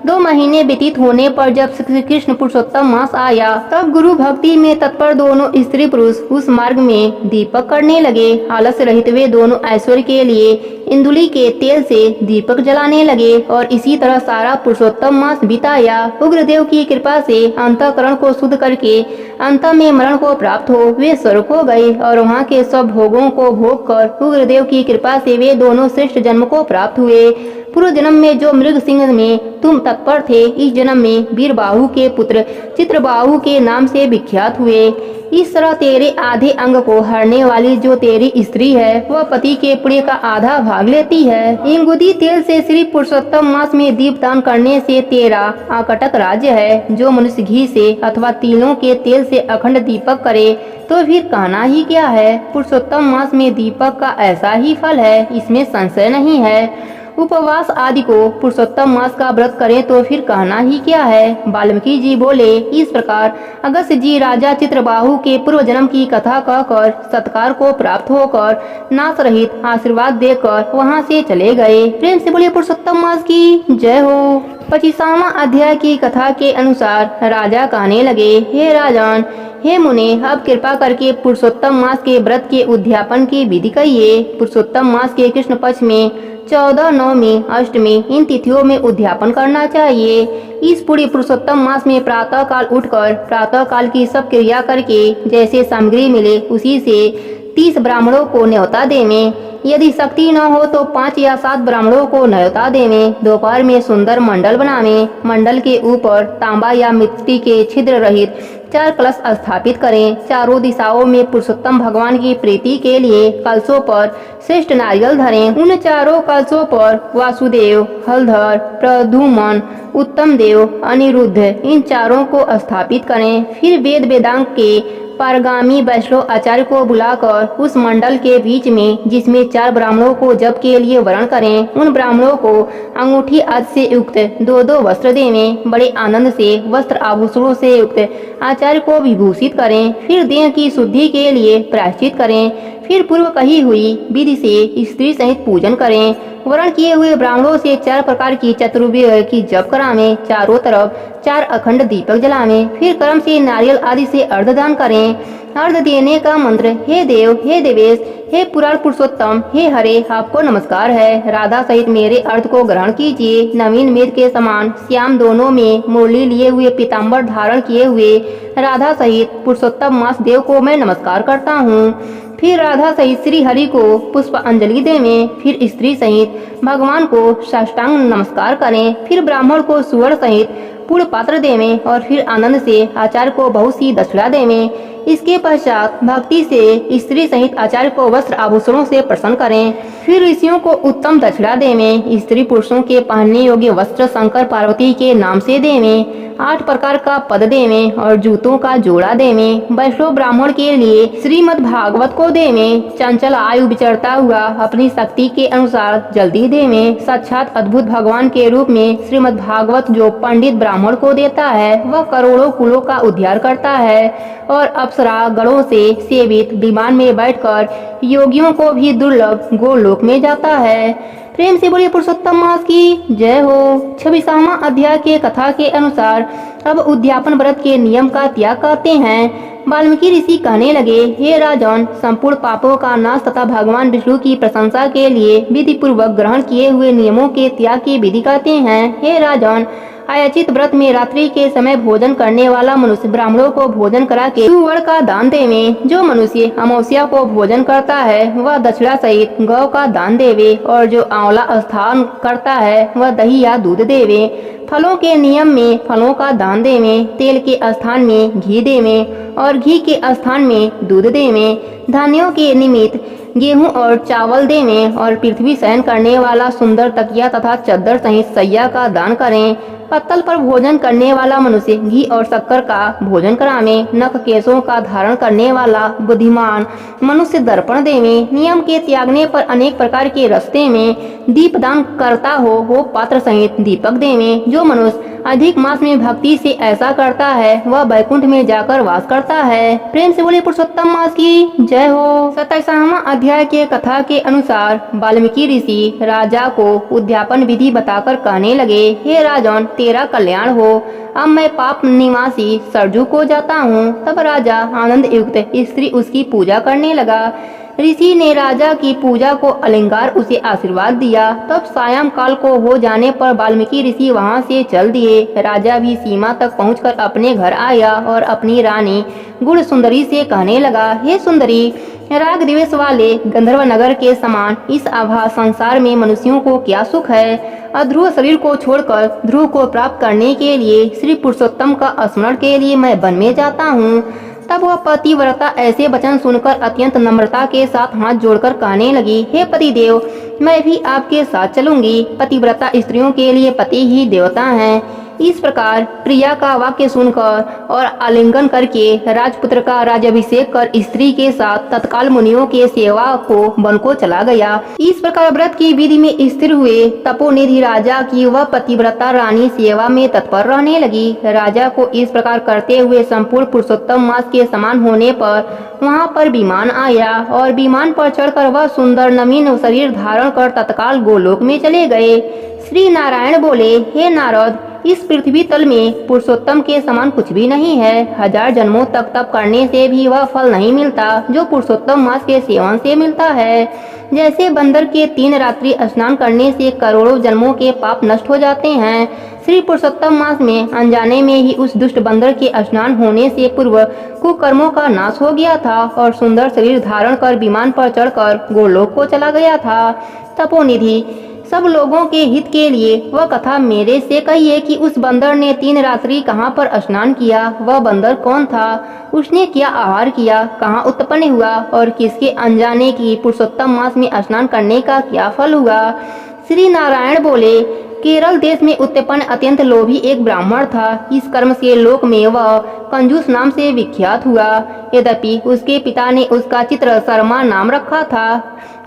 S1: 2 महीने व्यतीत होने पर जब श्री कृष्ण पुरुषोत्तम मास आया, तब गुरु भक्ति में तत्पर दोनों स्त्री पुरुष उस मार्ग में दीपक करने लगे। आलस्य रहित वे दोनों ऐश्वर्य के लिए इंदुली के तेल से दीपक जलाने लगे और इसी तरह सारा पुरुषोत्तम मास बिताया। उग्रदेव की कृपा से अंतःकरण को शुद्ध करके अंत में मरण को प्राप्त हो वे स्वर्ग हो गए और वहाँ के सब भोगों को भोग कर उग्रदेव की कृपा से वे दोनों श्रेष्ठ जन्म को प्राप्त हुए। पूर्व जन्म में जो मृग सिंह में तुम तत्पर थे, इस जन्म में वीरबाहु के पुत्र चित्रबाहु के नाम से विख्यात हुए। इस तरह तेरे आधे अंग को हरने वाली जो तेरी स्त्री है, वह पति के पुण्य का आधा भाग लेती है। इंगुदी तेल से श्री पुरुषोत्तम मास में दीप दान करने से तेरा आकटक राज्य है। जो मनुष्य घी से अथवा तिलों के तेल से अखंड दीपक करे तो फिर कहना ही क्या है। पुरुषोत्तम मास में दीपक का ऐसा ही फल है, इसमें संशय नहीं है। उपवास आदि को पुरुषोत्तम मास का व्रत करें तो फिर कहना ही क्या है। वाल्मीकि जी बोले, इस प्रकार अगस्त्य जी राजा चित्रबाहु के पूर्व जन्म की कथा कहकर सत्कार को प्राप्त होकर नाश रहित आशीर्वाद देकर वहां से चले गए। प्रेम से बोले पुरुषोत्तम मास की जय हो। 25वां अध्याय की कथा के अनुसार राजा कहने लगे, हे राजन, हे मुने, अब कृपा करके पुरुषोत्तम मास के व्रत के उद्यापन की विधि कहिए। पुरुषोत्तम मास के कृष्ण पक्ष में 14, 9, अष्टमी इन तिथियों में उद्यापन करना चाहिए। इस पूरी पुरुषोत्तम मास में प्रातः काल उठकर प्रातः काल की सब क्रिया करके जैसे सामग्री मिले उसी से 30 ब्राह्मणों को न्योता देवें। यदि शक्ति न हो तो 5 या 7 ब्राह्मणों को न्योता देवें। दोपहर में सुंदर मंडल बनावें। मंडल के ऊपर तांबा या मिट्टी के छिद्र रहित 4 कलश स्थापित करें। चारों दिशाओं में पुरुषोत्तम भगवान की प्रीति के लिए कलशों पर श्रेष्ठ नारियल धरें। उन चारों कलशों पर वासुदेव, हलधर, प्रद्युम्न, उत्तम देव, अनिरुद्ध इन चारों को स्थापित करें। फिर वेद वेदांग के पारगामी वैष्णव आचार्य को बुलाकर उस मंडल के बीच में, जिसमें 4 ब्राह्मणों को जप के लिए वर्ण करें, उन ब्राह्मणों को अंगूठी आदि से युक्त 2-2 वस्त्र देवें। बड़े आनंद से वस्त्र आभूषणों से युक्त आचार्य को विभूषित करें। फिर देह की शुद्धि के लिए प्रायश्चित करें। फिर पूर्व कही हुई विधि से स्त्री सहित पूजन करें। वर्ण किए हुए ब्राह्मणों से 4 प्रकार की चतुर्वेद की जप करावें। चारों तरफ 4 अखंड दीपक जलावें। फिर कर्म से नारियल आदि से अर्धदान करें। अर्ध देने का मंत्र, हे देव, हे देवेश, हे पुराण पुरुषोत्तम, हे हरे, आपको नमस्कार है। राधा सहित मेरे अर्थ को ग्रहण कीजिए। नवीन मेघ के समान श्याम दोनों में मुरली लिए हुए पीताम्बर धारण किए हुए राधा सहित पुरुषोत्तम मास देव को मैं नमस्कार करता हूँ। फिर राधा सहित श्री हरि को पुष्प अंजलि देवें। फिर स्त्री सहित भगवान को साष्टांग नमस्कार करें। फिर ब्राह्मण को सुवर्ण सहित पूर्ण पात्र देवें और फिर आनंद से आचार्य को बहुत सी दक्षिणा देवें। इसके पश्चात भक्ति से स्त्री सहित आचार्य को वस्त्र आभूषणों से प्रसन्न करें। फिर ऋषियों को उत्तम दक्षिणा देवें। स्त्री पुरुषों के पहनने योग्य वस्त्र शंकर पार्वती के नाम से देवें। 8 प्रकार का पद देवें और जूतों का जोड़ा देवें। वैष्णव ब्राह्मण के लिए श्रीमद् भागवत को देवें। चंचल आयु विचरता हुआ अपनी शक्ति के अनुसार जल्दी देवें। साक्षात अद्भुत भगवान के रूप में श्रीमद् भागवत जो पंडित ब्राह्मण को देता है, वह करोड़ों कुलों का उद्धार करता है और अप्सरा गणों से सेवित विमान में बैठकर योगियों को भी दुर्लभ गोलोक में जाता है। प्रेम से बोलिए पुरुषोत्तम मास की जय हो। 26वां अध्याय के कथा के अनुसार अब उद्यापन व्रत के नियम का त्याग करते हैं। वाल्मीकि ऋषि कहने लगे, हे राजन, संपूर्ण पापों का नाश तथा भगवान विष्णु की प्रशंसा के लिए विधि पूर्वक ग्रहण किए हुए नियमों के त्याग की विधि कहते हैं। हे राजन, आयाचित व्रत में रात्रि के समय भोजन करने वाला मनुष्य ब्राह्मणों को भोजन करा के सुवर्ण का दान देवे। जो मनुष्य अमावस्या को भोजन करता है वह दक्षिणा सहित गौ का दान देवे, और जो आंवला स्थान करता है वह दही या दूध देवे। फलों के नियम में फलों का दान देवे, तेल के स्थान में घी देवे और घी के स्थान में दूध देवे। धान्यों के निमित्त गेहूं और चावल देवे और पृथ्वी सहन करने वाला सुंदर तकिया तथा चद्दर सहित सैया का दान करें। पत्तल पर भोजन करने वाला मनुष्य घी और शक्कर का भोजन करावे। नख केशों का धारण करने वाला बुद्धिमान मनुष्य दर्पण देवे। नियम के त्यागने पर अनेक प्रकार के रास्ते में दीपदान करता हो पात्र सहित दीपक देवे। जो मनुष्य अधिक मास में भक्ति से ऐसा करता है वह बैकुंठ में जाकर वास करता है। प्रेम से बोले पुरुषोत्तम मास की जय हो। 27वां अध्याय के कथा के अनुसार वाल्मीकि ऋषि राजा को उद्यापन विधि बताकर कहने लगे, हे राजन, तेरा कल्याण हो। अब मैं पाप निवासी सरजू को जाता हूँ। तब राजा आनंद युक्त स्त्री उसकी पूजा करने लगा। ऋषि ने राजा की पूजा को अलंकार उसे आशीर्वाद दिया। तब सायं काल को हो जाने पर वाल्मीकि ऋषि वहां से चल दिए। राजा भी सीमा तक पहुंचकर अपने घर आया और अपनी रानी गुण सुंदरी से कहने लगा, हे सुंदरी, राग दिवस वाले गंधर्व नगर के समान इस आभा संसार में मनुष्यों को क्या सुख है। अध्रुव शरीर को छोड़कर ध्रुव को प्राप्त करने के लिए श्री पुरुषोत्तम का स्मरण के लिए मैं वन में जाता हूँ। तब वह पतिव्रता ऐसे वचन सुनकर अत्यंत नम्रता के साथ हाथ जोड़कर कहने लगी, हे पतिदेव, मैं भी आपके साथ चलूंगी। पतिव्रता स्त्रियों के लिए पति ही देवता हैं। इस प्रकार प्रिया का वाक्य सुनकर और आलिंगन करके राजपुत्र का राज्याभिषेक कर स्त्री के साथ तत्काल मुनियों के सेवा को वन को चला गया। इस प्रकार व्रत की विधि में स्थिर हुए तपोनिधि राजा की वह पतिव्रता रानी सेवा में तत्पर रहने लगी। राजा को इस प्रकार करते हुए संपूर्ण पुरुषोत्तम मास के समान होने पर वहाँ पर विमान आया और विमान पर चढ़कर वह सुंदर नवीन शरीर धारण कर तत्काल गोलोक में चले गए। श्री नारायण बोले, हे नारद, इस पृथ्वी तल में पुरुषोत्तम के समान कुछ भी नहीं है। 1000 जन्मों तक तप करने से भी वह फल नहीं मिलता जो पुरुषोत्तम मास के सेवन से मिलता है। जैसे बंदर के 3 रात्रि स्नान करने से करोड़ों जन्मों के पाप नष्ट हो जाते हैं, श्री पुरुषोत्तम मास में अनजाने में ही उस दुष्ट बंदर के स्नान होने से पूर्व कुकर्मों का नाश हो गया था और सुंदर शरीर धारण कर विमान पर चढ़कर गोलोक को चला गया था। तपोनिधि, सब लोगों के हित के लिए वह कथा मेरे से कहिए कि उस बंदर ने 3 रात्रि कहाँ पर स्नान किया, वह बंदर कौन था, उसने क्या आहार किया, कहाँ उत्पन्न हुआ और किसके अनजाने की पुरुषोत्तम मास में स्नान करने का क्या फल हुआ। श्री नारायण बोले, केरल देश में उत्पन्न अत्यंत लोभी एक ब्राह्मण था। इस कर्म से लोक में वह कंजूस नाम से विख्यात हुआ। यद्यपि उसके पिता ने उसका चित्र शर्मा नाम रखा था।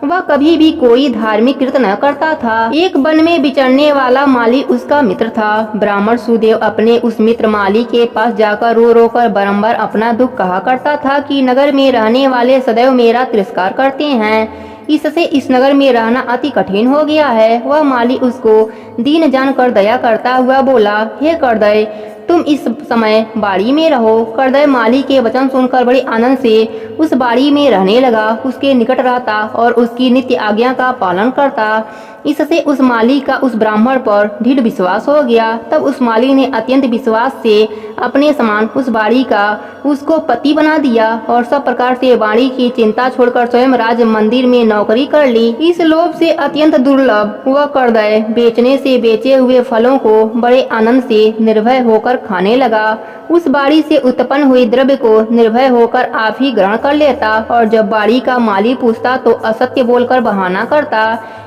S1: वह कभी भी कोई धार्मिक कृत न करता था। एक वन में विचरने वाला माली उसका मित्र था। ब्राह्मण सुदेव अपने उस मित्र माली के पास जाकर रो रो कर बारंबार अपना दुख कहा करता था कि नगर में रहने वाले सदैव मेरा तिरस्कार करते हैं। इससे इस नगर में रहना अति कठिन हो गया है। वह माली उसको दीन जानकर दया करता हुआ बोला, हे करदय, तुम इस समय बाड़ी में रहो। करदय माली के वचन सुनकर बड़े आनंद से उस बाड़ी में रहने लगा। उसके निकट रहता और उसकी नित्य आज्ञा का पालन करता। इससे उस माली का उस ब्राह्मण पर दृढ़ विश्वास हो गया। तब उस माली ने अत्यंत विश्वास से अपने समान उस बाड़ी का उसको पति बना दिया और सब प्रकार से बाड़ी की चिंता छोड़कर स्वयं राज मंदिर में नौकरी कर ली। इस लोभ से अत्यंत दुर्लभ वह करदय बेचने से बेचे हुए फलों को बड़े आनंद से निर्भय होकर खाने लगा। उस बाड़ी से उत्पन्न हुई द्रव्य को निर्भय होकर आप ही ग्रहण कर लेता और जब बाड़ी का माली पूछता तो असत्य बोलकर बहाना करता।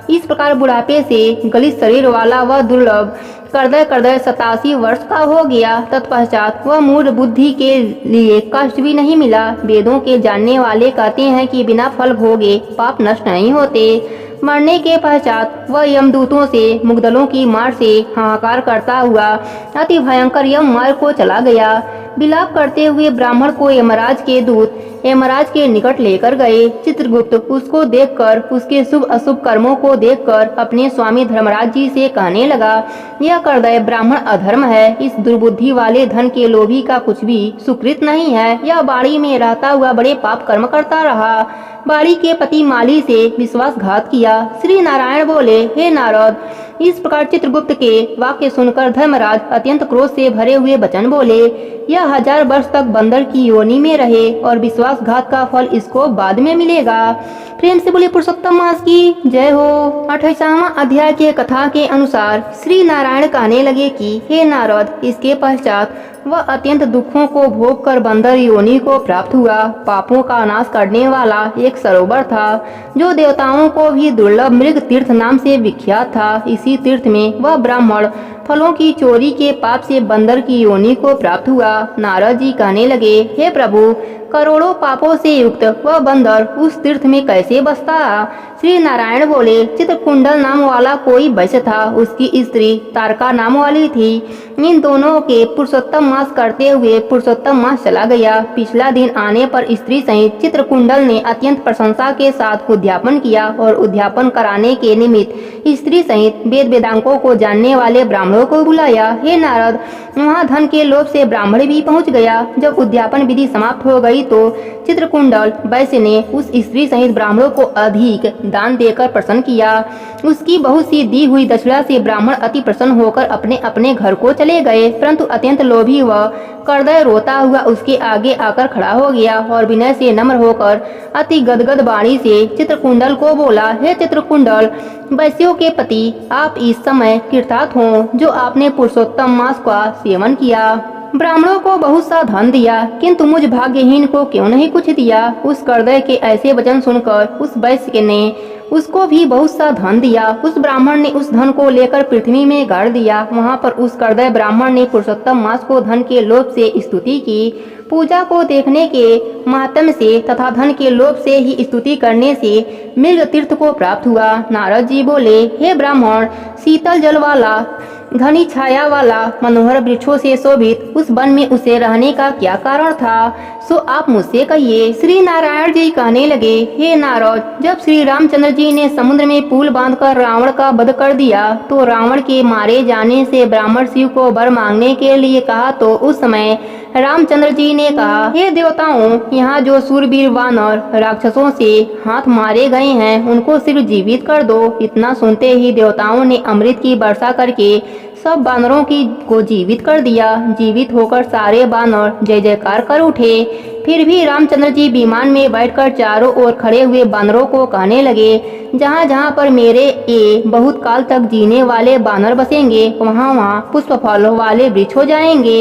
S1: इस प्रकार बुढ़ापे से गलित शरीर वाला वह दुर्लभ करदय 87 वर्ष का हो गया। तत्पश्चात वह मूढ़ बुद्धि के लिए कष्ट भी नहीं मिला। वेदों के जानने वाले कहते हैं कि बिना फल भोगे पाप नष्ट नहीं होते। मरने के पश्चात वह यमदूतों से मुग्दलों की मार से हाहाकार करता हुआ अति भयंकर यम मार्ग को चला गया। विलाप करते हुए ब्राह्मण को यमराज के दूत यमराज के निकट लेकर गए। चित्रगुप्त उसको देखकर, उसके शुभ अशुभ कर्मों को देखकर अपने स्वामी धर्मराज जी से कहने लगा, यह करदय ब्राह्मण अधर्म है। इस दुर्बुद्धि वाले धन के लोभी का कुछ भी सुकृत नहीं है। यह बाड़ी में रहता हुआ बड़े पाप कर्म करता रहा। बाड़ी के पति माली से विश्वासघात किया। श्री नारायण बोले, हे नारद, इस प्रकार चित्रगुप्त के वाक्य सुनकर धर्मराज अत्यंत क्रोध से भरे हुए वचन बोले, यह 1000 वर्ष तक बंदर की योनि में रहे और विश्वासघात का फल इसको बाद में मिलेगा। प्रेम से बोले पुरुषोत्तम मास की जय हो। 28वां अध्याय के कथा के अनुसार श्री नारायण कहने लगे कि हे नारद, इसके पश्चात वह अत्यंत दुखों को भोग कर बंदर योनि को प्राप्त हुआ। पापों का नाश करने वाला एक सरोवर था जो देवताओं को भी दुर्लभ मृग तीर्थ नाम से विख्यात था। इसी तीर्थ में वह ब्राह्मण फलों की चोरी के पाप से बंदर की योनि को प्राप्त हुआ। नारद जी कहने लगे, हे प्रभु, करोड़ों पापों से युक्त वह बंदर उस तीर्थ में कैसे बसता? श्री नारायण बोले, चित्रकुंडल नाम वाला कोई वैश्य था, उसकी स्त्री तारका नाम वाली थी। इन दोनों के पुरुषोत्तम मास करते हुए पुरुषोत्तम मास चला गया। पिछला दिन आने पर स्त्री सहित चित्रकुंडल ने अत्यंत प्रशंसा के साथ उद्यापन किया और उद्यापन कराने के निमित्त स्त्री सहित वेद वेदांगों को जानने वाले ब्राह्मणों को बुलाया। हे नारद, वहाँ धन के लोभ से ब्राह्मण भी पहुँच गया। जब उद्यापन विधि समाप्त हो गई तो चित्रकुंडल वैश्य ने उस स्त्री सहित ब्राह्मणों को अधिक दान देकर प्रसन्न किया। उसकी बहुत सी दी हुई दक्षिणा से ब्राह्मण अति प्रसन्न होकर अपने अपने घर को चले गए। परंतु अत्यंत लोभी व करदय रोता हुआ उसके आगे आकर खड़ा हो गया और विनय से नम्र होकर अति गदगद वाणी से चित्रकुंडल को बोला, हे चित्रकुंडल, वैश्यों के पति, आप इस समय कृतार्थ हो जो आपने पुरुषोत्तम मास का सेवन किया। ब्राह्मणों को बहुत सा धन दिया, किंतु मुझ भाग्यहीन को क्यों नहीं कुछ दिया? उस करदय के ऐसे वचन सुनकर उस वैश्य ने उसको भी बहुत सा धन दिया। उस ब्राह्मण ने उस धन को लेकर पृथ्वी में गाड़ दिया। वहाँ पर उस करदय ब्राह्मण ने पुरुषोत्तम मास को धन के लोभ से स्तुति की। पूजा को देखने के माध्यम से तथा धन के लोभ से ही स्तुति करने से मृग तीर्थ को प्राप्त हुआ। नारद जी बोले, हे ब्राह्मण, शीतल जल वाला, घनी छाया वाला, मनोहर वृक्षों से शोभित उस वन में उसे रहने का क्या कारण था? सो आप मुझसे कहिए। श्री नारायण जी कहने लगे, हे नारद, जब श्री रामचंद्र जी ने समुद्र में पुल बांधकर रावण का वध कर दिया तो रावण के मारे जाने से ब्राह्मण शिव को वर मांगने के लिए कहा तो उस समय रामचंद्र जी ने कहा, हे देवताओं, यहाँ जो सूरवीर वानर राक्षसों से हाथ मारे गए हैं उनको सिर्फ जीवित कर दो। इतना सुनते ही देवताओं ने अमृत की वर्षा करके सब बानरों को जीवित कर दिया। जीवित होकर सारे बानर जय जयकार कर उठे। फिर भी रामचंद्र जी विमान में बैठकर चारों ओर खड़े हुए बानरों को कहने लगे, जहाँ जहाँ पर मेरे ये बहुत काल तक जीने वाले बानर बसेंगे वहाँ वहाँ पुष्प फल वाले वृक्ष हो जाएंगे,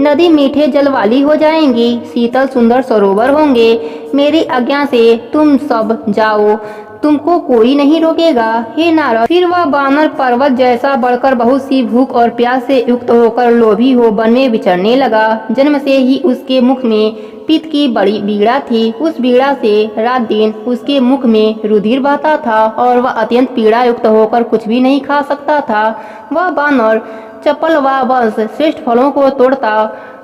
S1: नदी मीठे जल वाली हो जाएंगी, शीतल सुंदर सरोवर होंगे। मेरी आज्ञा से तुम सब जाओ, तुमको कोई नहीं रोकेगा। हे नारद, फिर वह बानर पर्वत जैसा बढ़कर बहुत सी भूख और प्यास से युक्त होकर लोभी हो वन में विचरने लगा। जन्म से ही उसके मुख में पित्त की बड़ी बीड़ा थी। उस बीड़ा से रात दिन उसके मुख में रुधिर बहता था और वह अत्यंत पीड़ा युक्त होकर कुछ भी नहीं खा सकता था। वह बानर चपल व वंश श्रेष्ठ फलों को तोड़ता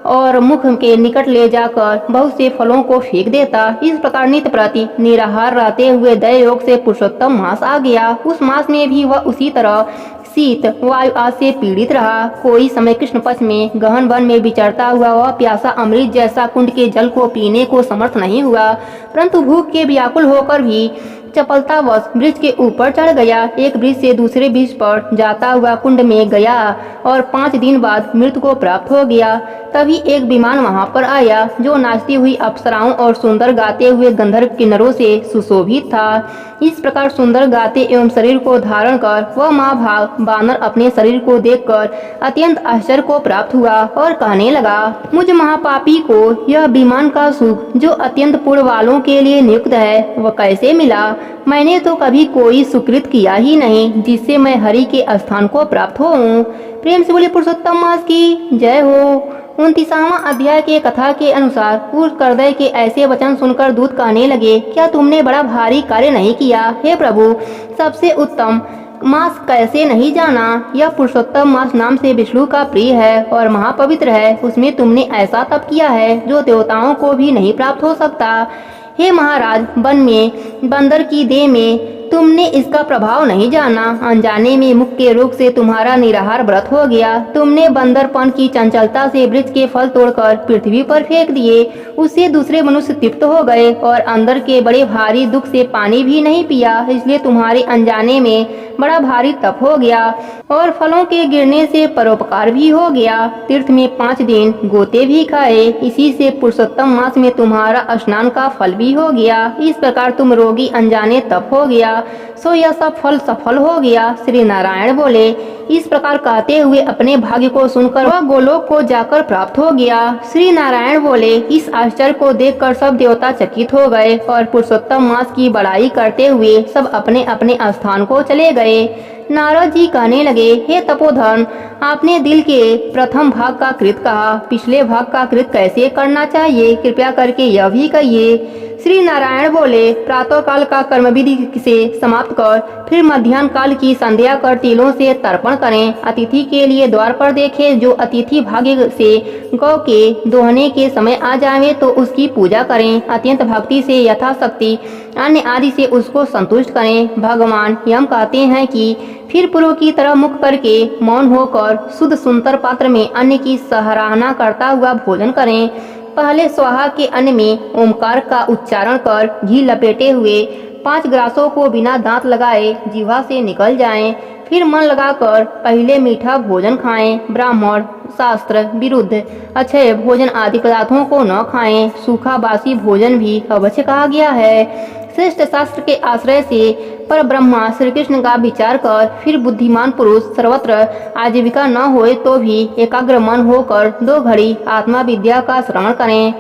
S1: और मुख के निकट ले जाकर बहुत से फलों को फेंक देता। इस प्रकार नित्य प्रति निराहार रहते हुए दय योग से पुरुषोत्तम मास आ गया। उस मास में भी वह उसी तरह शीत वायु आदि से पीड़ित रहा। कोई समय कृष्ण पक्ष में गहन वन में विचरता हुआ वह प्यासा अमृत जैसा कुंड के जल को पीने को समर्थ नहीं हुआ, परंतु भूख के व्याकुल होकर भी चपलतावश वृक्ष के ऊपर चढ़ गया। एक वृक्ष से दूसरे वृक्ष पर जाता हुआ कुंड में गया और 5 दिन बाद मृत्यु को प्राप्त हो गया। तभी एक विमान वहां पर आया जो नाचती हुई अप्सराओं और सुंदर गाते हुए गंधर्व किन्नरों से सुशोभित था। इस प्रकार सुंदर गाते एवं शरीर को धारण कर वह महाभाग बानर अपने शरीर को देखकर अत्यंत आश्चर्य को प्राप्त हुआ और कहने लगा, मुझ महापापी को यह विमान का सुख जो अत्यंत पूर्ण वालों के लिए नियुक्त है वह कैसे मिला? मैंने तो कभी कोई सुकृत किया ही नहीं जिससे मैं हरि के स्थान को प्राप्त होऊं। प्रेम से बोले पुरुषोत्तम मास की जय हो। 29वां अध्याय के कथा के अनुसार उस करदय के ऐसे वचन सुनकर दूत कहने लगे, क्या तुमने बड़ा भारी कार्य नहीं किया? हे प्रभु, सबसे उत्तम मास कैसे नहीं जाना। यह पुरुषोत्तम मास नाम से विष्णु का प्रिय है और महापवित्र है। उसमें तुमने ऐसा तप किया है जो देवताओं को भी नहीं प्राप्त हो सकता। हे महाराज, वन में बंदर की देह में तुमने इसका प्रभाव नहीं जाना। अनजाने में मुख के रोग से तुम्हारा निराहार व्रत हो गया। तुमने बंदरपन की चंचलता से वृक्ष के फल तोड़कर पृथ्वी पर फेंक दिए। उससे दूसरे मनुष्य तृप्त हो गए और अंदर के बड़े भारी दुख से पानी भी नहीं पिया। इसलिए तुम्हारे अनजाने में बड़ा भारी तप हो गया और फलों के गिरने से परोपकार भी हो गया। तीर्थ में 5 दिन गोते भी खाए। इसी से पुरुषोत्तम मास में तुम्हारा स्नान का फल भी हो गया। इस प्रकार तुम रोगी अनजाने तप हो गया, सो यह सब फल सफल हो गया। श्री नारायण बोले। इस प्रकार कहते हुए अपने भाग्य को सुनकर वह गोलोक को जाकर प्राप्त हो गया। श्री नारायण बोले। इस आश्चर्य को देखकर सब देवता चकित हो गए और पुरुषोत्तम मास की बड़ाई करते हुए सब अपने अपने स्थान को चले गए। नारद जी कहने लगे, हे तपोधन, आपने दिल के प्रथम भाग का कृत कहा, पिछले भाग का कृत कैसे करना चाहिए, कृपया करके यह भी कहिए। श्री नारायण बोले, प्रातः काल का कर्म विधि से समाप्त कर फिर मध्याह्न काल की संध्या कर तिलों से तर्पण करें। अतिथि के लिए द्वार पर देखे, जो अतिथि भाग्य से गौ के दोहने के समय आ जावे तो उसकी पूजा करें। अत्यंत भक्ति से यथाशक्ति अन्य आदि से उसको संतुष्ट करें। भगवान यम कहते हैं कि फिर पूर्व की तरह मुख करके मौन होकर शुद्ध सुंदर पात्र में अन्न की सराहना करता हुआ भोजन करें। पहले स्वाहा के अन्न में ओमकार का उच्चारण कर घी लपेटे हुए 5 ग्रासों को बिना दांत लगाए जीवा से निकल जाएं। फिर मन लगाकर पहले मीठा भोजन खाएं। ब्राह्मण शास्त्र विरुद्ध अक्षय भोजन आदि पदार्थों को न खाएं। सूखा बासी भोजन भी अवश्य कहा गया है। श्रेष्ठ शास्त्र के आश्रय से पर ब्रह्मा श्री कृष्ण का विचार कर फिर बुद्धिमान पुरुष सर्वत्र आजीविका न होए तो भी एकाग्र मन होकर 2 घड़ी आत्मा विद्या का श्रवण करें।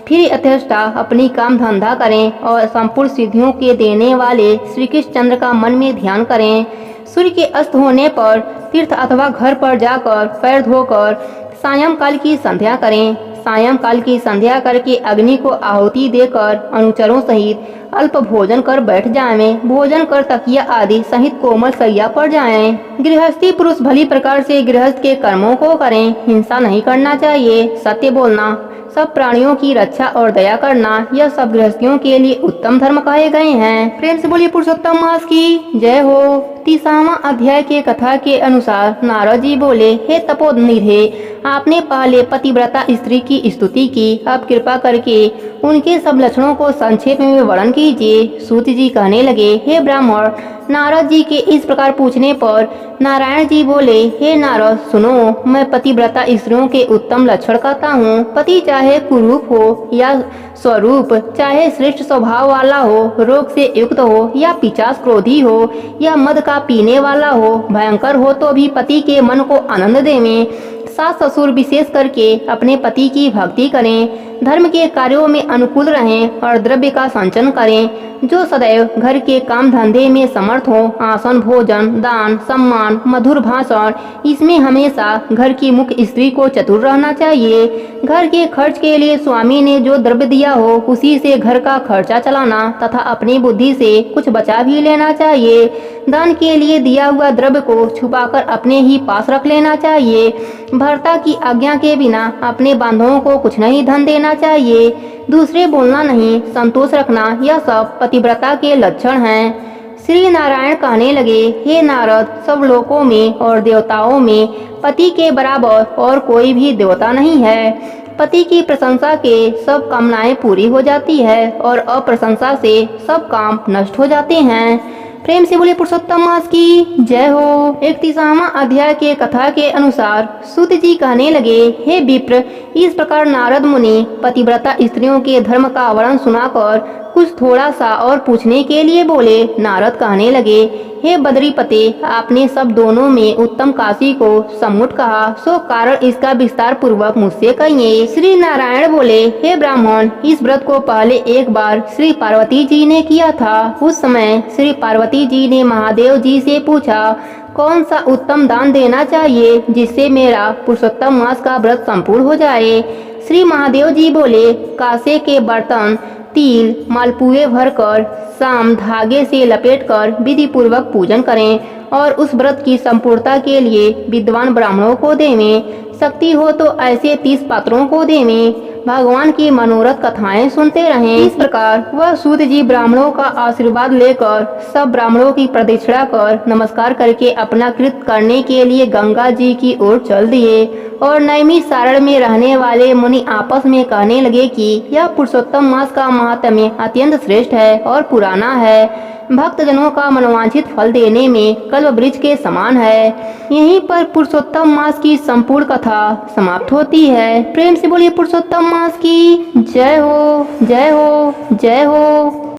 S1: फिर यथेष्टा अपनी काम धंधा करें और संपूर्ण सिद्धियों के देने वाले श्री कृष्ण चंद्र का मन में ध्यान करें। सूर्य के अस्त होने पर तीर्थ अथवा घर पर जाकर पैर धोकर सायंकाल की संध्या करें। सायंकाल की संध्या करके अग्नि को आहुति देकर अनुचरों सहित अल्प भोजन कर बैठ जाएं। भोजन कर तकिया आदि सहित कोमल सैया पर जाएं। गृहस्थी पुरुष भली प्रकार से गृहस्थ के कर्मों को करें। हिंसा नहीं करना चाहिए। सत्य बोलना, सब प्राणियों की रक्षा और दया करना, यह सब गृहस्थियों के लिए उत्तम धर्म कहे गए हैं। प्रेम से बोलिए पुरुषोत्तम मास की जय हो। 30वां अध्याय के कथा के अनुसार नारद जी बोले, हे तपोनिधे, आपने पहले पतिव्रता स्त्री की स्तुति की। अब कृपा करके उनके सब लक्षणों को संक्षेप में वर्णन कीजिए। सूत जी कहने लगे, हे ब्राह्मण, नारद जी के इस प्रकार पूछने पर नारायण जी बोले, हे नारद सुनो, मैं पतिव्रता स्त्रियों के उत्तम लक्षण कहता हूँ। पति चाहे कुरूप हो या स्वरूप, चाहे श्रेष्ठ स्वभाव वाला हो, रोग से युक्त हो या पिशाच क्रोधी हो या मद का पीने वाला हो, भयंकर हो तो भी पति के मन को आनंद देवे। सास ससुर विशेष करके अपने पति की भक्ति करें। धर्म के कार्यों में अनुकूल रहें और द्रव्य का संचयन करें। जो सदैव घर के काम धंधे में समर्थ हो, आसन भोजन दान सम्मान मधुर भाषण, इसमें हमेशा घर की मुख्य स्त्री को चतुर रहना चाहिए। घर के खर्च के लिए स्वामी ने जो द्रव्य दिया हो उसी से घर का खर्चा चलाना तथा अपनी बुद्धि से कुछ बचा भी लेना चाहिए। दान के लिए दिया हुआ द्रव्य को छुपाकर अपने ही पास रख लेना चाहिए। भर्ता की आज्ञा के बिना अपने बांधवों को कुछ नहीं धन देना चाहिए। दूसरे बोलना नहीं, संतोष रखना, यह सब पतिव्रता के लक्षण हैं। श्री नारायण कहने लगे, हे नारद, सब लोकों में और देवताओं में पति के बराबर और कोई भी देवता नहीं है। पति की प्रशंसा के सब कामनाएं पूरी हो जाती है और अप्रशंसा से सब काम नष्ट हो जाते हैं। प्रेम से बोले पुरुषोत्तम मास की जय हो। 31वां अध्याय के कथा के अनुसार सूत जी कहने लगे, हे विप्र, इस प्रकार नारद मुनि पतिव्रता स्त्रियों के धर्म का वर्णन सुनाकर कुछ थोड़ा सा और पूछने के लिए बोले। नारद कहने लगे, हे बद्रीपते, आपने सब दोनों में उत्तम काशी को सम्मुट कहा, सो कारण इसका विस्तार पूर्वक मुझसे कहिए। श्री नारायण बोले, हे ब्राह्मण, इस व्रत को पहले एक बार श्री पार्वती जी ने किया था। उस समय श्री पार्वती जी ने महादेव जी से पूछा, कौन सा उत्तम दान देना चाहिए जिससे मेरा पुरुषोत्तम मास का व्रत संपूर्ण हो जाए। श्री महादेव जी बोले, कांसे के बर्तन, तिल, मालपुए भरकर शाम धागे से लपेटकर विधि पूर्वक पूजन करें और उस व्रत की संपूर्णता के लिए विद्वान ब्राह्मणों को देवें। शक्ति हो तो ऐसे 30 पात्रों को देवें। भगवान की मनोरथ कथाएं सुनते रहें। इस प्रकार वह सूत जी ब्राह्मणों का आशीर्वाद लेकर सब ब्राह्मणों की प्रदक्षिणा कर नमस्कार करके अपना कृत करने के लिए गंगा जी की ओर चल दिए और नैमिषारण्य में रहने वाले मुनि आपस में कहने लगे कि यह पुरुषोत्तम मास का महात्म्य अत्यंत श्रेष्ठ है और पुराना है, भक्त जनों का मनोवांछित फल देने में कल्प वृक्ष के समान है। यहीं पर पुरुषोत्तम मास की संपूर्ण कथा समाप्त होती है। प्रेम से बोलिए पुरुषोत्तम मास की जय हो, जय हो, जय हो।